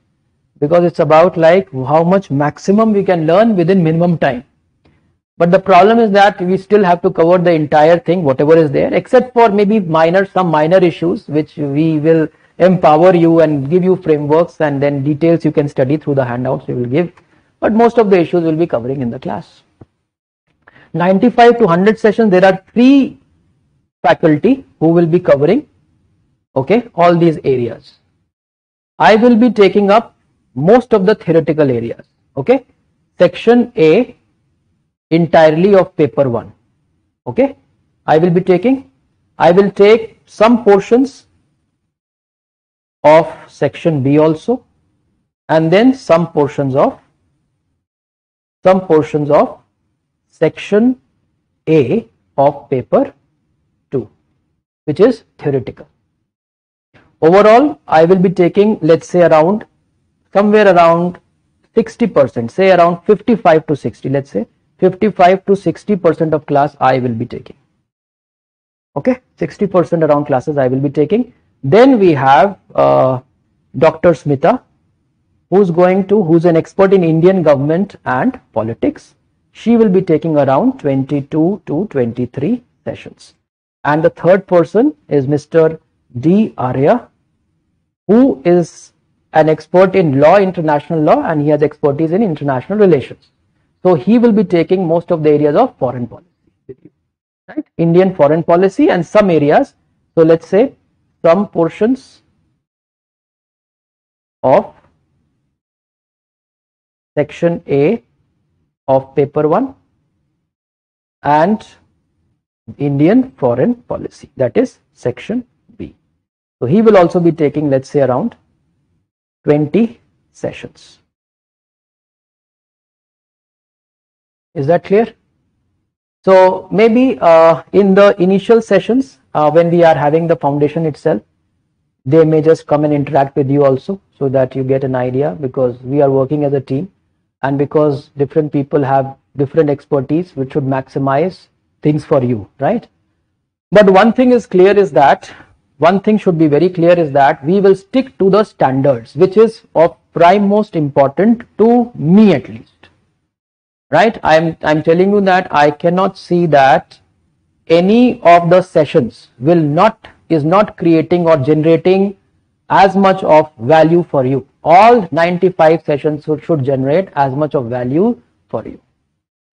because it's about like how much maximum we can learn within minimum time. But the problem is that we still have to cover the entire thing, whatever is there, except for maybe some minor issues which we will empower you and give you frameworks, and then details you can study through the handouts we will give, but most of the issues will be covering in the class. 95 to 100 sessions, there are 3 faculty who will be covering, okay, all these areas. I will be taking up most of the theoretical areas. Okay, section A entirely of paper 1. Okay, I will take some portions of section B also, and then some portions of section A of paper 2, which is theoretical. Overall, I will be taking, let's say, somewhere around 60%, say around 55 to 60, let's say 55 to 60% of class I will be taking. Okay, 60% around classes I will be taking. Then we have Dr. Smita, who's an expert in Indian government and politics. She will be taking around 22 to 23 sessions. And the third person is Mr. D. Arya, who is an expert in international law, and he has expertise in international relations. So he will be taking most of the areas of foreign policy with you, right? Indian foreign policy and some areas. So let's say some portions of section A of paper 1 and Indian foreign policy, that is section B. So he will also be taking, let's say, around 20 sessions. Is that clear? So maybe in the initial sessions, when we are having the foundation itself, they may just come and interact with you also, so that you get an idea, because we are working as a team, and because different people have different expertise, which should maximize things for you, right? But one thing is clear is that, one thing should be very clear is that we will stick to the standards, which is of prime most important to me at least. Right, I'm telling you that I cannot see that any of the sessions is not creating or generating as much of value for you. All 95 sessions should generate as much of value for you.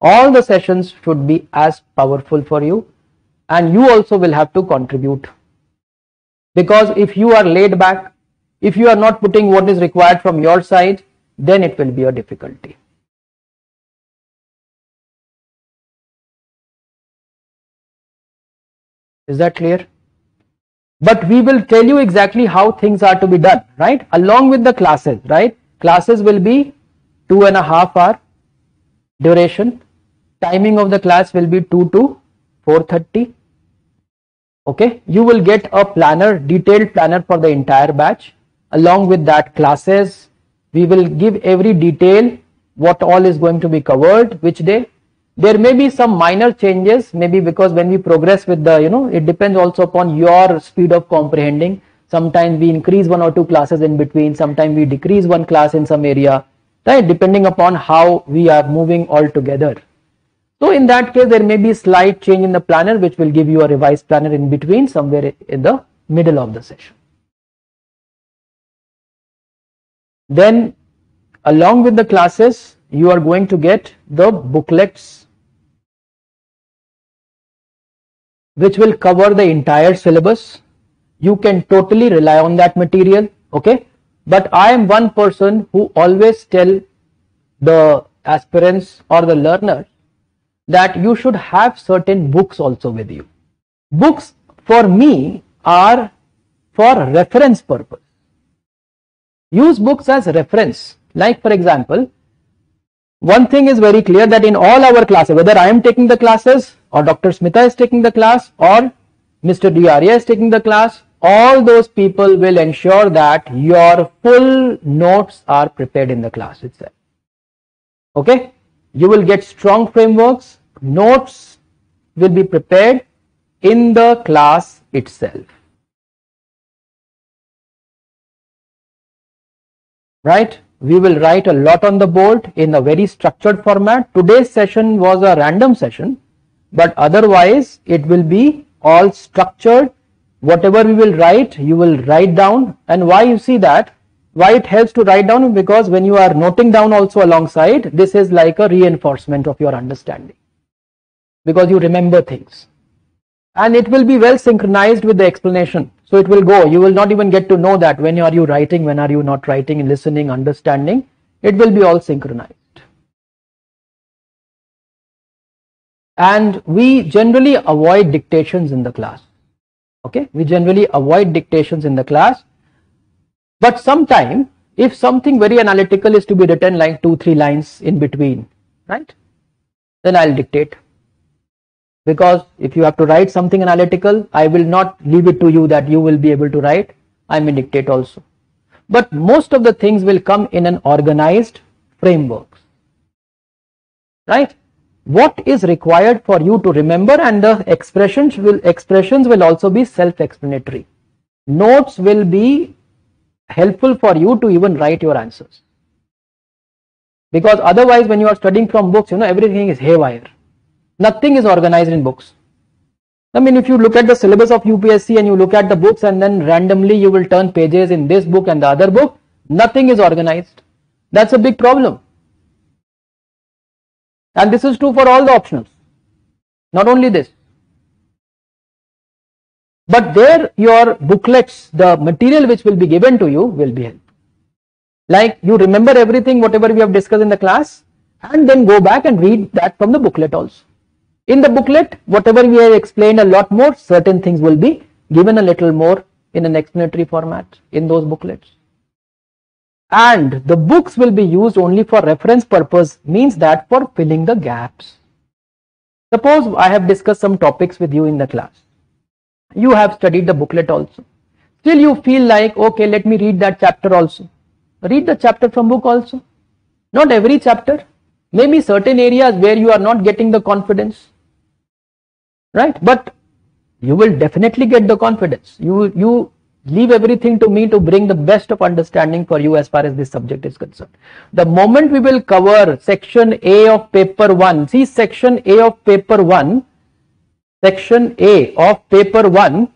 All the sessions should be as powerful for you, and you also will have to contribute. Because if you are laid back, if you are not putting what is required from your side, then it will be a difficulty. Is that clear? But we will tell you exactly how things are to be done, right? Along with the classes, right? Classes will be 2.5 hour duration. Timing of the class will be 2 to 4:30. Okay, you will get a planner, detailed planner for the entire batch. Along with that, classes, we will give every detail, what all is going to be covered, which day. There may be some minor changes, maybe because when we progress with the, it depends also upon your speed of comprehending. Sometimes we increase 1 or 2 classes in between, sometimes we decrease 1 class in some area, right, depending upon how we are moving all together. So in that case, there may be slight change in the planner, which will give you a revised planner in between, somewhere in the middle of the session. Then along with the classes, you are going to get the booklets which will cover the entire syllabus. You can totally rely on that material, okay? But I am one person who always tell the aspirants or the learners that you should have certain books also with you. Books for me are for reference purpose. Use books as reference. Like for example, one thing is very clear, that in all our classes, whether I am taking the classes or Dr. Smita is taking the class or Mr. Diaria is taking the class, all those people will ensure that your full notes are prepared in the class itself. Okay? You will get strong frameworks, notes will be prepared in the class itself. Right? We will write a lot on the board in a very structured format. Today's session was a random session, but otherwise it will be all structured. Whatever we will write, you will write down. And why you see that? Why it helps to write down? Because when you are noting down also alongside, this is like a reinforcement of your understanding, because you remember things. And it will be well synchronized with the explanation. So it will go. You will not even get to know that when are you writing, when are you not writing, listening, understanding. It will be all synchronized. And we generally avoid dictations in the class. Okay, we generally avoid dictations in the class. But sometime, if something very analytical is to be written like 2-3 lines in between, right, then I'll dictate. Because if you have to write something analytical, I will not leave it to you that you will be able to write. I may dictate also. But most of the things will come in an organized framework. Right? What is required for you to remember, and the expressions will also be self-explanatory. Notes will be helpful for you to even write your answers. Because otherwise when you are studying from books, everything is haywire. Nothing is organized in books. I mean, if you look at the syllabus of UPSC and you look at the books and then randomly you will turn pages in this book and the other book, nothing is organized. That's a big problem. And this is true for all the optionals, not only this. But there your booklets, the material which will be given to you will be helpful. Like you remember everything, whatever we have discussed in the class, and then go back and read that from the booklet also. In the booklet, whatever we have explained a lot more, certain things will be given a little more in an explanatory format in those booklets. And the books will be used only for reference purpose, means that for filling the gaps. Suppose I have discussed some topics with you in the class. You have studied the booklet also. Still you feel like, okay, let me read that chapter also. Read the chapter from book also. Not every chapter. Maybe certain areas where you are not getting the confidence. Right? But you will definitely get the confidence. You leave everything to me to bring the best of understanding for you as far as this subject is concerned. The moment we will cover section A of paper 1, see section A of paper 1, section A of paper 1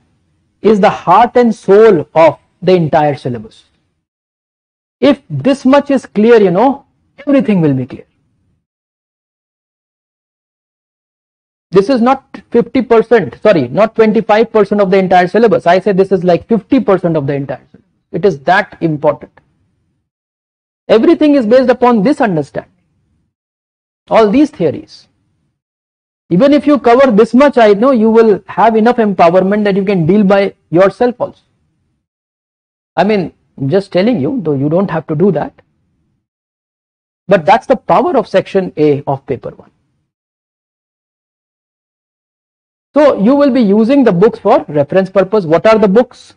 is the heart and soul of the entire syllabus. If this much is clear, everything will be clear. This is not 50%, sorry, not 25% of the entire syllabus. I say this is like 50% of the entire syllabus. It is that important. Everything is based upon this understanding. All these theories. Even if you cover this much, I know you will have enough empowerment that you can deal by yourself also. I mean, I'm just telling you, though you don't have to do that. But that's the power of section A of paper 1. So you will be using the books for reference purpose. What are the books?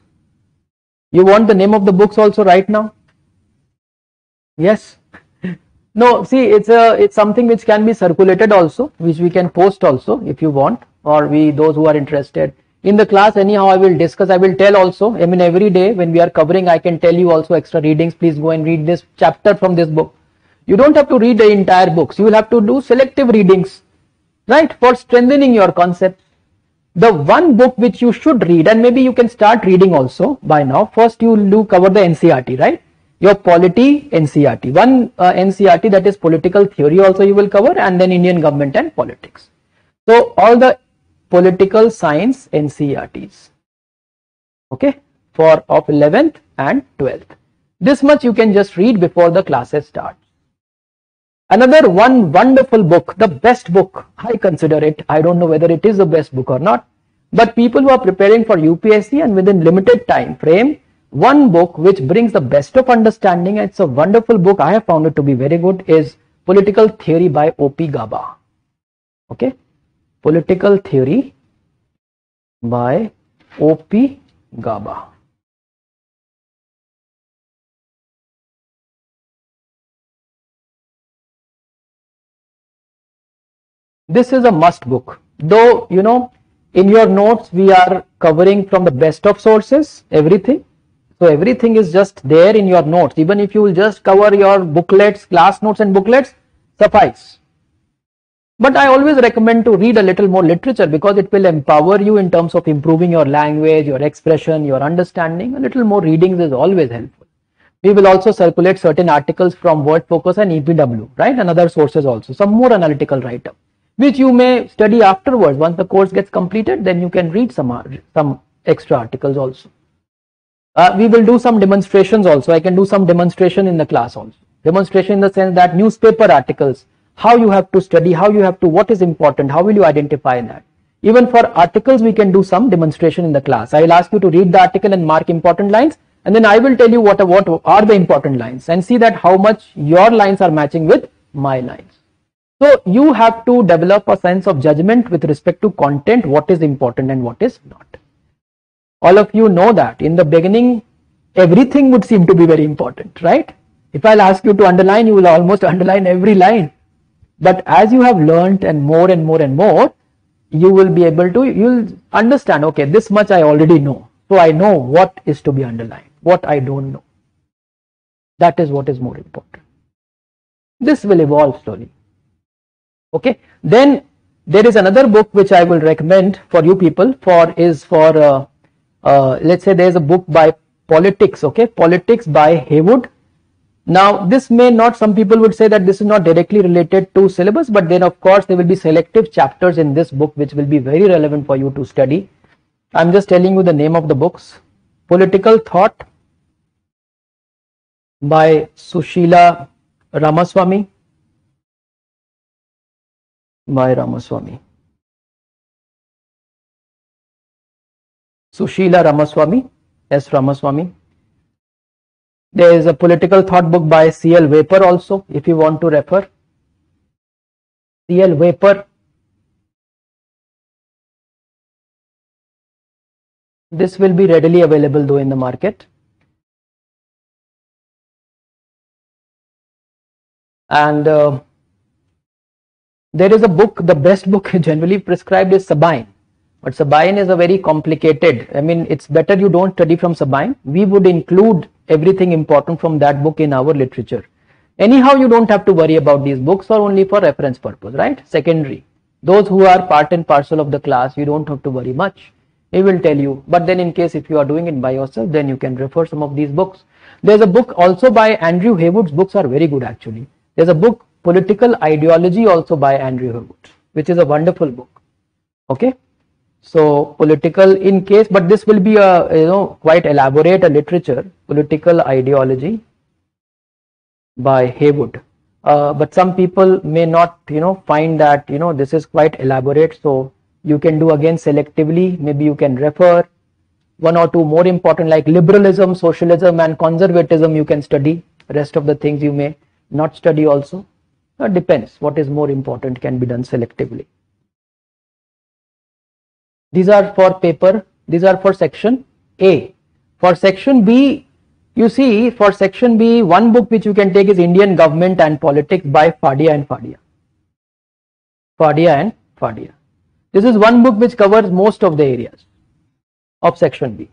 You want the name of the books also right now? Yes. No, see, it's something which can be circulated also, which we can post also if you want, or those who are interested. In the class, anyhow, I will discuss, I will tell also, I mean, every day when we are covering, I can tell you also extra readings, please go and read this chapter from this book. You don't have to read the entire books, you will have to do selective readings, right, for strengthening your concepts. The one book which you should read, and maybe you can start reading also by now, first you do cover the NCERT, right? Your polity NCERT, one NCERT, that is political theory also you will cover, and then Indian government and politics. So all the political science NCERTs, okay, for of 11th and 12th. This much you can just read before the classes start. Another one wonderful book, the best book, I consider it, I don't know whether it is the best book or not, but people who are preparing for UPSC and within limited time frame, one book which brings the best of understanding, it's a wonderful book, I have found it to be very good, is Political Theory by O.P. Gaba. Okay, Political Theory by O.P. Gaba. This is a must book, though you know in your notes we are covering from the best of sources, everything. So everything is just there in your notes. Even if you will just cover your booklets, class notes and booklets, suffice. But I always recommend to read a little more literature because it will empower you in terms of improving your language, your expression, your understanding. A little more readings is always helpful. We will also circulate certain articles from Word Focus and EPW, right, and other sources also, some more analytical write-up, which you may study afterwards. Once the course gets completed, then you can read some extra articles also. We will do some demonstrations also. I can do some demonstration in the class also. Demonstration in the sense that newspaper articles, how you have to study, how you have to, what is important, how will you identify that. Even for articles, we can do some demonstration in the class. I will ask you to read the article and mark important lines, and then I will tell you what are the important lines and see that how much your lines are matching with my lines. So you have to develop a sense of judgment with respect to content, what is important and what is not. All of you know that in the beginning, everything would seem to be very important, right? If I'll ask you to underline, you will almost underline every line. But as you have learned and more and more and more, you will be able to, you'll understand, okay, this much I already know. So I know what is to be underlined, what I don't know. That is what is more important. This will evolve slowly. Okay, then there is another book which I will recommend for you people let's say there is a book by Politics, okay, Politics by Haywood. Now this may not, some people would say that this is not directly related to syllabus, but then of course there will be selective chapters in this book which will be very relevant for you to study. I'm just telling you the name of the books. Political Thought by Sushila Ramaswamy. Sushila Ramaswamy, S. Ramaswamy. There is a Political Thought book by C.L. Vapor also, if you want to refer. C.L. Vapor. This will be readily available though in the market. And there is a book, the best book generally prescribed is Sabine. But Sabine is a very complicated, I mean, it's better you don't study from Sabine. We would include everything important from that book in our literature. Anyhow, you don't have to worry about these books, or only for reference purpose, right? Secondary. Those who are part and parcel of the class, you don't have to worry much. We will tell you. But then in case if you are doing it by yourself, then you can refer some of these books. There's a book also by Andrew Haywood's books are very good actually. There's a book, Political Ideology, also by Andrew Haywood, which is a wonderful book. Okay. So political in case, but this will be a quite elaborate literature. Political Ideology by Haywood. But some people may not find that this is quite elaborate. So you can do again selectively. Maybe you can refer one or two more important like liberalism, socialism, and conservatism. You can study. Rest of the things you may not study also. It depends. What is more important can be done selectively. These are for paper, these are for section A. For section B, You see, for section B, one book which you can take is Indian Government and Politics by Fadia and Fadia. Fadia and Fadia. This is one book which covers most of the areas of section B.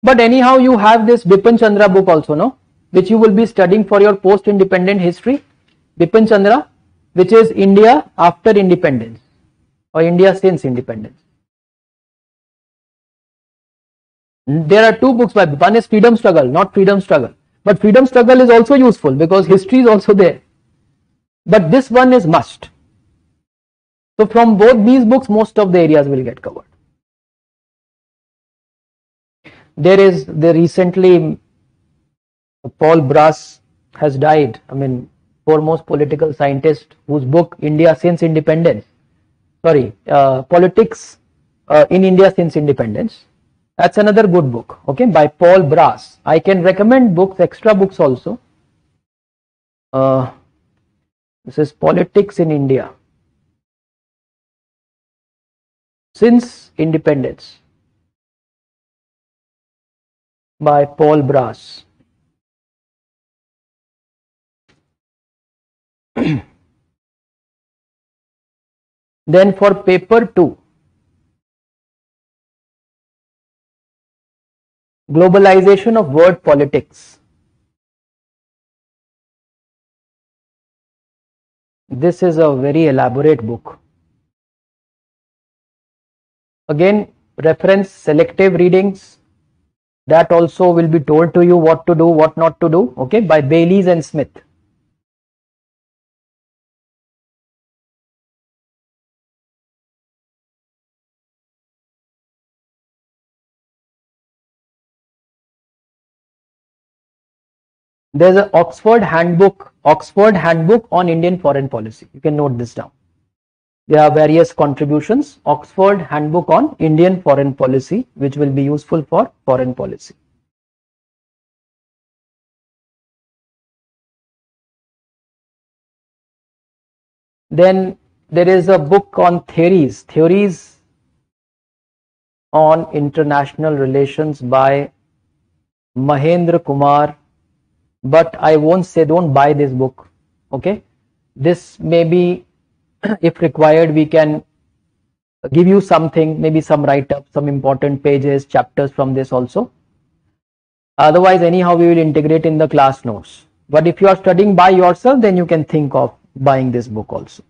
But anyhow, you have this Bipin Chandra book also, no? Which you will be studying for your post-independent history. Bipin Chandra, which is India after independence or India since independence. There are two books by Bipin. One is Freedom Struggle, not Freedom Struggle. But Freedom Struggle is also useful because history is also there. But this one is must. So from both these books, most of the areas will get covered. There is the recently Paul Brass has died. I mean, foremost political scientist whose book India since independence. Politics in India since independence. That's another good book, okay, by Paul Brass. I can recommend books, extra books also. This is Politics in India since independence by Paul Brass. Then for paper 2, Globalization of Word Politics. This is a very elaborate book. Again, reference selective readings. That also will be told to you what to do, what not to do, okay, by Bayliss and Smith. There's an Oxford Handbook on Indian Foreign Policy. You can note this down. There are various contributions. Oxford Handbook on Indian Foreign Policy, which will be useful for foreign policy. Then there is a book on theories on international relations by Mahendra Kumar. But I won't say don't buy this book, okay. This may be, if required, we can give you something, maybe some write-up, some important pages, chapters from this also. Otherwise, anyhow, we will integrate in the class notes. But if you are studying by yourself, then you can think of buying this book also.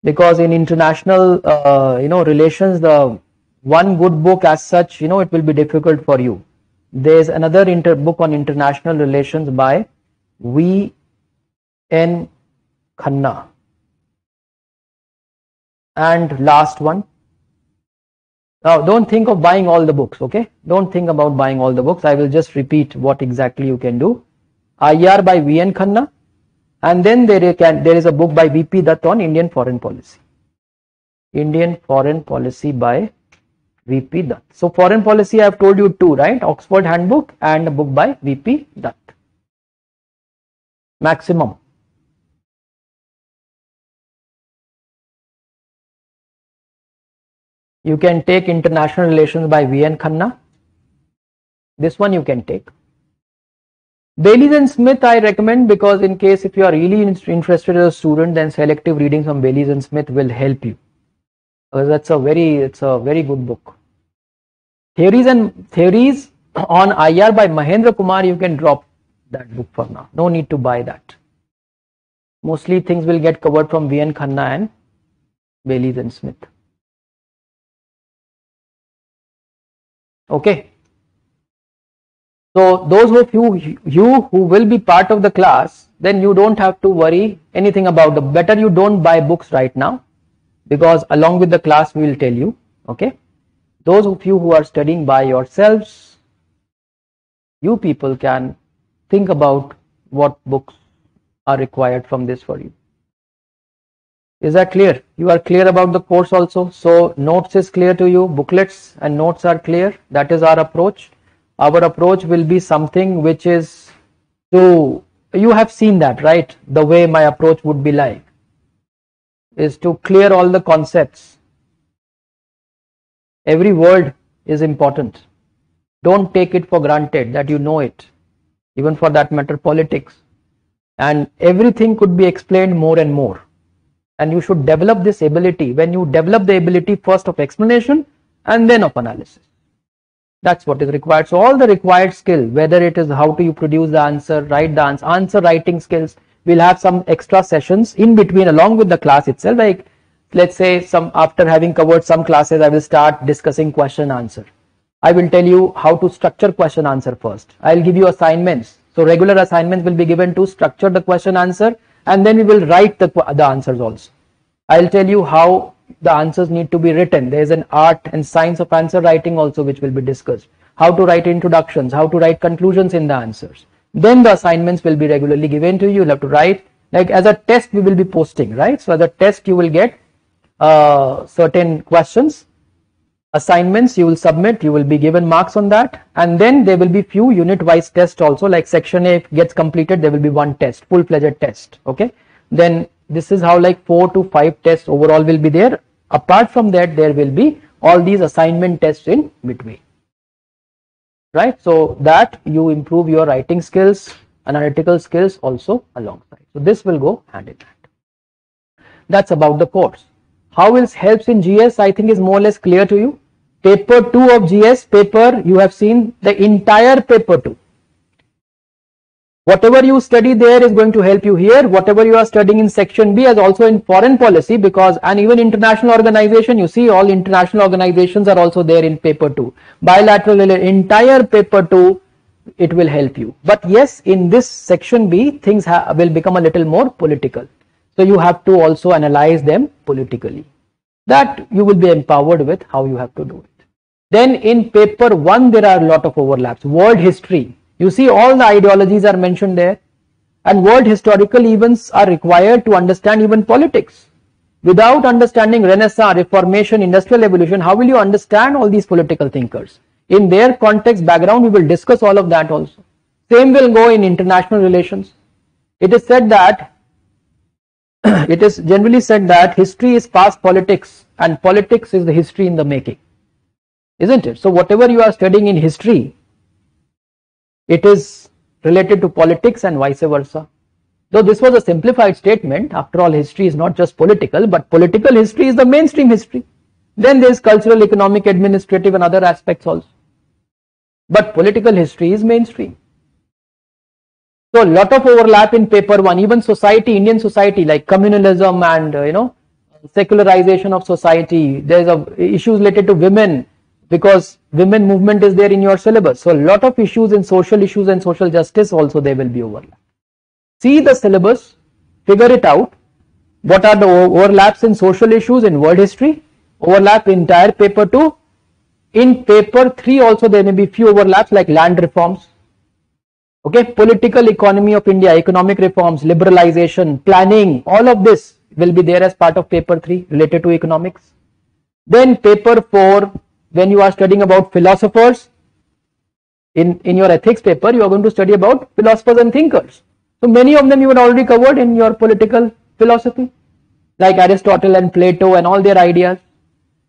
Because in international, relations, the one good book as such, it will be difficult for you. There's another book on international relations by V.N. Khanna. And last one. Now, don't think of buying all the books, okay? Don't think about buying all the books. I will just repeat what exactly you can do. IR by V.N. Khanna. And then there is a book by V.P. Dutt on Indian Foreign Policy. Indian Foreign Policy by V.P. Dutt. So foreign policy I have told you two, right? Oxford Handbook and a book by V.P. Dutt. Maximum. You can take International Relations by V.N. Khanna. This one you can take. Bayliss and Smith I recommend because in case if you are really interested as a student, then selective readings from Bayliss and Smith will help you. It's a very good book. Theories on IR by Mahendra Kumar, you can drop that book for now. No need to buy that. Mostly things will get covered from V.N. Khanna and Bayliss and Smith. Okay. So those of you who will be part of the class, then you don't have to worry anything about the better you don't buy books right now, because along with the class we will tell you, okay. Those of you who are studying by yourselves, you people can think about what books are required from this for you. Is that clear? You are clear about the course also. So notes is clear to you, booklets and notes are clear. That is our approach. Our approach will be something which is to, you have seen that, right? The way my approach would be like is to clear all the concepts. Every word is important. Don't take it for granted that you know it. even for that matter politics, and everything could be explained more and more. And you should develop this ability. When you develop the ability first of explanation and then of analysis, that's what is required. So all the required skill, whether it is how do you produce the answer, write the answer writing skills, we'll have some extra sessions in between along with the class itself. Like let's say after having covered some classes, I will start discussing question answer. I will tell you how to structure question answer first. I'll give you assignments. So regular assignments will be given to structure the question answer, and then we will write the answers also. I'll tell you how the answers need to be written. There is an art and science of answer writing also which will be discussed. How to write introductions, how to write conclusions in the answers. Then the assignments will be regularly given to you. You'll have to write, like as a test we will be posting, right? So as a test you will get certain questions, assignments you will submit, you will be given marks on that, and then there will be few unit wise tests also. Like section A gets completed, there will be one test, full-fledged test. Okay, then this is how like 4 to 5 tests overall will be there. Apart from that, there will be all these assignment tests in between, right? So that you improve your writing skills, analytical skills also alongside. So this will go hand in hand. That's about the course. How it helps in GS, I think is more or less clear to you. Paper 2 of GS paper, you have seen the entire paper 2. Whatever you study there is going to help you here. Whatever you are studying in section B as also in foreign policy, because and even international organization, you see all international organizations are also there in paper 2. Bilateral, entire paper 2, it will help you. But yes, in this section B, things will become a little more political. So you have to also analyze them politically. That you will be empowered with how you have to do it. Then in paper 1, there are a lot of overlaps. World history. You see all the ideologies are mentioned there, and world historical events are required to understand even politics. Without understanding Renaissance, Reformation, Industrial Evolution, how will you understand all these political thinkers? In their context, background, we will discuss all of that also. Same will go in international relations. It is said that, it is generally said that history is past politics and politics is the history in the making. Isn't it? So whatever you are studying in history, it is related to politics and vice versa. Though this was a simplified statement, after all history is not just political, but political history is the mainstream history. Then there is cultural, economic, administrative and other aspects also. But political history is mainstream. So a lot of overlap in paper 1, even society, Indian society like communalism and secularization of society. There is issues related to women, because women movement is there in your syllabus. So a lot of issues in social issues and social justice also there will be overlap. See the syllabus, figure it out. What are the overlaps in social issues in world history? Overlap in entire paper 2. In paper 3 also there may be few overlaps like land reforms. Okay, political economy of India, economic reforms, liberalization, planning, all of this will be there as part of paper 3 related to economics. Then paper 4, when you are studying about philosophers, in your ethics paper, you are going to study about philosophers and thinkers. So many of them you had already covered in your political philosophy, like Aristotle and Plato and all their ideas.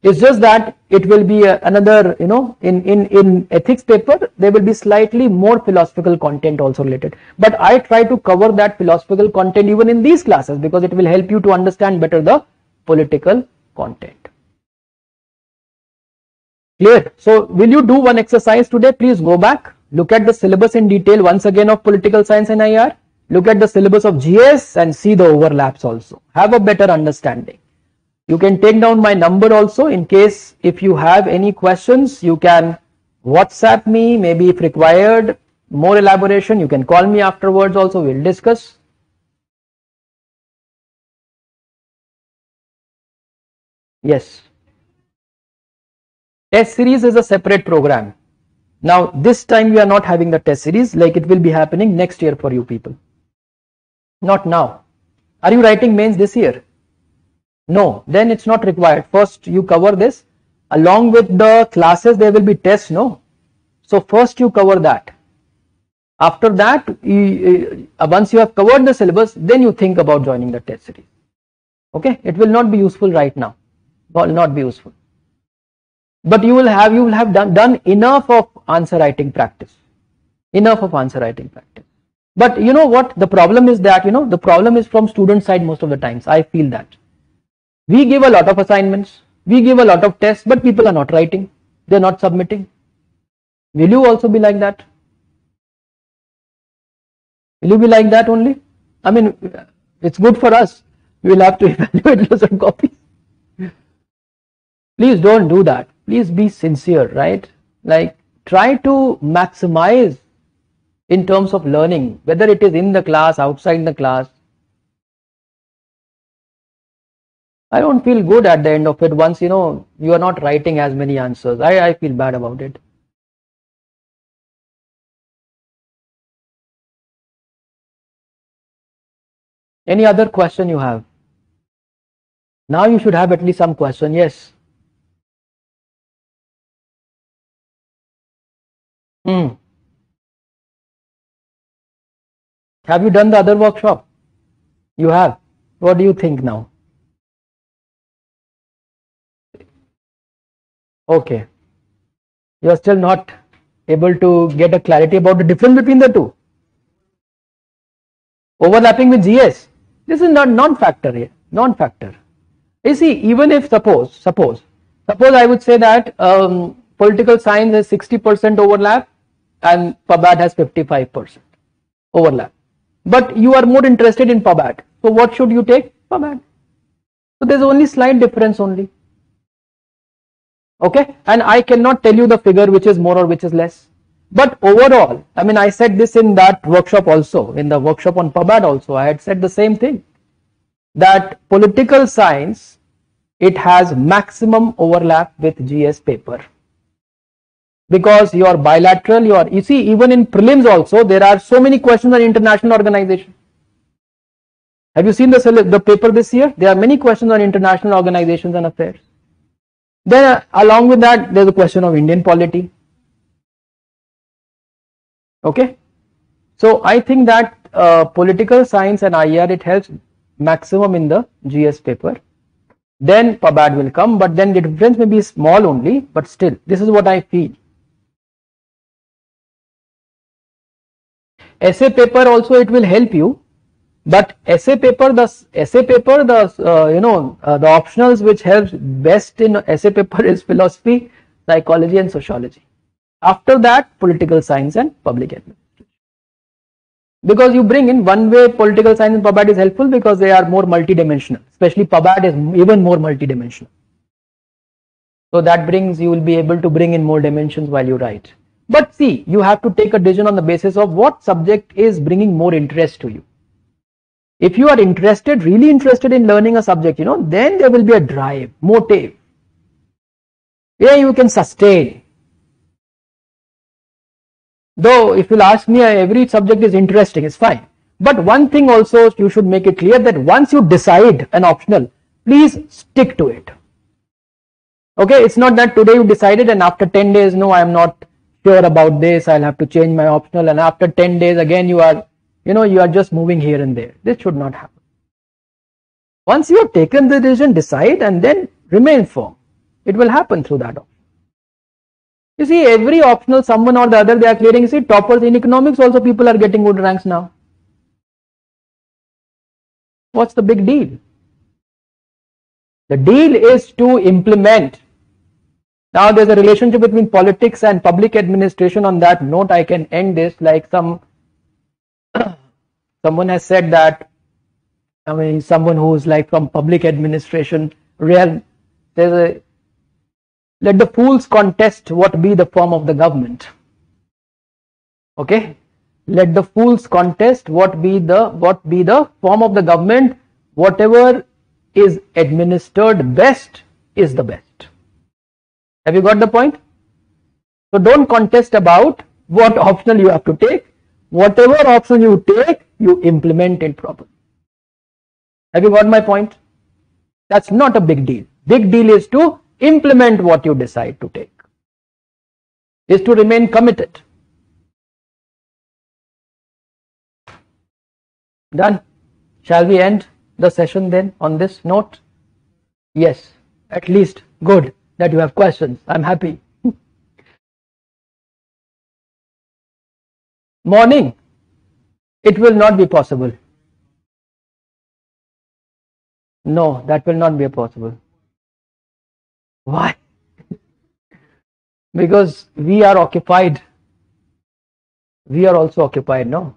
It's just that it will be another, in ethics paper, there will be slightly more philosophical content also related. But I try to cover that philosophical content even in these classes because it will help you to understand better the political content. Clear? So will you do one exercise today? Please go back, look at the syllabus in detail once again of political science and IR, look at the syllabus of GS and see the overlaps also. Have a better understanding. You can take down my number also in case if you have any questions, you can WhatsApp me, maybe if required more elaboration, you can call me afterwards also, we'll discuss. Yes. Test series is a separate program. Now this time we are not having the test series, like it will be happening next year for you people. Not now. Are you writing mains this year? No, then it's not required. First you cover this. Along with the classes there will be tests, no? So first you cover that. After that, once you have covered the syllabus, then you think about joining the test series. Okay, it will not be useful right now. Will not be useful. But you will have done enough of answer writing practice. enough of answer writing practice. But you know what, the problem is that, the problem is from student side most of the times. I feel that we give a lot of assignments, we give a lot of tests, but people are not writing, they're not submitting. Will you also be like that? Will you be like that only? I mean, it's good for us. We will have to evaluate those copies. Please don't do that. Please be sincere, right? Like, try to maximize in terms of learning, whether it is in the class, outside the class. I don't feel good at the end of it once, you are not writing as many answers. I feel bad about it. Any other question you have? Now you should have at least some question. Yes. Have you done the other workshop? You have. What do you think now? Okay. You are still not able to get a clarity about the difference between the two. Overlapping with GS. This is not non-factor here. Non-factor. You see, even if suppose I would say that political science has 60% overlap and PubAd has 55% overlap. But you are more interested in PubAd. So what should you take? PubAd. So there's only slight difference only. Okay, and I cannot tell you the figure which is more or which is less. But overall, I mean, I said this in that workshop also, in the workshop on PubAd also, I had said the same thing, that political science, it has maximum overlap with GS paper. Because your bilateral, you see, even in prelims also, there are so many questions on international organization. Have you seen the paper this year? There are many questions on international organizations and affairs. Then along with that, there's a question of Indian polity. Okay. So I think that political science and IR, it helps maximum in the GS paper. Then PubAd will come, but then the difference may be small only, but still, this is what I feel. Essay paper also, it will help you, but essay paper, the optionals which helps best in essay paper is philosophy, psychology and sociology. After that, political science and public administration. Because you bring in one way, political science and PubAd is helpful because they are more multidimensional, especially PubAd is even more multidimensional. So that brings, you will be able to bring in more dimensions while you write. But see, you have to take a decision on the basis of what subject is bringing more interest to you. If you are interested, really interested in learning a subject, then there will be a drive, motive. Yeah, you can sustain. Though if you'll ask me, every subject is interesting, it's fine. But one thing also, you should make it clear that once you decide an optional, please stick to it. Okay, it's not that today you decided and after 10 days, no, I am not sure about this, I'll have to change my optional, and after 10 days again you are just moving here and there. This should not happen. Once you have taken the decision, decide and then remain firm. It will happen through that option. You see, every optional, someone or the other, they are clearing. You see, toppers in economics also, people are getting good ranks now. What's the big deal? The deal is to implement. Now there's a relationship between politics and public administration. On that note, I can end this like someone has said that, I mean, someone who's like from public administration realm, let the fools contest what be the form of the government. Okay, let the fools contest what be the form of the government. Whatever is administered best is the best. Have you got the point? So don't contest about what optional you have to take. Whatever option you take, you implement it properly. Have you got my point? That's not a big deal. Big deal is to implement what you decide to take, is to remain committed. Done. Shall we end the session then on this note? Yes, at least good that you have questions. I'm happy. morning, it will not be possible. No, that will not be possible. Why? Because we are occupied. We are also occupied, no?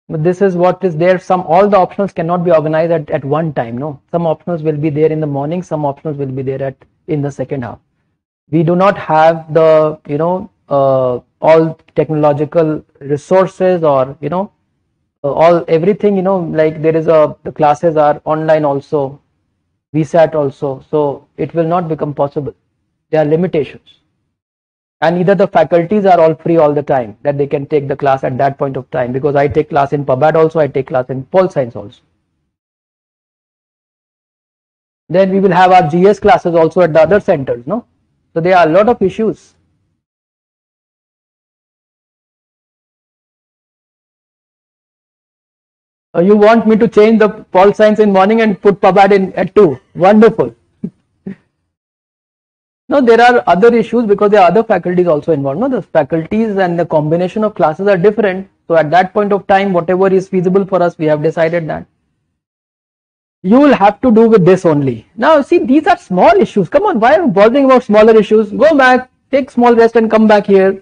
But this is what is there. All the optionals cannot be organized at one time, no? Some optionals will be there in the morning, some optionals will be there in the second half. We do not have the, all technological resources or, everything, like there is the classes are online also, VSAT also, so it will not become possible. There are limitations. And either the faculties are all free all the time that they can take the class at that point of time, because I take class in PubAd also, I take class in Pol Science also. Then we will have our GS classes also at the other centers, no? So there are a lot of issues. You want me to change the Pol Science in morning and put PubAd in at 2? Wonderful. No, there are other issues because there are other faculties also involved. No, the faculties and the combination of classes are different. So at that point of time, whatever is feasible for us, we have decided that. You will have to do with this only. Now, see, these are small issues. Come on, why are you bothering about smaller issues? Go back, take small rest and come back here.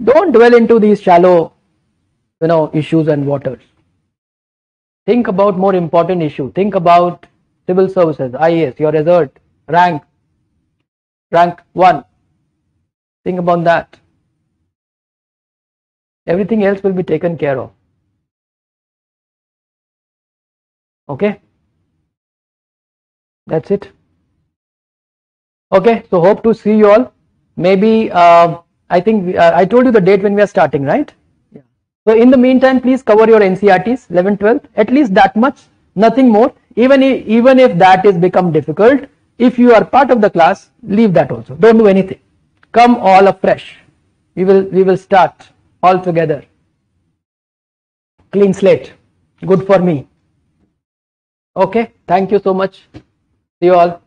Don't dwell into these shallow, issues and waters. Think about more important issue. Think about civil services, IAS, your result, rank 1. Think about that. Everything else will be taken care of. Okay? That's it. Okay, so hope to see you all. Maybe, I think I told you the date when we are starting, right? Yeah. So in the meantime, please cover your NCERTs, 11th, 12th, at least that much, nothing more. Even if that is become difficult, if you are part of the class, leave that also. Don't do anything. Come all afresh. We will start all together. Clean slate. Good for me. Okay. Thank you so much. See you all.